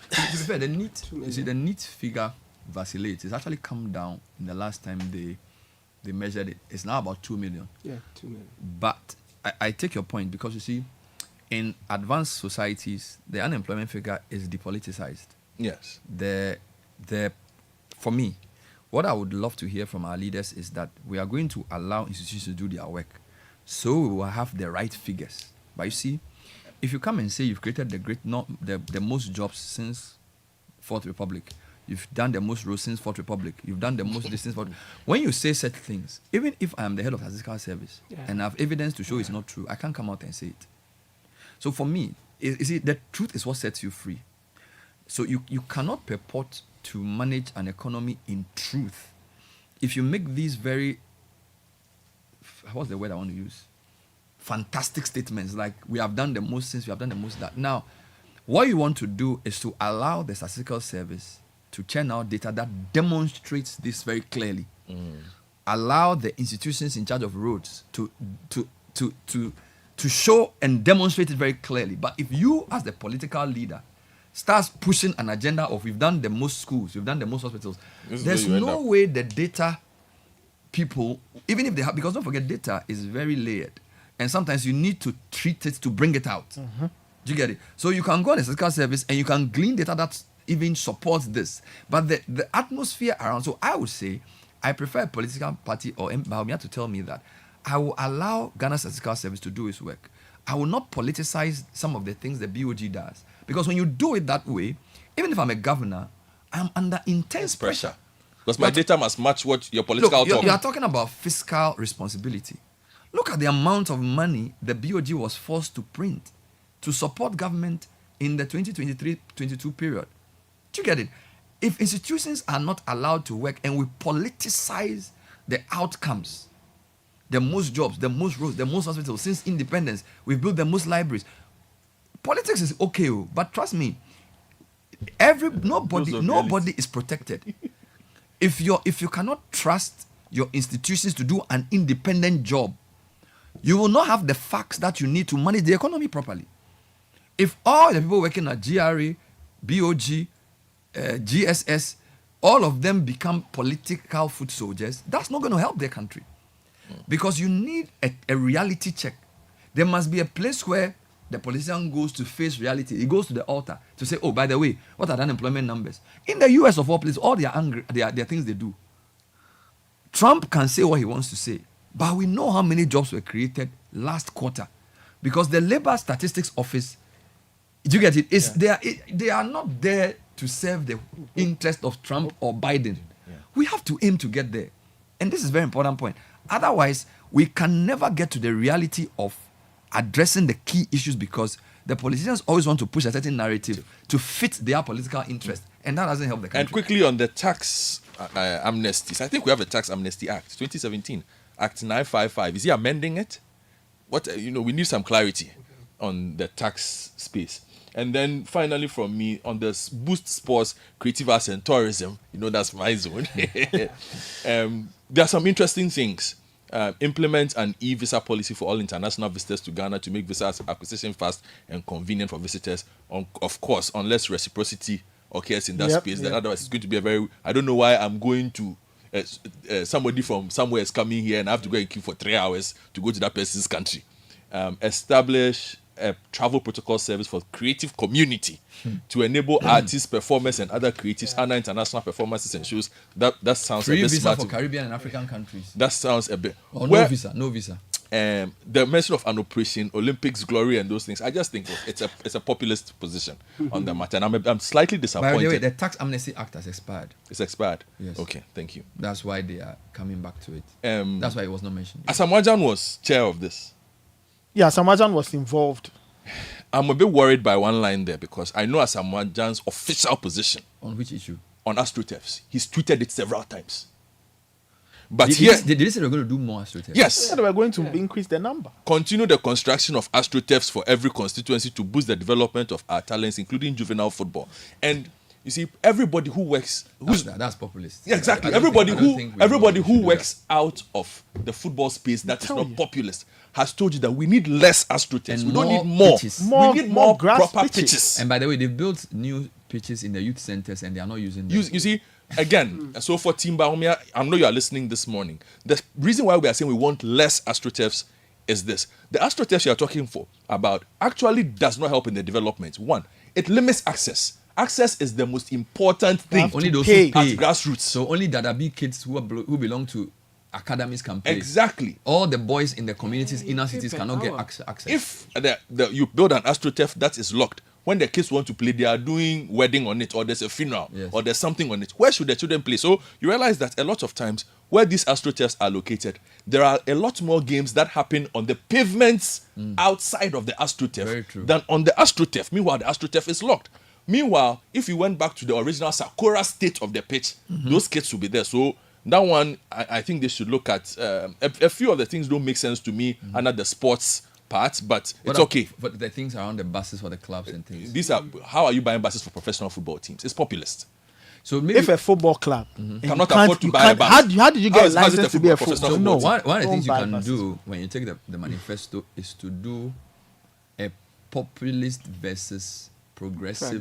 the NEET figure vacillates. It's actually come down in the last time they measured it. It's now about 2 million. Yeah, 2 million. But I take your point, because you see, in advanced societies, the unemployment figure is depoliticized. Yes. For me, what I would love to hear from our leaders is that we are going to allow institutions to do their work, so we will have the right figures. But you see, if you come and say you've created the most jobs since Fourth Republic, you've done the most roads since Fourth Republic, you've done the most distance. When you say such things, even if I am the head of the Statistical Service and I have evidence to show it's not true, I can't come out and say it. So for me, you see, the truth is what sets you free. So you cannot purport to manage an economy in truth if you make these very, what's the word I want to use? Fantastic statements like we have done the most since, we have done the most that. Now, what you want to do is to allow the Statistical Service to churn out data that demonstrates this very clearly. Allow the institutions in charge of roads to show and demonstrate it very clearly. But if you, as the political leader, starts pushing an agenda of we've done the most schools, we've done the most hospitals, there's no way the data people, even if they have, because don't forget, data is very layered. And sometimes you need to treat it to bring it out. Do you get it? So you can go on the Statistical Service and you can glean data that even supports this. But the atmosphere around, so I would say, I prefer a political party or Baumia to tell me that I will allow Ghana Statistical Service to do its work. I will not politicize some of the things the BOG does. Because when you do it that way, even if I'm a governor, I'm under intense pressure. Because my data must match what your political talk. You are talking about fiscal responsibility. Look at the amount of money the BOG was forced to print to support government in the 2023-22 period. Do you get it? If institutions are not allowed to work and we politicize the outcomes, the most jobs, the most roads, the most hospitals, since independence, we've built the most libraries. Politics is okay, but trust me, nobody is protected. If you cannot trust your institutions to do an independent job, you will not have the facts that you need to manage the economy properly. If all the people working at GRA, BOG, GSS, all of them become political foot soldiers, that's not going to help their country. Because you need a reality check. There must be a place where the politician goes to face reality. He goes to the altar to say, oh, by the way, what are the unemployment numbers? In the US of all places, all their things they do. Trump can say what he wants to say, but we know how many jobs were created last quarter. Because the Labor Statistics Office, do you get it? They are not there to serve the interest of Trump or Biden. We have to aim to get there. And this is a very important point. Otherwise, we can never get to the reality of addressing the key issues, because the politicians always want to push a certain narrative to fit their political interest, and that doesn't help the country. And quickly on the tax amnesties, I think we have a Tax Amnesty Act, 2017, Act 955. Is he amending it? We need some clarity on the tax space. And then finally from me, on the boost sports, creative arts and tourism, that's my zone. There are some interesting things. Implement an e-visa policy for all international visitors to Ghana to make visa acquisition fast and convenient for visitors. Of course, unless reciprocity occurs in that space, then otherwise it's going to be I don't know why I'm going to somebody from somewhere is coming here and I have to go and queue for 3 hours to go to that person's country. Establish a travel protocol service for creative community to enable artists, performers, and other creatives, other international performances and shows. That sounds free a bit visa smart for Caribbean and African countries. That sounds a bit. Or no visa. The mention of an operation, Olympics glory, and those things. I just think it's a populist position on the matter, and I'm slightly disappointed. By the way, the Tax Amnesty Act has expired. It's expired. Yes. Okay, thank you. That's why they are coming back to it. That's why it was not mentioned. Asamoah was chair of this. Yeah, Asamoah was involved. I'm a bit worried by one line there because I know Asamoah's official position. On which issue? On AstroTurfs. He's tweeted it several times. But did they say they were going to do more AstroTurfs? Yes. Yeah, they were going to increase the number. Continue the construction of AstroTurfs for every constituency to boost the development of our talents, including juvenile football. And you see, everybody who works... That's populist. Yeah, exactly. Everybody who works out of the football space that is not populist has told you that we need less AstroTurfs. We don't need more. We need more proper pitches. And by the way, they've built new pitches in the youth centers and they are not using them. You see, again, so for Timba Omia, I know you are listening this morning. The reason why we are saying we want less AstroTurfs is this. The AstroTurfs you are talking about actually does not help in the development. One, it limits access. Access is the most important thing. Only those who pay at grassroots. So only Dadabi kids who belong to academies can play. Exactly. All the boys in the communities, inner cities cannot get access. If you build an AstroTurf that is locked, when the kids want to play, they are doing wedding on it, or there's a funeral, or there's something on it. Where should the children play? So you realize that a lot of times where these AstroTurfs are located, there are a lot more games that happen on the pavements outside of the AstroTurf than on the AstroTurf. Meanwhile, the AstroTurf is locked. Meanwhile, if you went back to the original Sakura state of the pitch, those kids will be there. So that one, I think they should look at. A few of the things don't make sense to me under the sports part, but it's okay. But the things around the buses for the clubs and things. These are, how are you buying buses for professional football teams? It's populist. So maybe if a football club cannot afford to buy a bus, how did you get a license to be a football? So no, one of the things you can do when you take the manifesto is to do a populist versus progressive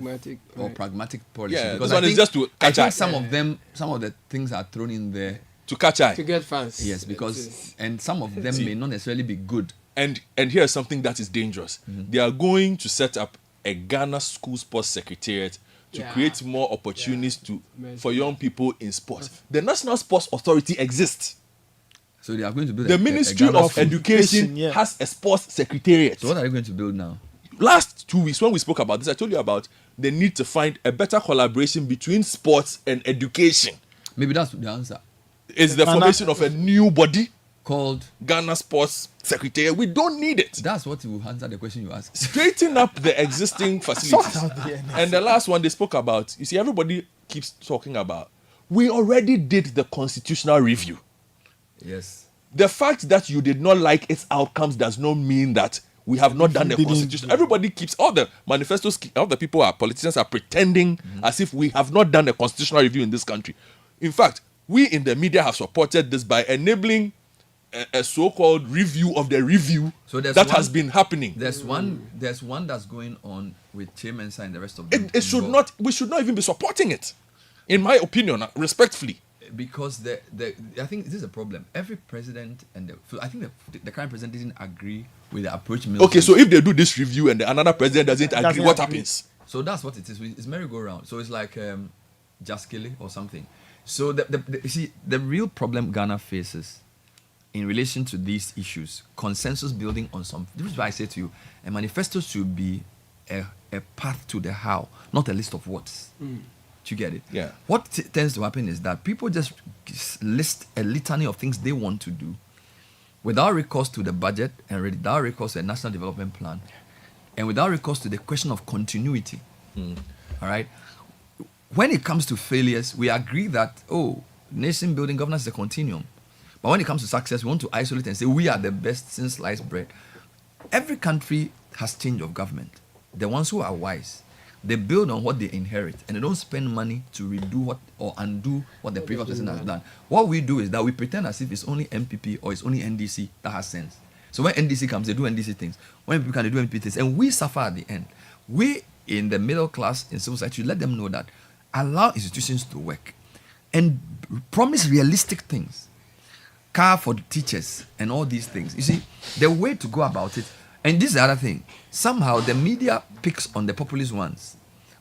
pragmatic policy. Yeah, because this one is just to catch eye. some of the things are thrown in there to catch eye, to get fans. Yes, because and some of them may not necessarily be good. And here's something that is dangerous. They are going to set up a Ghana School Sports Secretariat to create more opportunities for young people in sports. The National Sports Authority exists. So they are going to build the Ministry of Education has a sports secretariat. So what are they going to build now? Last 2 weeks when we spoke about this, I told you about the need to find a better collaboration between sports and education. Maybe that's the answer. It's the formation of a new body called Ghana Sports Secretariat. We don't need it. That's what will answer the question you asked. Straighten up the existing facilities. And the last one they spoke about, you see, everybody keeps talking about, we already did the constitutional review. Yes. The fact that you did not like its outcomes does not mean that we have not done the constitution. Everybody keeps, all the manifestos, all the people politicians are pretending as if we have not done a constitutional review in this country. In fact, we in the media have supported this by enabling a so-called review of the review has been happening. There's one that's going on with Chairman and the rest of them. We should not even be supporting it, in my opinion, respectfully. Because I think this is a problem. Every president I think the current president didn't agree with the approach. Okay, so if they do this review and another president doesn't agree, what happens? So that's what it is. It's merry-go-round. So it's like Jaskele or something. So you see, the real problem Ghana faces in relation to these issues, consensus building on some. This is why I say to you, a manifesto should be a path to the how, not a list of what's. Do you get it? Yeah. What tends to happen is that people just list a litany of things they want to do without recourse to the budget and without recourse to a national development plan and without recourse to the question of continuity. All right? When it comes to failures, we agree that, nation building governance is a continuum. But when it comes to success, we want to isolate and say we are the best since sliced bread. Every country has change of government. The ones who are wise, they build on what they inherit and they don't spend money to redo or undo what the previous person has done. What we do is that we pretend as if it's only MPP or it's only NDC that has sense. So when NDC comes, they do NDC things. When people can, they do MPP things. And we suffer at the end. We, in the middle class, in civil society, let them know that allow institutions to work. and promise realistic things. Car for the teachers and all these things. You see, the way to go about it, and this is the other thing, somehow the media picks on the populist ones,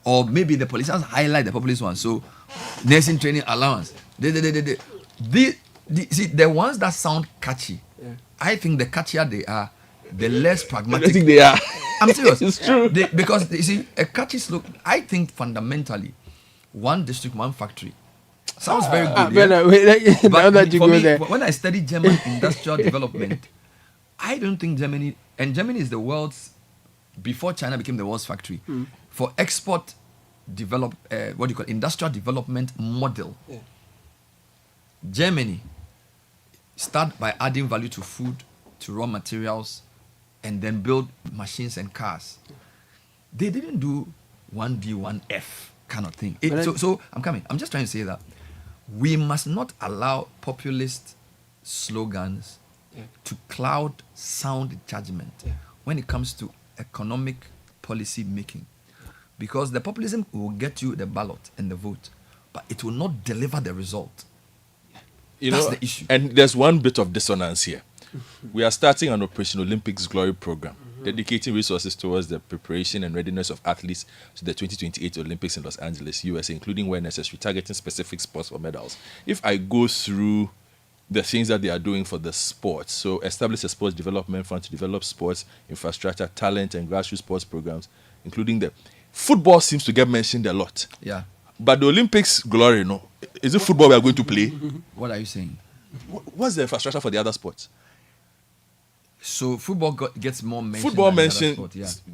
or maybe the politicians highlight the populist ones. So, nursing training allowance. See, the ones that sound catchy, I think the catchier they are, the less pragmatic. I think they are. I'm serious. It's true. Because, you see, a catchy slogan, I think fundamentally, one district, one factory. Sounds very good. But for me, when I studied German industrial development, I don't think Germany, and Germany is the world's, before China became the world's factory, for export industrial development model. Yeah. Germany start by adding value to food, to raw materials, and then build machines and cars. They didn't do 1D, 1F kind of thing. So I'm coming. I'm just trying to say that we must not allow populist slogans to cloud sound judgment when it comes to economic policy making. Because the populism will get you the ballot and the vote, but it will not deliver the result. That's the issue. And there's one bit of dissonance here. We are starting an Operation Olympics Glory program, dedicating resources towards the preparation and readiness of athletes to the 2028 Olympics in Los Angeles, USA, including where necessary, targeting specific sports for medals. If I go through the things that they are doing for the sports, so establish a sports development fund to develop sports infrastructure, talent, and grassroots sports programs, including the football seems to get mentioned a lot. Yeah. But the Olympics glory, no. Is it football we are going to play? What are you saying? What's the infrastructure for the other sports? So football gets more mention. Football mentioned.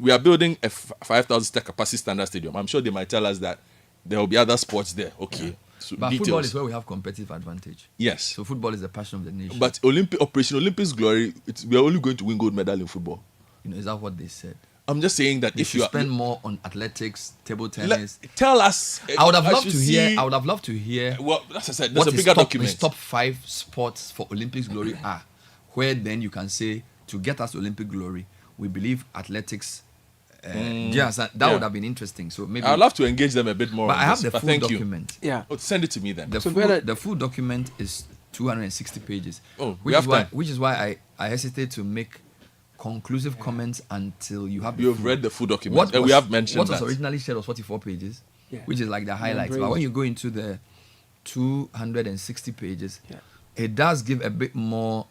We are building a 5,000 seat capacity standard stadium. I'm sure they might tell us that there will be other sports there. Okay. Yeah. So but details. Football is where we have competitive advantage. Yes. So football is the passion of the nation. But Operation Olympics glory, we are only going to win gold medal in football. Is that what they said? I'm just saying that if you spend more on athletics, table tennis, tell us. I would have loved to hear. Well, as I said, there's a bigger document. His top 5 sports for Olympics glory are, where then you can say to get us Olympic glory, we believe athletics. Yes, that would have been interesting. So maybe I'd love to engage them a bit more. But I have the full document. Yeah, send it to me then. The full document is 260 pages. Oh, which is why I hesitate to make conclusive comments until you have. You've read the full document. We have mentioned what was originally shared was 44 pages, which is like the highlights. But when you go into the 260 pages, it does give a bit more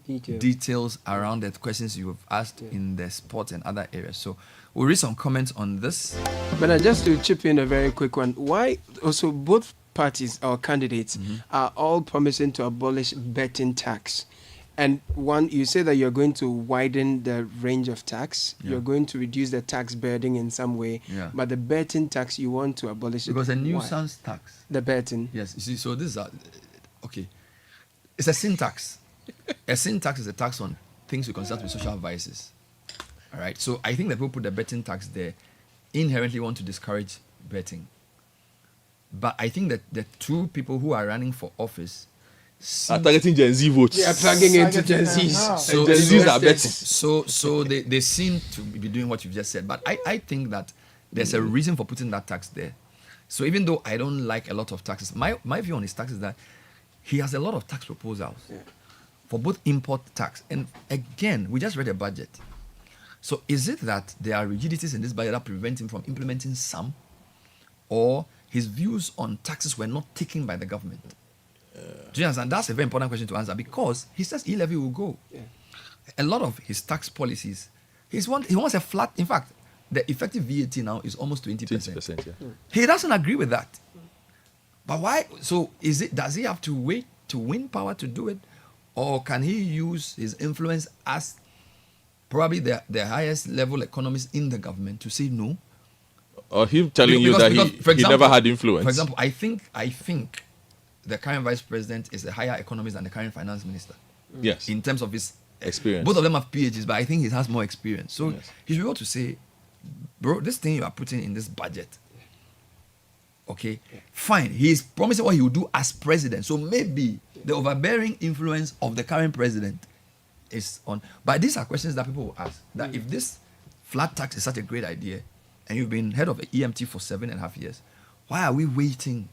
details around the questions you've asked in the sports and other areas. So we'll read some comments on this. But just to chip in a very quick one, why also both parties or candidates are all promising to abolish betting tax? And one, you say that you're going to widen the range of tax. Yeah. You're going to reduce the tax burden in some way. Yeah. But the betting tax, you want to abolish it. Because a nuisance tax. The betting. Yes. You see, so this is okay. It's a sin tax. A sin tax is a tax on things we consider to be social vices. All right. So I think that people put the betting tax there inherently want to discourage betting. But I think that the two people who are running for office are targeting Gen Z votes. They are plugging into Gen Zs. So Gen Zs are betting. So they seem to be doing what you've just said. But I think that there's a reason for putting that tax there. So even though I don't like a lot of taxes, my view on his tax is that he has a lot of tax proposals for both import tax. And again, we just read a budget. So is it that there are rigidities in this budget that prevent him from implementing some? Or his views on taxes were not taken by the government? Do you understand? That's a very important question to answer because he says e-levy will go. Yeah. A lot of his tax policies, he wants a flat. In fact, the effective VAT now is almost 20%. 20%, yeah. He doesn't agree with that. But why? So does he have to wait to win power to do it? Or can he use his influence as probably the highest level economist in the government to say no? Or him telling you that he never had influence? For example, I think the current vice president is a higher economist than the current finance minister. Yes. In terms of his experience. Both of them have PhDs, but I think he has more experience. So he should be able to say, bro, this thing you are putting in this budget, okay, fine. He is promising what he will do as president. So maybe the overbearing influence of the current president is on. But these are questions that people will ask. That if this flat tax is such a great idea, and you've been head of EMT for 7.5 years, why are we waiting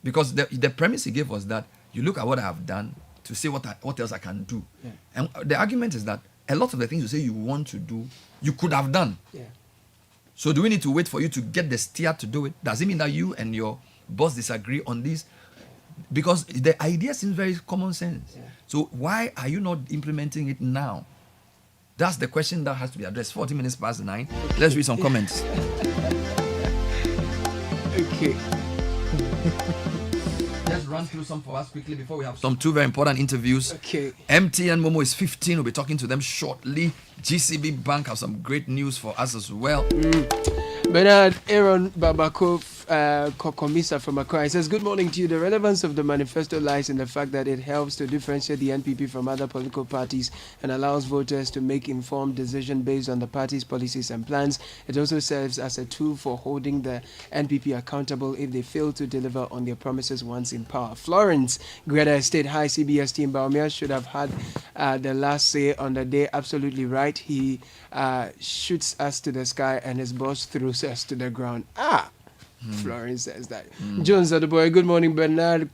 Because the premise he gave was that you look at what I have done to see what else I can do. Yeah. And the argument is that a lot of the things you say you want to do, you could have done. Yeah. So do we need to wait for you to get the steer to do it? Does it mean that you and your boss disagree on this? Because the idea seems very common sense. Yeah. So why are you not implementing it now? That's the question that has to be addressed. 40 minutes past 9. Let's read some comments. Okay. Let's run through some for us quickly before we have some two very important interviews. Okay. MTN Momo is 15. We'll be talking to them shortly. GCB Bank have some great news for us as well. Bernard Aaron Babako Kokomisa from Accra says, good morning to you. The relevance of the manifesto lies in the fact that it helps to differentiate the NPP from other political parties and allows voters to make informed decisions based on the party's policies and plans. It also serves as a tool for holding the NPP accountable if they fail to deliver on their promises once in power. Florence, Greta Estate High CBS team Baumia should have had the last say on the day. Absolutely right. He shoots us to the sky and his boss throws us to the ground. Florence says that. Jones the boy, good morning, Bernard. You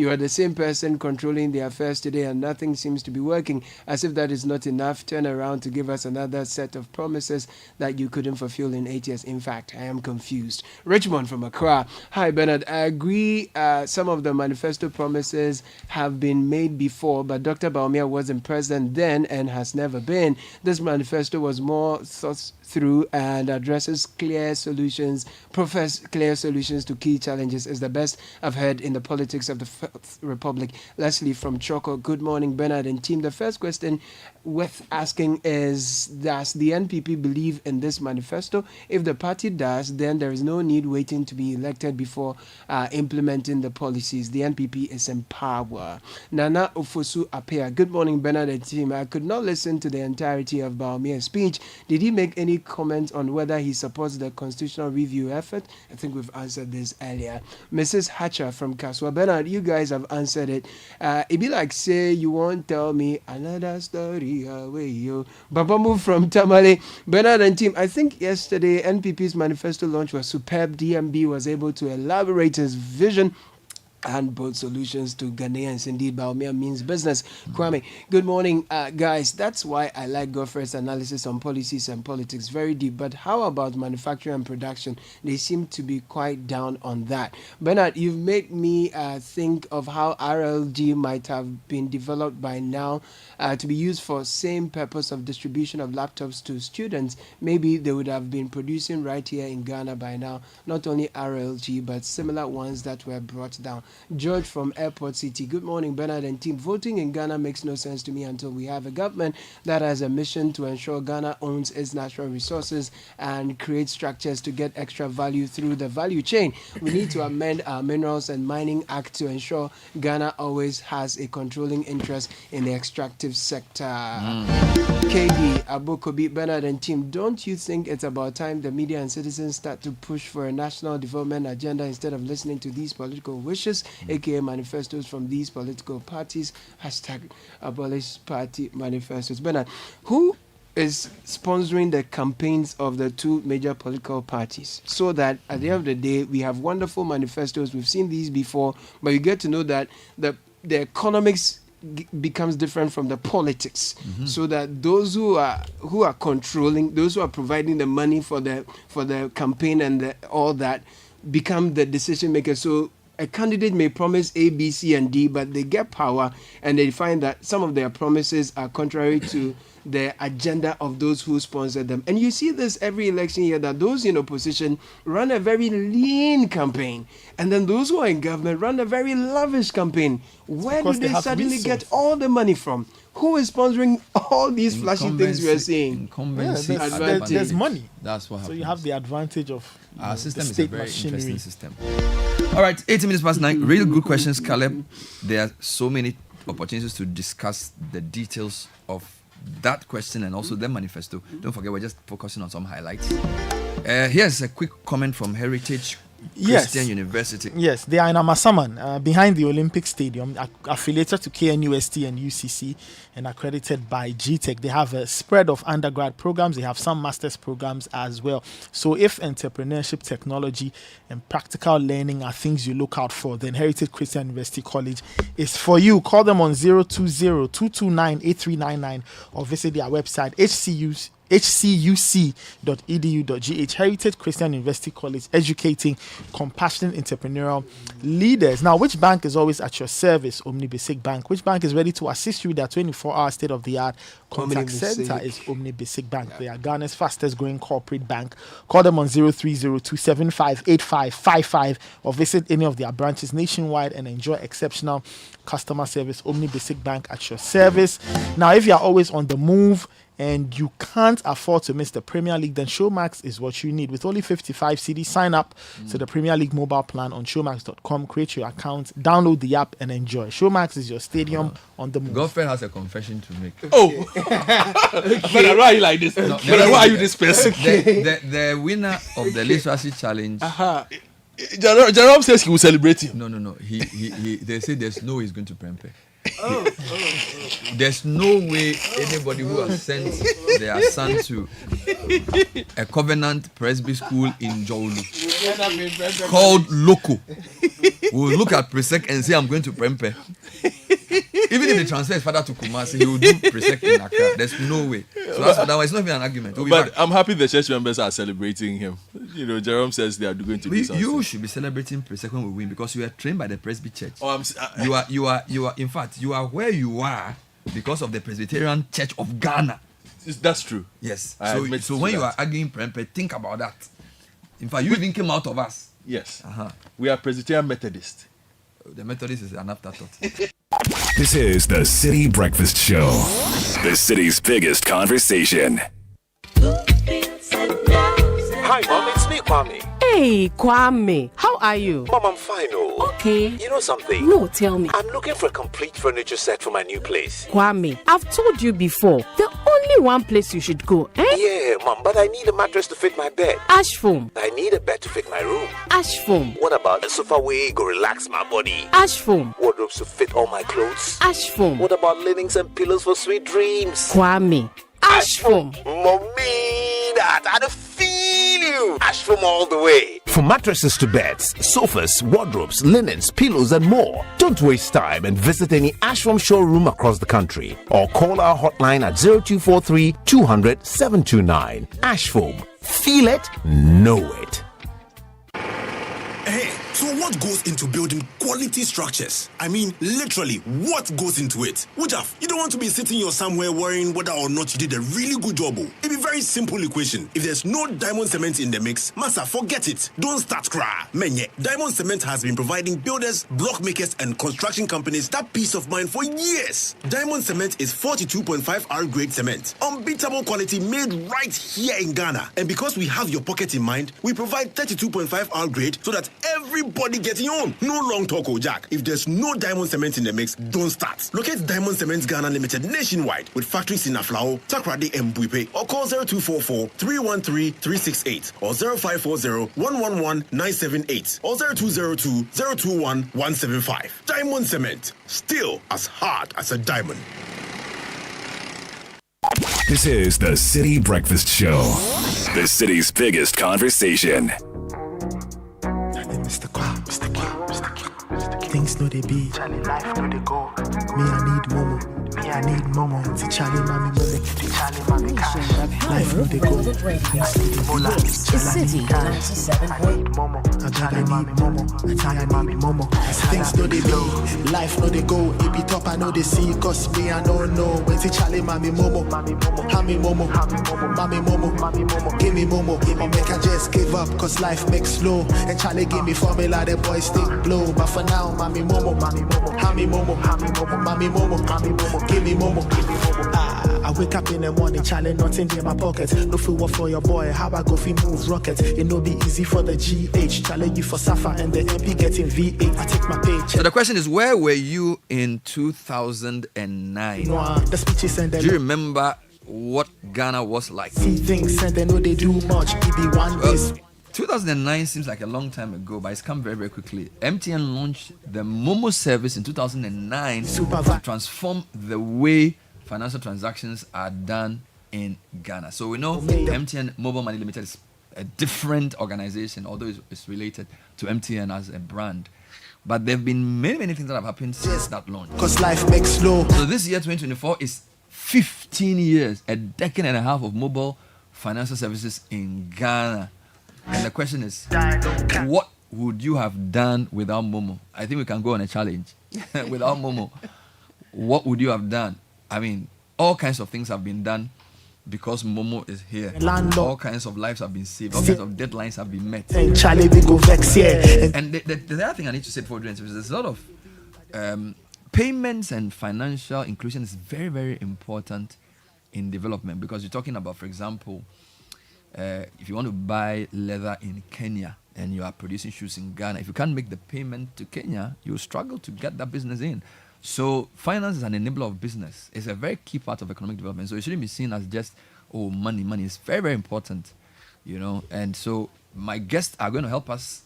are the same person controlling the affairs today and nothing seems to be working. As if that is not enough, turn around to give us another set of promises that you couldn't fulfill in 8 years. In fact, I am confused. Richmond from Accra. Hi, Bernard. I agree some of the manifesto promises have been made before, but Dr. Baumia wasn't president then and has never been. This manifesto was more thought through and addresses clear solutions, profess clear solutions to key challenges is the best I've heard in the politics of the Fourth Republic. Leslie from Choco. Good morning, Bernard and team. The first question worth asking is, does the NPP believe in this manifesto? If the party does, then there is no need waiting to be elected before implementing the policies. The NPP is in power. Nana Ofosu Apea. Good morning, Bernard and team. I could not listen to the entirety of Baumia's speech. Did he make any comment on whether he supports the constitutional review effort? I think we've answered this earlier. Mrs. Hatcher from Kaswa. Bernard, you guys have answered it. It be like, say, you won't tell me another story away, yo. Babamu from Tamale. Bernard and team, I think yesterday NPP's manifesto launch was superb. DMB was able to elaborate his vision and both solutions to Ghanaians. Indeed, Baumia means business. Kwame, good morning, guys. That's why I like Godfrey's analysis on policies and politics. Very deep. But how about manufacturing and production? They seem to be quite down on that. Bernard, you've made me think of how RLG might have been developed by now to be used for same purpose of distribution of laptops to students. Maybe they would have been producing right here in Ghana by now. Not only RLG, but similar ones that were brought down. George from Airport City. Good morning, Bernard and team. Voting in Ghana makes no sense to me until we have a government that has a mission to ensure Ghana owns its natural resources and create structures to get extra value through the value chain. We need to amend our Minerals and Mining Act to ensure Ghana always has a controlling interest in the extractive sector. KD Abokobi, Bernard and team, don't you think it's about time the media and citizens start to push for a national development agenda instead of listening to these political wishes, aka manifestos from these political parties? Hashtag abolish party manifestos. Bernard, who is sponsoring the campaigns of the two major political parties so that at the end of the day we have wonderful manifestos? We've seen these before, but you get to know that the economics becomes different from the politics, so that those who are controlling, those who are providing the money for the campaign and all that become the decision makers. So a candidate may promise A, B, C, and D, but they get power and they find that some of their promises are contrary to the agenda of those who sponsor them. And you see this every election year, that those in opposition run a very lean campaign, and then those who are in government run a very lavish campaign. Where do they suddenly get all the money from? Who is sponsoring all these flashy things we are seeing? There's money. That's what happens. So you have the advantage of our system the is state a very machinery. interesting system. All right, 18 minutes past 9. Real good questions, Caleb. There are so many opportunities to discuss the details of that question and also the manifesto. Don't forget, we're just focusing on some highlights. Here's a quick comment from Heritage. Christian University. Yes, they are in Amasaman, behind the Olympic Stadium, affiliated to KNUST and UCC, and accredited by GTech. They have a spread of undergrad programs. They have some master's programs as well. So if entrepreneurship, technology, and practical learning are things you look out for, then Heritage Christian University College is for you. Call them on 020-229-8399 or visit their website, hcuc.edu.gh. Heritage Christian University College, educating compassionate entrepreneurial leaders. Now, which bank is always at your service? Omni Basic Bank. Which bank is ready to assist you with their 24-hour state-of-the-art contact center? Is Omni Basic Bank. They are Ghana's fastest growing corporate bank. Call them on 030-275-8555 or visit any of their branches nationwide and enjoy exceptional customer service. Omni Basic Bank at your service. Now, if you are always on the move and you can't afford to miss the Premier League, then Showmax is what you need. With only 55 cedis, sign up to the Premier League mobile plan on showmax.com, create your account, download the app, and enjoy. Showmax is your stadium on the move. Girlfriend has a confession to make. Oh! But why are you like this? No, why are you this person? The winner of the literacy challenge. Jerome says he will celebrate him. No. They say there's no way he's going to Prempeh. There's no way anybody who has sent their son to a Covenant Presby school in Jowlu called Loco will look at Presec and say, I'm going to Prempeh. Even if they transfer his father to Kumasi, he will do Presec in Accra. There's no way. So that's that it's not even an argument. But I'm happy the church members are celebrating him. You know, Jerome says they are going to do something. You should be celebrating Presec when we win because you are trained by the Presby Church. You are. In fact, you are where you are because of the Presbyterian Church of Ghana. That's true. Yes. So when you are arguing Prempeh, think about that. In fact, you even came out of us. Yes. We are Presbyterian Methodist. The Methodist is an afterthought. This is the Citi Breakfast Show, the city's biggest conversation. Hi, Mom, it's me, Kwame. Hey, Kwame, how are you? Mom, I'm fine, oh. Okay. You know something? No, tell me. I'm looking for a complete furniture set for my new place. Kwame, I've told you before, the only one place you should go, eh? Yeah, Mom, but I need a mattress to fit my bed. Ash foam. I need a bed to fit my room. Ash foam. What about a sofa where go relax my body? Ash foam. Wardrobes to fit all my clothes? Ash foam. What about linens and pillows for sweet dreams? Kwame, Ash foam. Mommy, that I feel you. Ash foam all the way. For mattresses to beds, sofas, wardrobes, linens, pillows, and more, don't waste time and visit any Ashram showroom across the country or call our hotline at 0243 200 729. Ashfoam. Feel it, know it. Hey, so what goes into building quality structures? I mean, literally, what goes into it? Wujaf, you don't want to be sitting here somewhere worrying whether or not you did a really good job. It'd be very simple equation. If there's no diamond cement in the mix, massa, forget it. Don't start cry. Menye, diamond cement has been providing builders, block makers, and construction companies that peace of mind for years. Diamond cement is 42.5 R grade cement, unbeatable quality made right here in Ghana. And because we have your pocket in mind, we provide 32.5 R grade so that everybody getting on. No long talk, Jack. If there's no diamond cement in the mix, don't start. Locate Diamond Cement Ghana Limited nationwide with factories in Aflao, Takrade, and Buipe, or call 0244-313-368 or 0540-111-978 or 0202-021-175. Diamond Cement, still as hard as a diamond. This is the Citi Breakfast Show, the city's biggest conversation. Things no they be. Charlie, life no they go. Me, I need Momo. Me, I need Momo. See Charlie, mommy, money. Charlie, mommy, cash. Life no they go. This is Citi 97. I need Momo. I need Momo. I need Momo. Things no they be. Life no they go. If it up, I know they see. Cause me, I don't know. When see Charlie, mommy, Momo. Mommy, Momo. Mommy, Momo. Give me Momo. Make I just give up. Cause life makes slow. And Charlie give me formula. The boys stick blow. But for now, mommy, Momo. Mommy, Momo. Mommy, Momo. Give me Momo. I wake up in the morning, Charlie, nothing in my pocket. No food for your boy, how I go fi move rocket. It no be easy for the GH. Charlie, you for Safa and the MP getting V8. I take my paycheck. So the question is, where were you in 2009? The speeches and the Do you remember what Ghana was like? See things and they know they do much. It be one days. 2009 seems like a long time ago, but it's come very, very quickly. MTN launched the Momo service in 2009 to transform the way financial transactions are done in Ghana. So we know MTN Mobile Money Limited is a different organization, although it's related to MTN as a brand. But there have been many, many things that have happened since that launch. Because life makes slow. So this year, 2024, is 15 years, a decade and a half of mobile financial services in Ghana. And the question is, what would you have done without Momo? I think we can go on a challenge. Without Momo, what would you have done? I mean, all kinds of things have been done because Momo is here. All kinds of lives have been saved. All kinds of deadlines have been met. And the other thing I need to say before doing this is there's a lot of payments and financial inclusion is very, very important in development, because you're talking about, for example, if you want to buy leather in Kenya and you are producing shoes in Ghana, if you can't make the payment to Kenya, you'll struggle to get that business in. So finance is an enabler of business. It's a very key part of economic development. So it shouldn't be seen as just, money. Money is very, very important, And so my guests are going to help us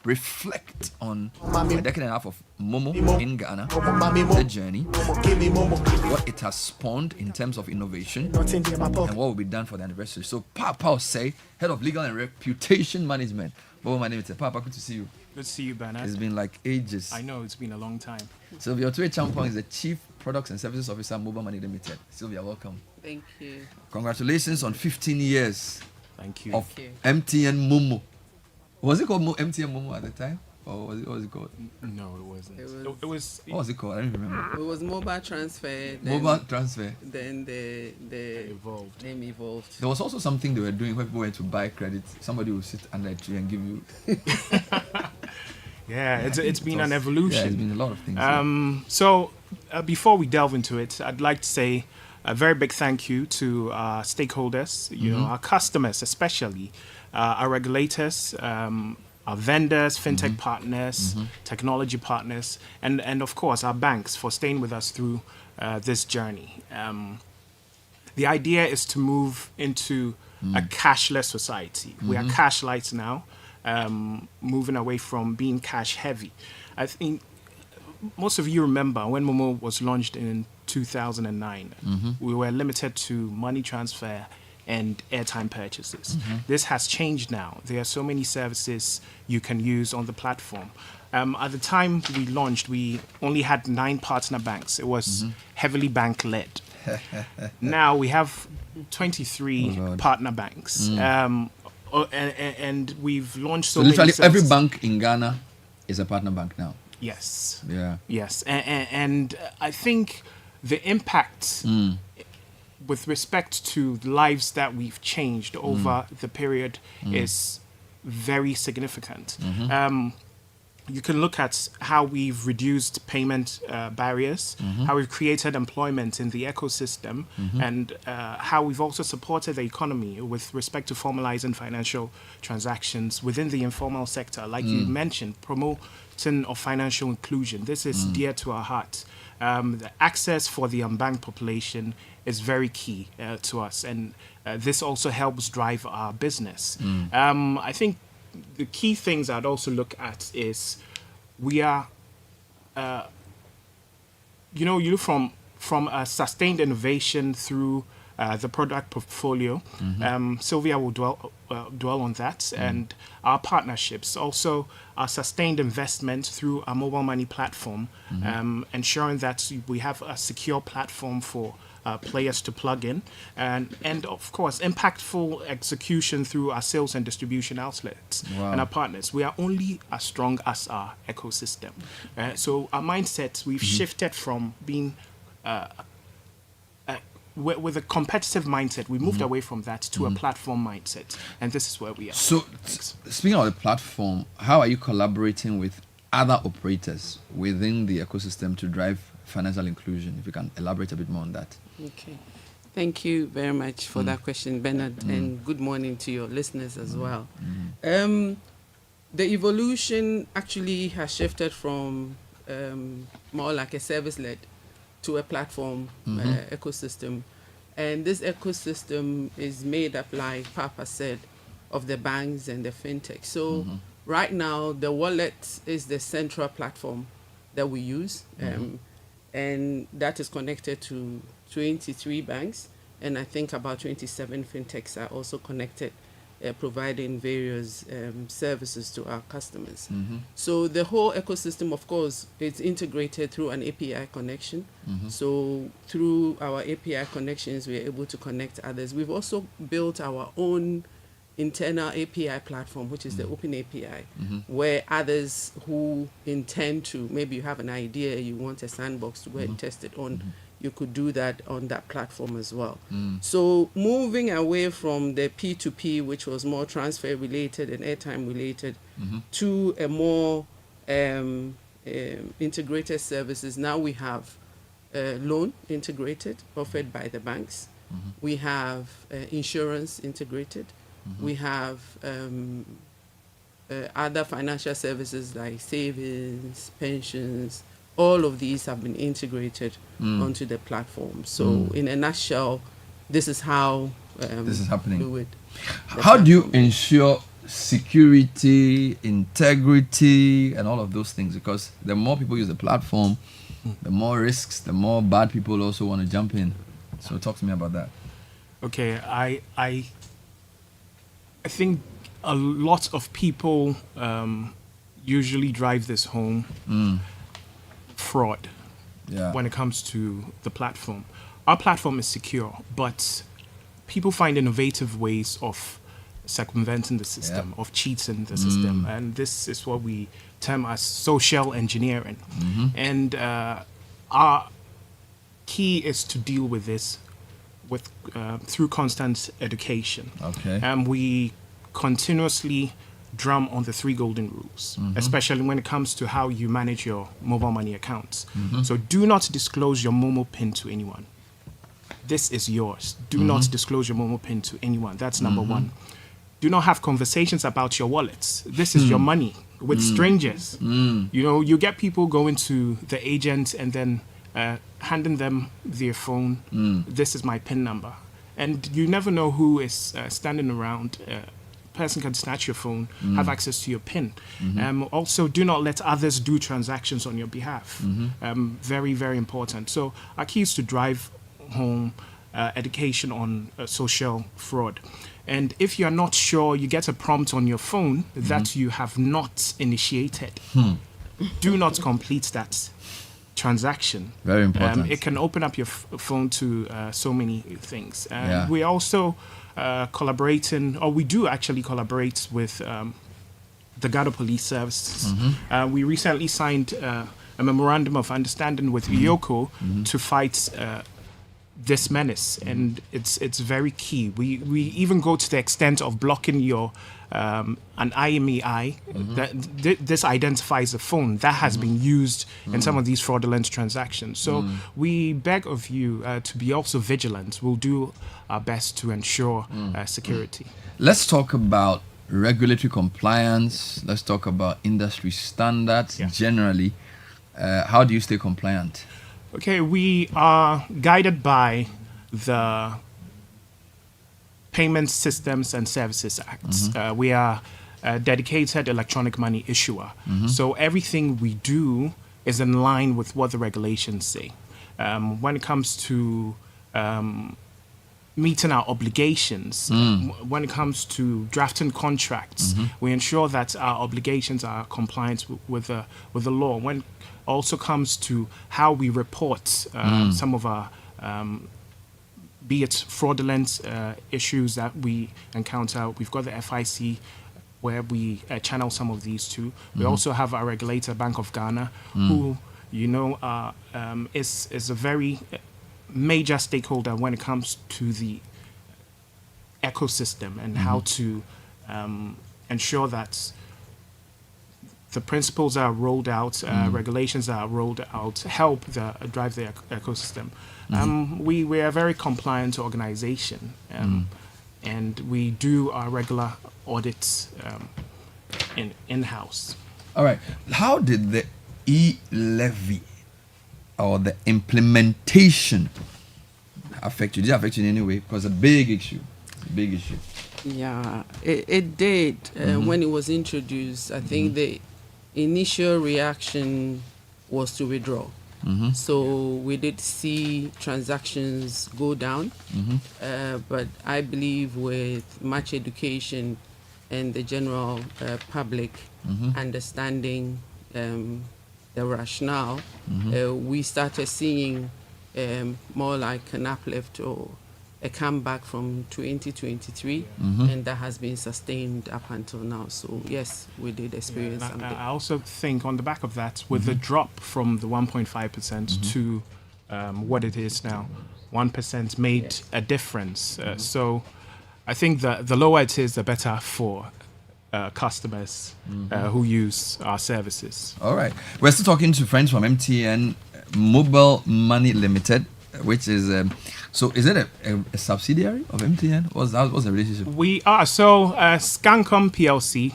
reflect on a decade and a half of Momo in Ghana, the journey, what it has spawned in terms of innovation, and what will be done for the anniversary. So Papa Say, Head of Legal and Reputation Management. My name is Papa. Good to see you. Good to see you, Bernard. It's been like ages. I know, it's been a long time. Sylvia Tue Champong is the Chief Products and Services Officer, Mobile Money Limited. Sylvia, welcome. Thank you. Congratulations on 15 years. Thank you. Of MTN Momo. Was it called MTN Momo at the time? Or what was it called? No, it wasn't. It was what was it called? I don't remember. It was mobile transfer. Then the evolved. Name evolved. There was also something they were doing when people went to buy credit. Somebody would sit under a tree and give you. Yeah, it's been an evolution. Yeah, it's been a lot of things. So before we delve into it, I'd like to say a very big thank you to our stakeholders, our customers especially, our regulators, our vendors, fintech partners, technology partners, and of course our banks for staying with us through this journey. The idea is to move into a cashless society. We are cash light now, moving away from being cash heavy. I think most of you remember when Momo was launched in 2009, we were limited to money transfer and airtime purchases. This has changed now. There are so many services you can use on the platform. At the time we launched, we only had 9 partner banks. It was heavily bank-led. Now we have 23 partner banks. And we've launched so literally many services. Every bank in Ghana is a partner bank now. Yes. Yeah. Yes. And I think the impact with respect to lives that we've changed over the period is very significant. You can look at how we've reduced payment barriers, how we've created employment in the ecosystem, and how we've also supported the economy with respect to formalizing financial transactions within the informal sector. Like you mentioned, promoting of financial inclusion. This is dear to our heart. The access for the unbanked population is very key to us, and this also helps drive our business. I think the key things I'd also look at is we are, you look from a sustained innovation through the product portfolio. Sylvia will dwell on that, and our partnerships, also our sustained investment through our mobile money platform, ensuring that we have a secure platform for players to plug in, and of course impactful execution through our sales and distribution outlets and our partners. We are only as strong as our ecosystem. So our mindset, we've shifted from being with a competitive mindset, we moved away from that to a platform mindset, and this is where we are. So speaking of the platform, how are you collaborating with other operators within the ecosystem to drive financial inclusion? If you can elaborate a bit more on that. Okay. Thank you very much for that question, Bernard, and good morning to your listeners as well. The evolution actually has shifted from more like a service-led to a platform ecosystem. And this ecosystem is made up, like Papa said, of the banks and the fintech. So right now, the wallet is the central platform that we use, and that is connected to 23 banks, and I think about 27 fintechs are also connected, providing various services to our customers. So the whole ecosystem, of course, is integrated through an API connection. So through our API connections, we're able to connect others. We've also built our own internal API platform, which is the Open API, where others who intend to, maybe you have an idea, you want a sandbox to go and test it on, you could do that on that platform as well. So moving away from the P2P, which was more transfer related and airtime related, to a more integrated services. Now we have loan integrated, offered by the banks. We have insurance integrated. We have other financial services like savings, pensions. All of these have been integrated onto the platform. So in a nutshell, this is how this is happening. Do it. How do you ensure security, integrity, and all of those things? Because the more people use the platform, the more risks, the more bad people also want to jump in. So talk to me about that. Okay, I think a lot of people usually drive this home. Fraud when it comes to the platform. Our platform is secure, but people find innovative ways of circumventing the system, of cheating the system, and this is what we term as social engineering. And our key is to deal with this through constant education. We continuously drum on the 3 golden rules, especially when it comes to how you manage your mobile money accounts. So do not disclose your Momo PIN to anyone. This is yours. Do not disclose your Momo PIN to anyone. That's number 1. Do not have conversations about your wallets. This is your money with strangers. You know, you get people going to the agent and then handing them their phone. This is my PIN number. And you never know who is standing around. Person can snatch your phone, have access to your PIN. Also, do not let others do transactions on your behalf. Very, very important. So our key is to drive home education on social fraud. And if you're not sure, you get a prompt on your phone that you have not initiated. Do not complete that transaction. Very important. It can open up your phone to so many things. We also collaborating, or we do actually collaborate with the Ghana Police Service. We recently signed a memorandum of understanding with IOCO to fight this menace, and it's very key. We even go to the extent of blocking your an IMEI. This identifies a phone that has been used in some of these fraudulent transactions. So we beg of you to be also vigilant. We'll do our best to ensure security. Let's talk about regulatory compliance. Let's talk about industry standards generally. How do you stay compliant? Okay, we are guided by the Payment Systems and Services Act. We are a dedicated electronic money issuer. So everything we do is in line with what the regulations say. When it comes to meeting our obligations, when it comes to drafting contracts, we ensure that our obligations are compliant with the law. When it also comes to how we report some of our be it fraudulent issues that we encounter, we've got the FIC where we channel some of these to. We also have our regulator, Bank of Ghana, who, you know, is a very major stakeholder when it comes to the ecosystem and how to ensure that the principles are rolled out, regulations are rolled out, help drive the ecosystem. We are a very compliant organization, and we do our regular audits in-house. All right. How did the e-levy or the implementation affect you? Did it affect you in any way? Because it's a big issue. Yeah, it did. When it was introduced, I think the initial reaction was to withdraw. So we did see transactions go down, but I believe with much education and the general public understanding the rationale, we started seeing more like an uplift or a comeback from 2023, and that has been sustained up until now. So yes, we did experience something. I also think on the back of that, with the drop from the 1.5% to what it is now, 1% made a difference. So I think that the lower it is, the better for customers who use our services. All right. We're still talking to friends from MTN Mobile Money Limited, which is so is it a subsidiary of MTN? What's the relationship? We are Scancom PLC,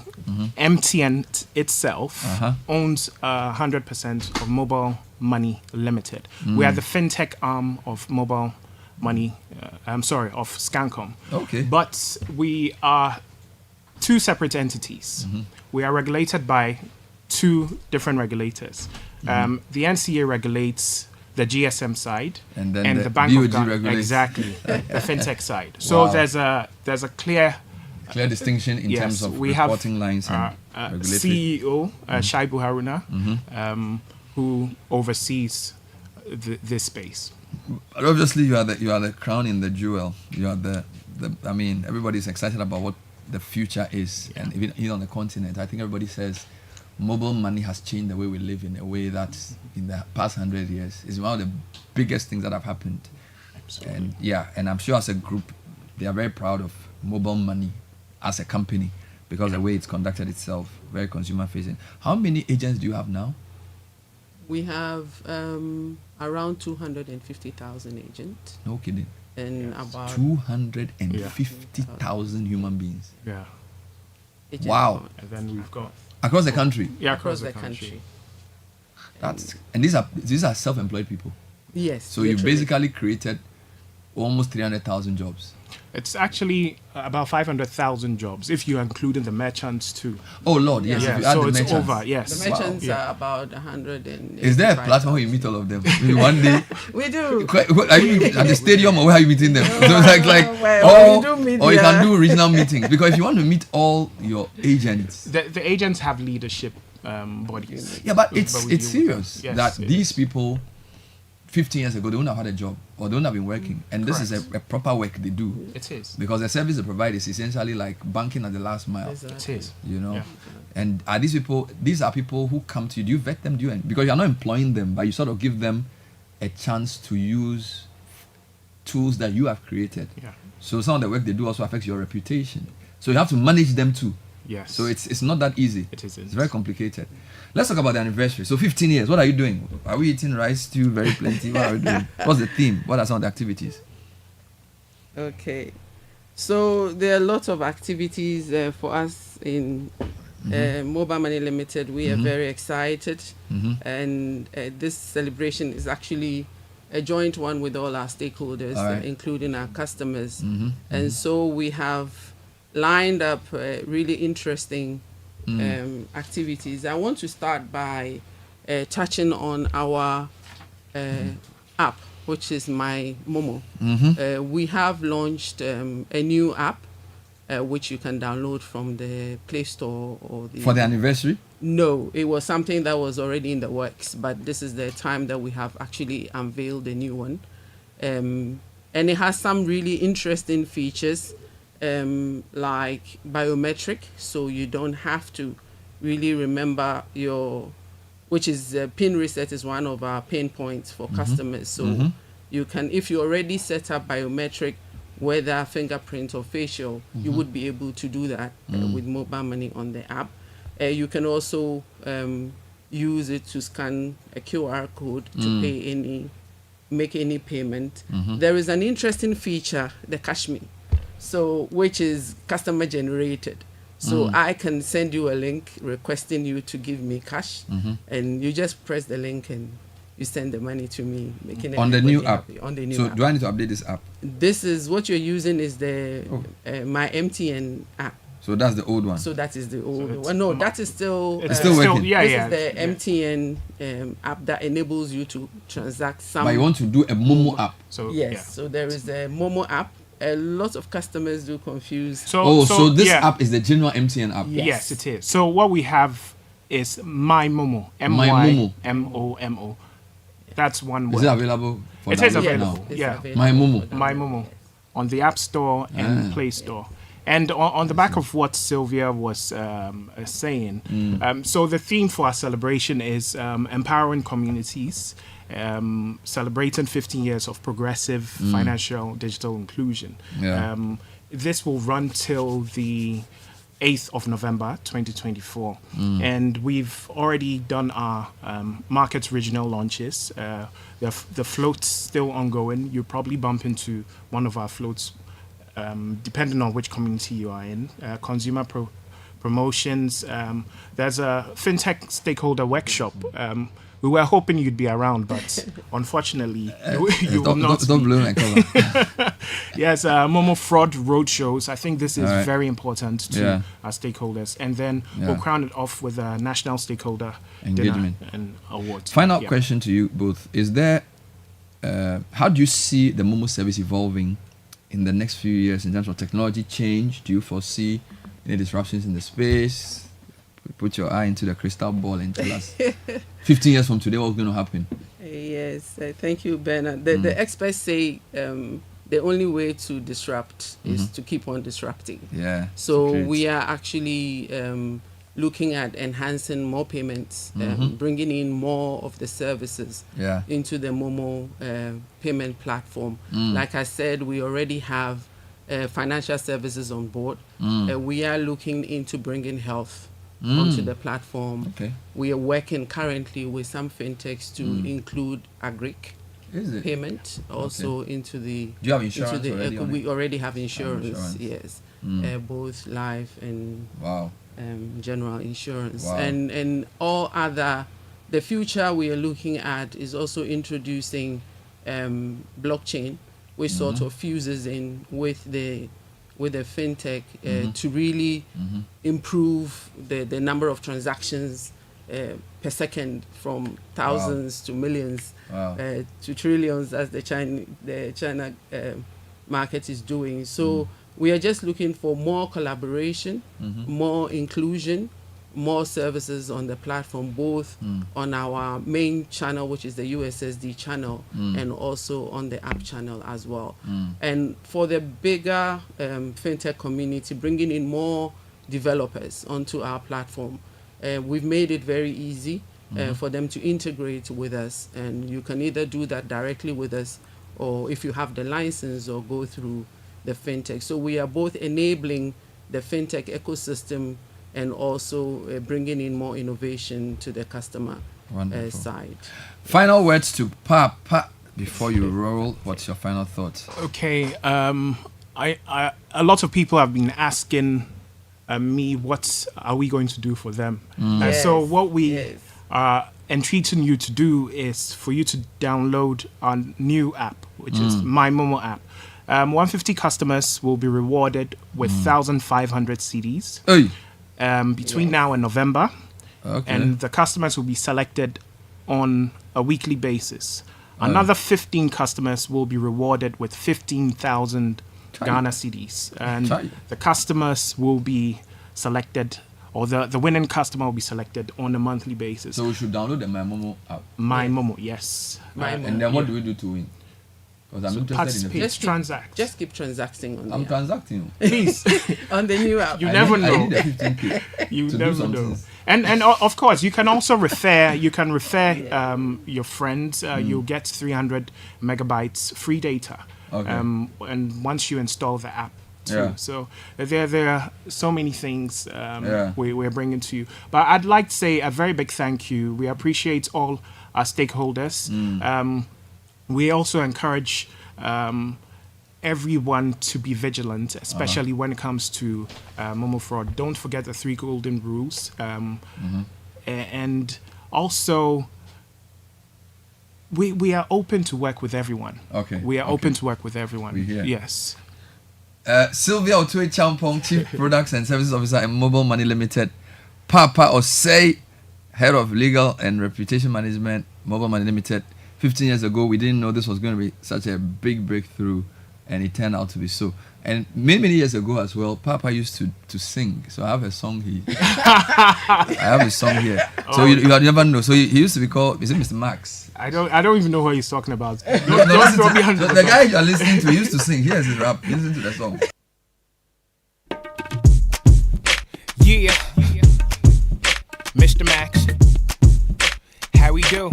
MTN itself owns 100% of Mobile Money Limited. We are the fintech arm of Mobile Money. of Scancom. Okay. But we are two separate entities. We are regulated by two different regulators. The NCA regulates the GSM side, and then the Bank of Ghana regulates the fintech side. So there's a clear distinction in terms of reporting lines and regulatory. CEO Shaibu Haruna, who oversees this space. But obviously, you are the crown in the jewel. You are the I mean, everybody's excited about what the future is, and even on the continent, I think everybody says mobile money has changed the way we live in a way that in the past 100 years is one of the biggest things that have happened. Absolutely. And I'm sure as a group, they are very proud of mobile money as a company because the way it's conducted itself, very consumer facing. How many agents do you have now? We have around 250,000 agents. No kidding. And about 250,000 human beings. Yeah. Wow. And then we've got across the country. Yeah, across the country. And these are self-employed people. Yes. So you basically created almost 300,000 jobs. It's actually about 500,000 jobs if you are including the merchants too. Oh Lord, yes. Yeah. If you add So the it's merchants. over. Yes. The merchants are about 100. Is there a platform where you meet all of them? Maybe one day. We do. Are you at the stadium or where are you meeting them? So it's or you can do regional meetings, because if you want to meet all your agents, the agents have leadership bodies. Yeah, but it's serious that these people 15 years ago, they wouldn't have had a job or they wouldn't have been working. And this is a proper work they do. It is. Because the service they provide is essentially like banking at the last mile. It is. You know? Yeah. And are these are people who come to you. Do you vet them? Because you're not employing them, but you sort of give them a chance to use tools that you have created. Yeah. So some of the work they do also affects your reputation. So you have to manage them too. Yes. So it's not that easy. It is. It's very complicated. Let's talk about the anniversary. So 15 years. What are you doing? Are we eating rice stew very plenty? What are we doing? What's the theme? What are some of the activities? Okay. So there are lots of activities for us in Mobile Money Limited. We are very excited. And this celebration is actually a joint one with all our stakeholders, including our customers. And so we have lined up really interesting activities. I want to start by touching on our app, which is My Momo. We have launched a new app which you can download from the Play Store or for the anniversary. No, it was something that was already in the works, but this is the time that we have actually unveiled a new one, and it has some really interesting features. Like biometric, so you don't have to really remember which is PIN reset is one of our pain points for customers. So you can, if you already set up biometric, whether fingerprint or facial, you would be able to do that with mobile money on the app. You can also use it to scan a QR code to make any payment. There is an interesting feature, the Cash Me. So, which is customer generated. So I can send you a link requesting you to give me cash, and you just press the link and you send the money to me, making on the new everybody app. happy. On the new So app. do I need to update this app? This is what you're using is the my MTN app. So that's the old one. So that is the old one. No, that is still it's still working. This is the MTN app that enables you to transact some. But you want to do a Momo app. So yes, so there is a Momo app. A lot of customers do confuse. So this app is the general MTN app. Yes, it is. So what we have is My Momo. MYMOMO. That's one word. Is it available for It is download available. now? Yeah. My Momo. My Momo. On the App Store and Play Store. And on the back of what Sylvia was saying, so the theme for our celebration is empowering communities, celebrating 15 years of progressive financial digital inclusion. Yeah. This will run till the 8th of November 2024. And we've already done our market regional launches. The float's still ongoing. You'll probably bump into one of our floats depending on which community you are in. Consumer promotions. There's a fintech stakeholder workshop. We were hoping you'd be around, but unfortunately, you will not. Don't blow my cover. Yes, Momo Fraud Roadshows. I think this is All right. very important to our stakeholders. And then we'll crown it off with a national stakeholder Engagement dinner and awards. Final question to you both. Is there, how do you see the Momo service evolving in the next few years in terms of technology change? Do you foresee any disruptions in the space? Put your eye into the crystal ball and tell us 15 years from today what's going to happen. Yes, thank you, Bernard. The experts say the only way to disrupt is to keep on disrupting. Yeah. So we are actually looking at enhancing more payments, bringing in more of the services into the Momo payment platform. Like I said, we already have financial services on board. We are looking into bringing health onto the platform. We are working currently with some fintechs to include agric payment also into the. Do you have insurance already? We already have insurance. Yes, both life and general insurance and all other. The future we are looking at is also introducing blockchain, which sort of fuses in with the fintech to really improve the number of transactions per second from thousands to millions to trillions as the China market is doing. So we are just looking for more collaboration, more inclusion, more services on the platform, both on our main channel, which is the USSD channel, and also on the app channel as well. And for the bigger fintech community, bringing in more developers onto our platform. We've made it very easy for them to integrate with us, and you can either do that directly with us, or if you have the license, or go through the fintech. So we are both enabling the fintech ecosystem and also bringing in more innovation to the customer side. Final words to Papa before you roll. What's your final thoughts? Okay, I a lot of people have been asking me, what are we going to do for them? So what we are entreating you to do is for you to download our new app, which is My Momo app. 150 customers will be rewarded with 1,500 CDs. Between now and November, and the customers will be selected on a weekly basis. Another 15 customers will be rewarded with 15,000 Ghana cedis, and the customers will be selected, or the winning customer will be selected on a monthly basis. So we should download the My Momo app. My Momo, yes. And then what do we do to win? Because I'm interested in the Just keep transacting on I'm transacting. Please. On the new app. You never know. I need the 15K you to never do know. And of course, you can also refer. You can refer your friends. You'll get 300 megabytes free data. And once you install the app too. So there are so many things we're bringing to you. But I'd like to say a very big thank you. We appreciate all our stakeholders. We also encourage everyone to be vigilant, especially when it comes to Momo fraud. Don't forget the 3 golden rules. And also, We are open to work with everyone. Okay. We are open to work with everyone. We hear. Yes. Sylvia Otue Champong, Chief Products and Services Officer at Mobile Money Limited. Papa Osei, Head of Legal and Reputation Management, Mobile Money Limited. 15 years ago, we didn't know this was going to be such a big breakthrough, and it turned out to be so. And many years ago as well, Papa used to sing. So I have a song here. I have a song here. So you never know. So he used to be called, is it Mr. Max? I don't even know what he's talking about. The guy you are listening to used to sing. Here's his rap. Listen to the song. Yeah, Mr. Max, how we do?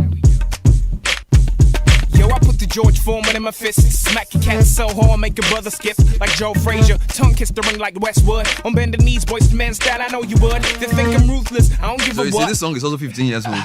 Yo, I put the George Foreman in my fist. Smack your cat so hard, make your brother skip like Joe Frazier. Tongue kiss the ring like Westwood. On bending knees, boys to man style, I know you would. They think I'm ruthless, I don't give so a you what. See, this song is also 15 years old.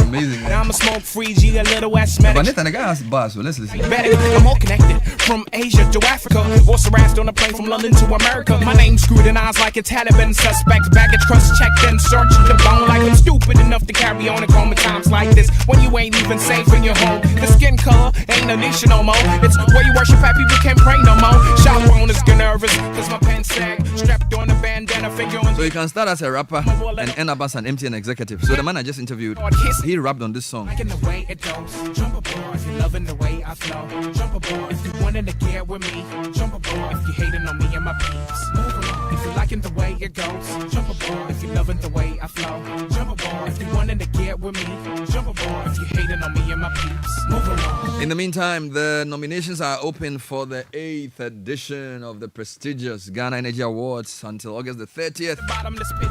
Amazing. Now I'm a smoke free G, a little asthmatic. But Nathan, the guy has bars, so let's listen. I'm all connected from Asia to Africa. Also harassed on a plane from London to America. My name's scrutinized like a Taliban suspect. Baggage trust checked and searched the bone like I'm stupid enough to carry on and call me times like this. When you ain't even safe in your home. The skin color ain't an issue no more. It's where you worship at, people can't pray no more. Shop owners get nervous, cause my pants sag. Strapped on a bandana figure. So you can start as a rapper and end up as an MTN executive. So the man I just interviewed, he rapped on this song. Liking the way it goes. Jump aboard if you're loving the way I flow. Jump aboard if you wanting to get with me. Jump aboard if you hating on me and my peeps. Move along if you liking the way it goes. Jump aboard if you loving the way I flow. Jump aboard if you wanting to get with me. Jump aboard if you hating on me and my peeps. Move along. In the meantime, the nominations are open for the 8th edition of the prestigious Ghana Energy Awards until August the 30th.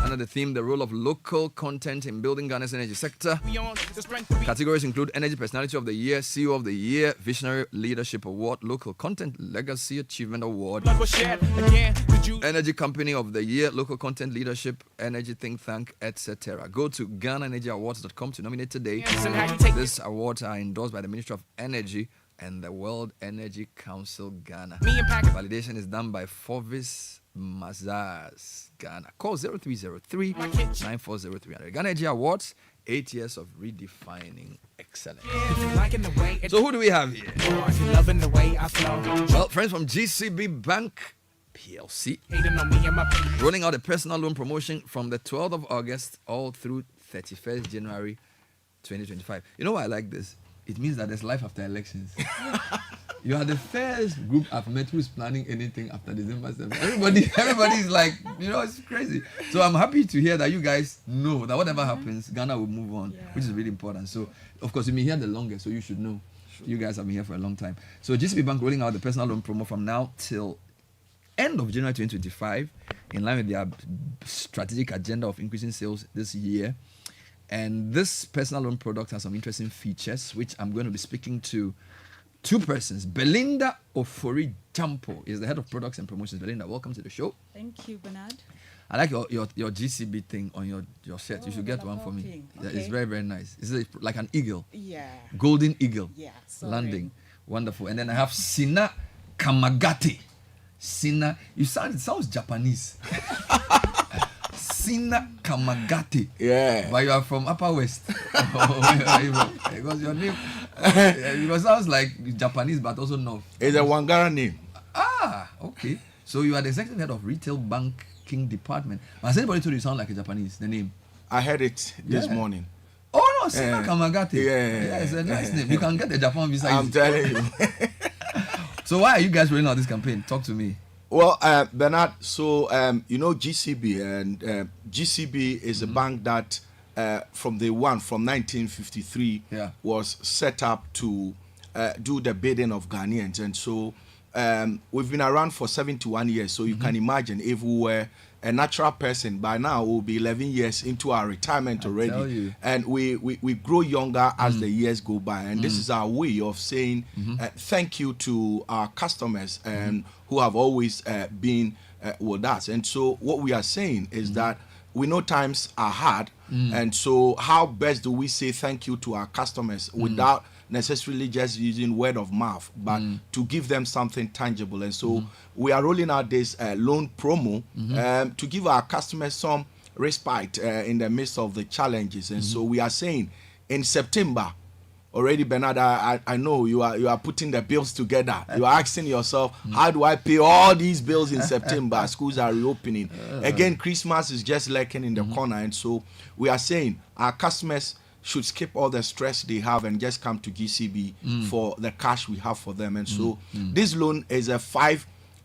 Under the theme, the role of local content in building Ghana's energy sector. Categories include Energy Personality of the Year, CEO of the Year, Visionary Leadership Award, Local Content Legacy Achievement Award, Energy Company of the Year, Local Content Leadership, Energy Think Tank, etc. Go to GhanaEnergyAwards.com to nominate today. These awards are endorsed by the Ministry of Energy and the World Energy Council Ghana. Validation is done by Forvis Mazars Ghana. Call 0303 940300. Ghana Energy Awards, 8 years of redefining excellence. So who do we have here? Well, friends from GCB Bank PLC, rolling out a personal loan promotion from the 12th of August all through 31st January 2025. You know why I like this? It means that there's life after elections. You are the first group I've met who's planning anything after December 7th. Everybody is like, it's crazy. So I'm happy to hear that you guys know that whatever happens, Ghana will move on, which is really important. So, of course, you've been here the longest, so you should know. Sure. You guys have been here for a long time. So GCB Bank rolling out the personal loan promo from now till end of January 2025, in line with their strategic agenda of increasing sales this year. And this personal loan product has some interesting features, which I'm going to be speaking to two persons. Belinda Ofori Jampo is the head of products and promotions. Belinda, welcome to the show. Thank you, Bernard. I like your GCB thing on your shirt. You should get one for me. Okay. Yeah, it's very, very nice. It's like an eagle. Yeah. Golden eagle. Yeah. Landing. Wonderful. And then I have Sina Kamagate. Sina, it sounds Japanese. Sina Kamagate. Yeah. But you are from Upper West. Because your name it sounds like Japanese but also North. It's a Wangara name. Ah, okay. So you are the executive head of retail banking department. Has anybody told you sound like a Japanese, the name? I heard it this morning. Oh no, Sina Kamagate. Yeah, it's a nice name. You can get the Japan visa. I'm telling you. So why are you guys rolling out this campaign? Talk to me. Well, Bernard, so GCB, and GCB is a bank that from day one, from 1953, was set up to do the bidding of Ghanaians. And so we've been around for 71 years. So you can imagine if we were a natural person, by now we'll be 11 years into our retirement already. And we grow younger as the years go by. And this is our way of saying thank you to our customers and who have always been with us. And so what we are saying is that we know times are hard. And so how best do we say thank you to our customers without necessarily just using word of mouth, but to give them something tangible? And so we are rolling out this loan promo to give our customers some respite in the midst of the challenges. And so we are saying in September, already, Bernard, I know you are putting the bills together. You are asking yourself, how do I pay all these bills in September? Schools are reopening. Again, Christmas is just lurking in the corner. And so we are saying our customers should skip all the stress they have and just come to GCB for the cash we have for them. And so this loan is a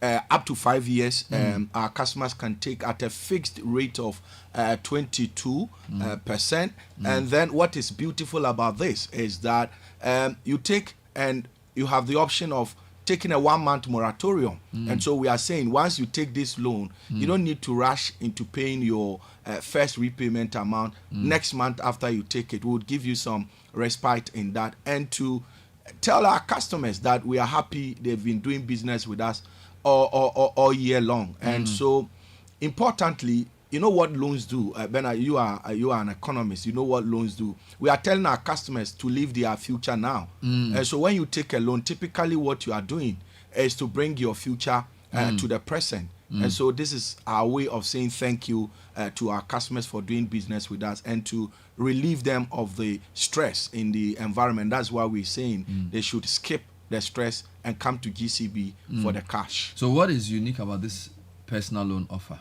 up to 5 years. Our customers can take at a fixed rate of 22%. And then what is beautiful about this is that you take and you have the option of taking a 1-month moratorium. And so we are saying once you take this loan, you don't need to rush into paying your first repayment amount. Next month after you take it, we would give you some respite in that. And to tell our customers that we are happy they've been doing business with us all year long. And so importantly, you know what loans do. Bernard, you are an economist. You know what loans do. We are telling our customers to live their future now. And so when you take a loan, typically what you are doing is to bring your future to the present. And so this is our way of saying thank you to our customers for doing business with us and to relieve them of the stress in the environment. That's why we're saying they should skip the stress and come to GCB for the cash. So what is unique about this personal loan offer?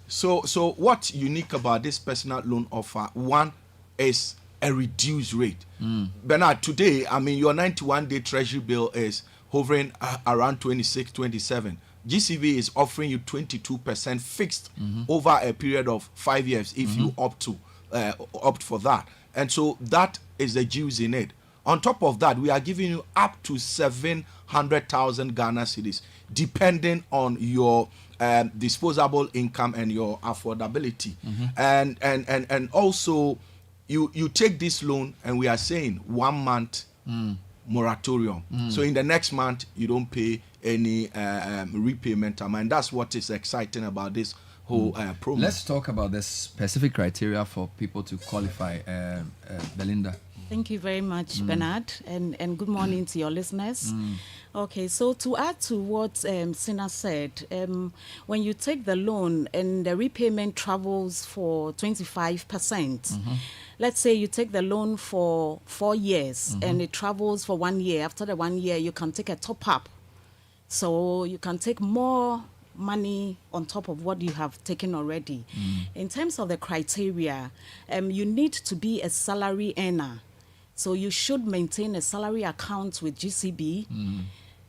So what's unique about this personal loan offer? One is a reduced rate. Bernard, today, I mean, your 91-day treasury bill is hovering around 26, 27. GCB is offering you 22% fixed over a period of 5 years if you opt for that. And so that is the juice in it. On top of that, we are giving you up to 700,000 Ghana cedis, depending on your disposable income and your affordability. And also, you take this loan, and we are saying 1 month moratorium. So in the next month, you don't pay any repayment amount. And that's what is exciting about this whole promo. Let's talk about the specific criteria for people to qualify, Belinda. Thank you very much, Bernard, and good morning to your listeners. Okay, so to add to what Sina said, when you take the loan and the repayment travels for 25%, let's say you take the loan for 4 years and it travels for 1 year. After the 1 year, you can take a top-up. So you can take more money on top of what you have taken already. In terms of the criteria, you need to be a salary earner. So you should maintain a salary account with GCB.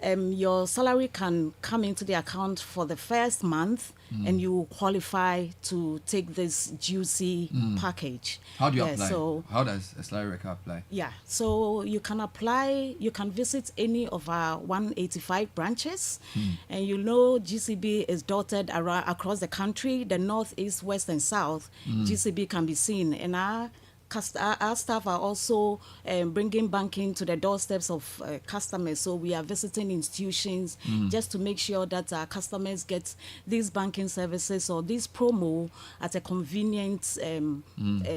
Your salary can come into the account for the first month and you qualify to take this juicy package. How do you apply? So how does a salary worker apply? Yeah, so you can apply, you can visit any of our 185 branches, and you know GCB is dotted around across the country, the north, east, west, and south. GCB can be seen, and our staff are also bringing banking to the doorsteps of customers. So we are visiting institutions just to make sure that our customers get these banking services or this promo at a convenient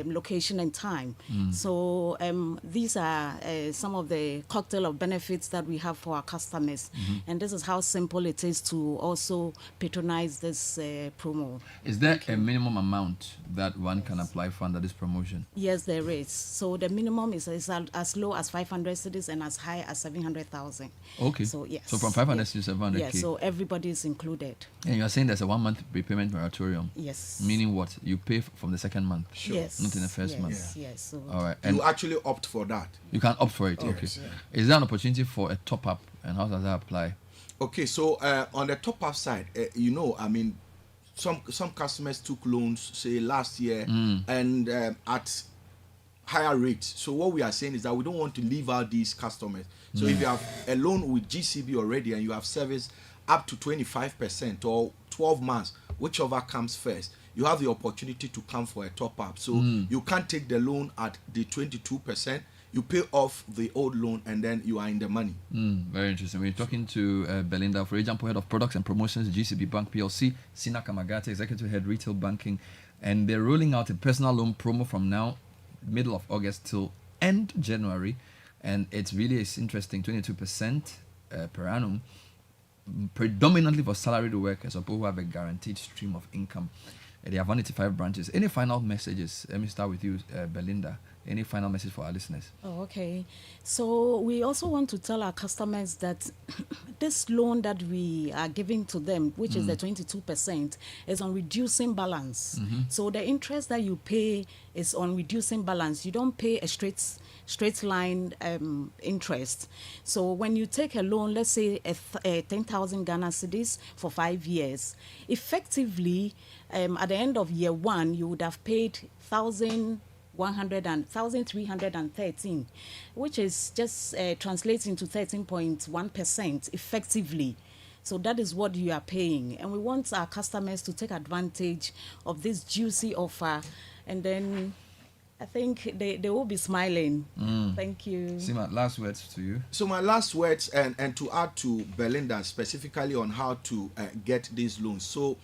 location and time. So these are some of the cocktail of benefits that we have for our customers. And this is how simple it is to also patronize this promo. Is there a minimum amount that one can apply for under this promotion? Yes, there is. So the minimum is as low as 500 cedis and as high as 700,000. Okay. So yes. So from 500 to 700. Yeah. So everybody is included. And you are saying there's a 1 month repayment moratorium. Yes. Meaning what? You pay from the second month. Sure. Yes. Not in the first month. Yes. So all right. And you actually opt for that. You can opt for it. Okay. Is there an opportunity for a top up, and how does that apply? Okay. So on the top up side, you know, I mean, some customers took loans, say last year, and at higher rates. So what we are saying is that we don't want to leave out these customers. So if you have a loan with GCB already and you have service up to 25% or 12 months, whichever comes first, you have the opportunity to come for a top up. So you can't take the loan at the 22%. You pay off the old loan and then you are in the money. Very interesting. We're talking to Belinda for Agent Head of Products and Promotions, GCB Bank PLC, Sina Kamagate, Executive Head Retail Banking, and they're rolling out a personal loan promo from now, middle of August till end January, and it's interesting, 22% per annum, predominantly for salaried workers or people who have a guaranteed stream of income. They have 185 branches. Any final messages? Let me start with you, Belinda, Any final message for our listeners? Oh, okay. So we also want to tell our customers that this loan that we are giving to them, which is the 22%, is on reducing balance. So the interest that you pay is on reducing balance. You don't pay a straight line interest. So when you take a loan, let's say a 10,000 Ghana cedis for 5 years, effectively at the end of year 1, you would have paid 1,313, which is just translating to 13.1% effectively. So that is what you are paying. And we want our customers to take advantage of this juicy offer. And then I think they will be smiling. Thank you. Sima, last words to you. So my last words, and to add to Belinda specifically on how to get these loans. So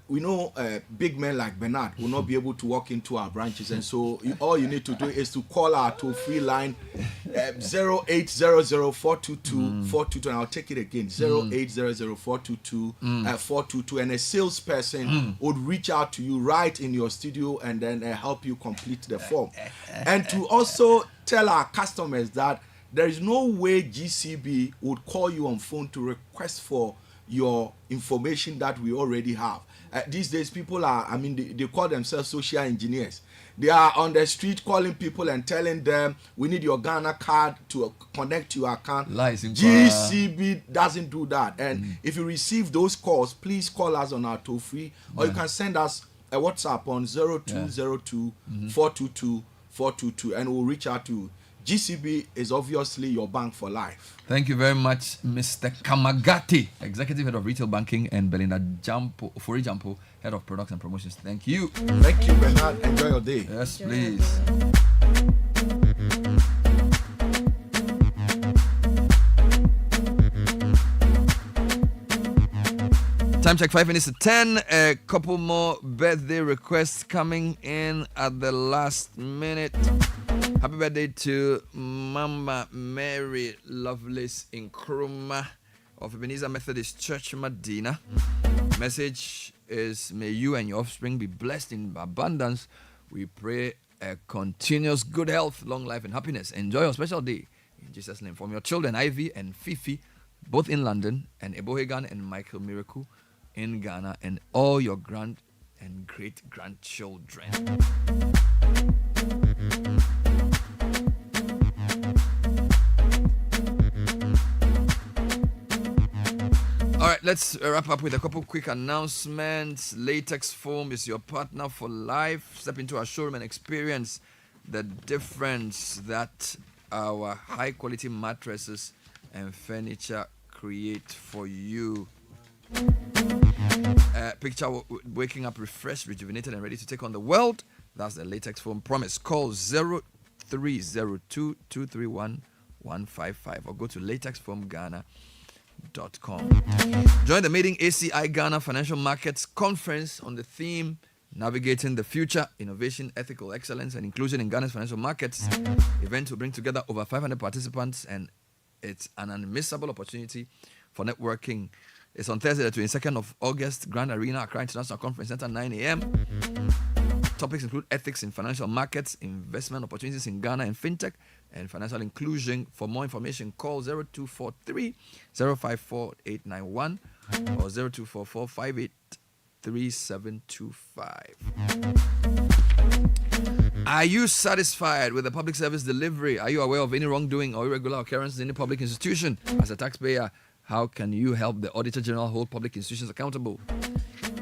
we know big men like Bernard will not be able to walk into our branches, and so all you need to do is to call our toll-free line 0800-422-422, and I'll take it again, 0800-422-422, and a salesperson would reach out to you right in your studio and then help you complete the form. And to also tell our customers that there is no way GCB would call you on phone to request for your information that we already have. These days, people are, they call themselves social engineers. They are on the street calling people and telling them, we need your Ghana card to connect to your account. GCB doesn't do that. And if you receive those calls, please call us on our toll free, or you can send us a WhatsApp on 0202-422-422, and we'll reach out to you. GCB is obviously your bank for life. Thank you very much, Mr. Kamagati, Executive Head of Retail Banking, and Belinda Fori Jampo, Head of Products and Promotions. Thank you. Thank you, Bernard. Enjoy your day. Yes, please. Time check, 5 minutes to 10. A couple more birthday requests coming in at the last minute. Happy birthday to Mama Mary Lovelace in Nkrumah of Ebenezer Methodist Church, Medina. Message is, may you and your offspring be blessed in abundance. We pray a continuous good health, long life, and happiness. Enjoy your special day in Jesus' name. From your children, Ivy and Fifi, both in London, and Ebohegan and Michael Miracle in Ghana, and all your grand and great-grandchildren. All right, let's wrap up with a couple quick announcements. Latex Foam is your partner for life. Step into our showroom and experience the difference that our high-quality mattresses and furniture create for you. Picture waking up refreshed, rejuvenated, and ready to take on the world. That's the Latex Foam promise. Call 0302-231-155 or go to latexfoamghana.com. Join the meeting ACI Ghana Financial Markets Conference on the theme Navigating the Future, Innovation, Ethical Excellence, and Inclusion in Ghana's Financial Markets. Event will bring together over 500 participants, and it's an unmissable opportunity for networking. It's on Thursday, the 22nd of August, Grand Arena, Accra International Conference Center, 9 a.m. Topics include ethics in financial markets, investment opportunities in Ghana and fintech, and financial inclusion. For more information, call 0243-054-891 or 0244-583725. Are you satisfied with the public service delivery? Are you aware of any wrongdoing or irregular occurrences in any public institution? As a taxpayer, how can you help the Auditor General hold public institutions accountable?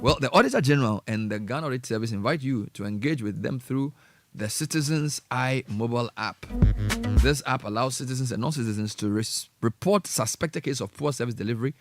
Well, the Auditor General and the Ghana Audit Service invite you to engage with them through the Citizens Eye mobile app. This app allows citizens and non-citizens to report suspected cases of poor service delivery,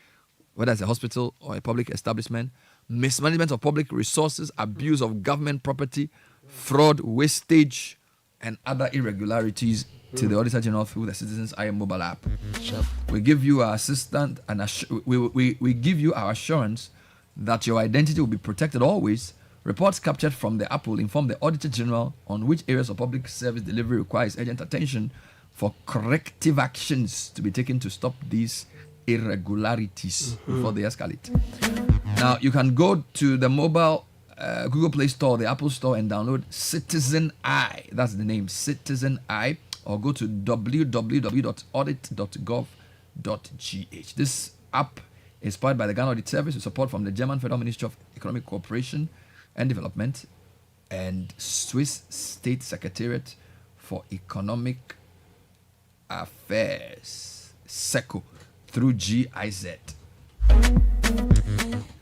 whether it's a hospital or a public establishment, mismanagement of public resources, abuse of government property, fraud, wastage, and other irregularities to the Auditor General through the Citizens Eye mobile app. Sure. We give you our assistant and we give you our assurance that your identity will be protected always. Reports captured from the app will inform the Auditor General on which areas of public service delivery requires urgent attention for corrective actions to be taken to stop these irregularities before they escalate. Now, you can go to the mobile Google Play Store, the Apple Store, and download Citizen Eye. That's the name, Citizen Eye, or go to www.audit.gov.gh. This app is powered by the Ghana Audit Service with support from the German Federal Ministry of Economic Cooperation and Development and Swiss State Secretariat for Economic Affairs, SECO, through GIZ.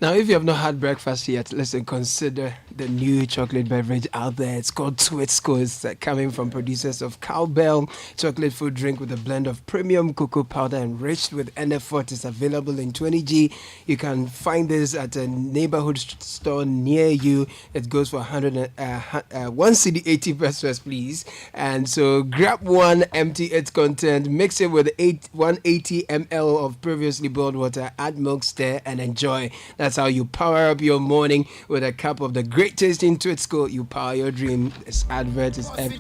Now, if you have not had breakfast yet, listen, consider the new chocolate beverage out there. It's called Twitsco. It's coming from producers of Cowbell chocolate food drink with a blend of premium cocoa powder enriched with NF4. It's available in 20G. You can find this at a neighborhood store near you. It goes for 1 cedi 80 pesos, please. And so grab one, empty its content, mix it with 180 ml of previously boiled water, add milk, stir, and enjoy. That's how you power up your morning with a cup of the great tasting Twitsco. You power your dream. This advert is epic.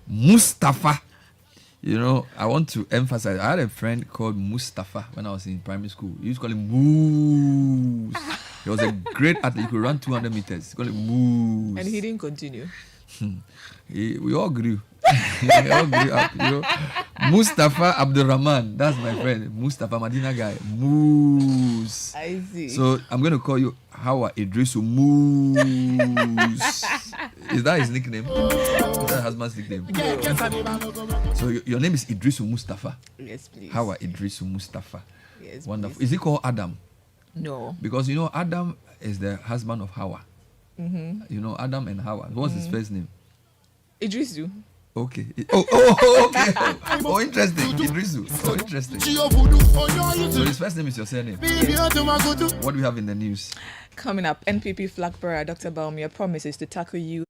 Mustafa. You know, I want to emphasize, I had a friend called Mustafa when I was in primary school. You used to call him Moose. He was a great athlete. He could run 200 meters. Call him Moose. And he didn't continue. We all grew. We all grew up, you know. Mustafa Abdurrahman, that's my friend. Mustafa Madina guy. Moose. I see. So I'm going to call you Hawa Idrisu Moose. Is that his nickname? Is that husband's nickname? No. So your name is Idrisu Mustafa? Yes, please. Hawa Idrisu Mustafa. Yes, wonderful. please. Is he called Adam? No. Because you know Adam is the husband of Hawa. Mm-hmm. You know Adam and Hawa. What's his first name? Idrisu. Okay. Okay. Oh, interesting. Idrisu. Oh, interesting. So his first name is your surname. Yes. What do we have in the news? Coming up, NPP flag bearer Dr. Baumia promises to tackle you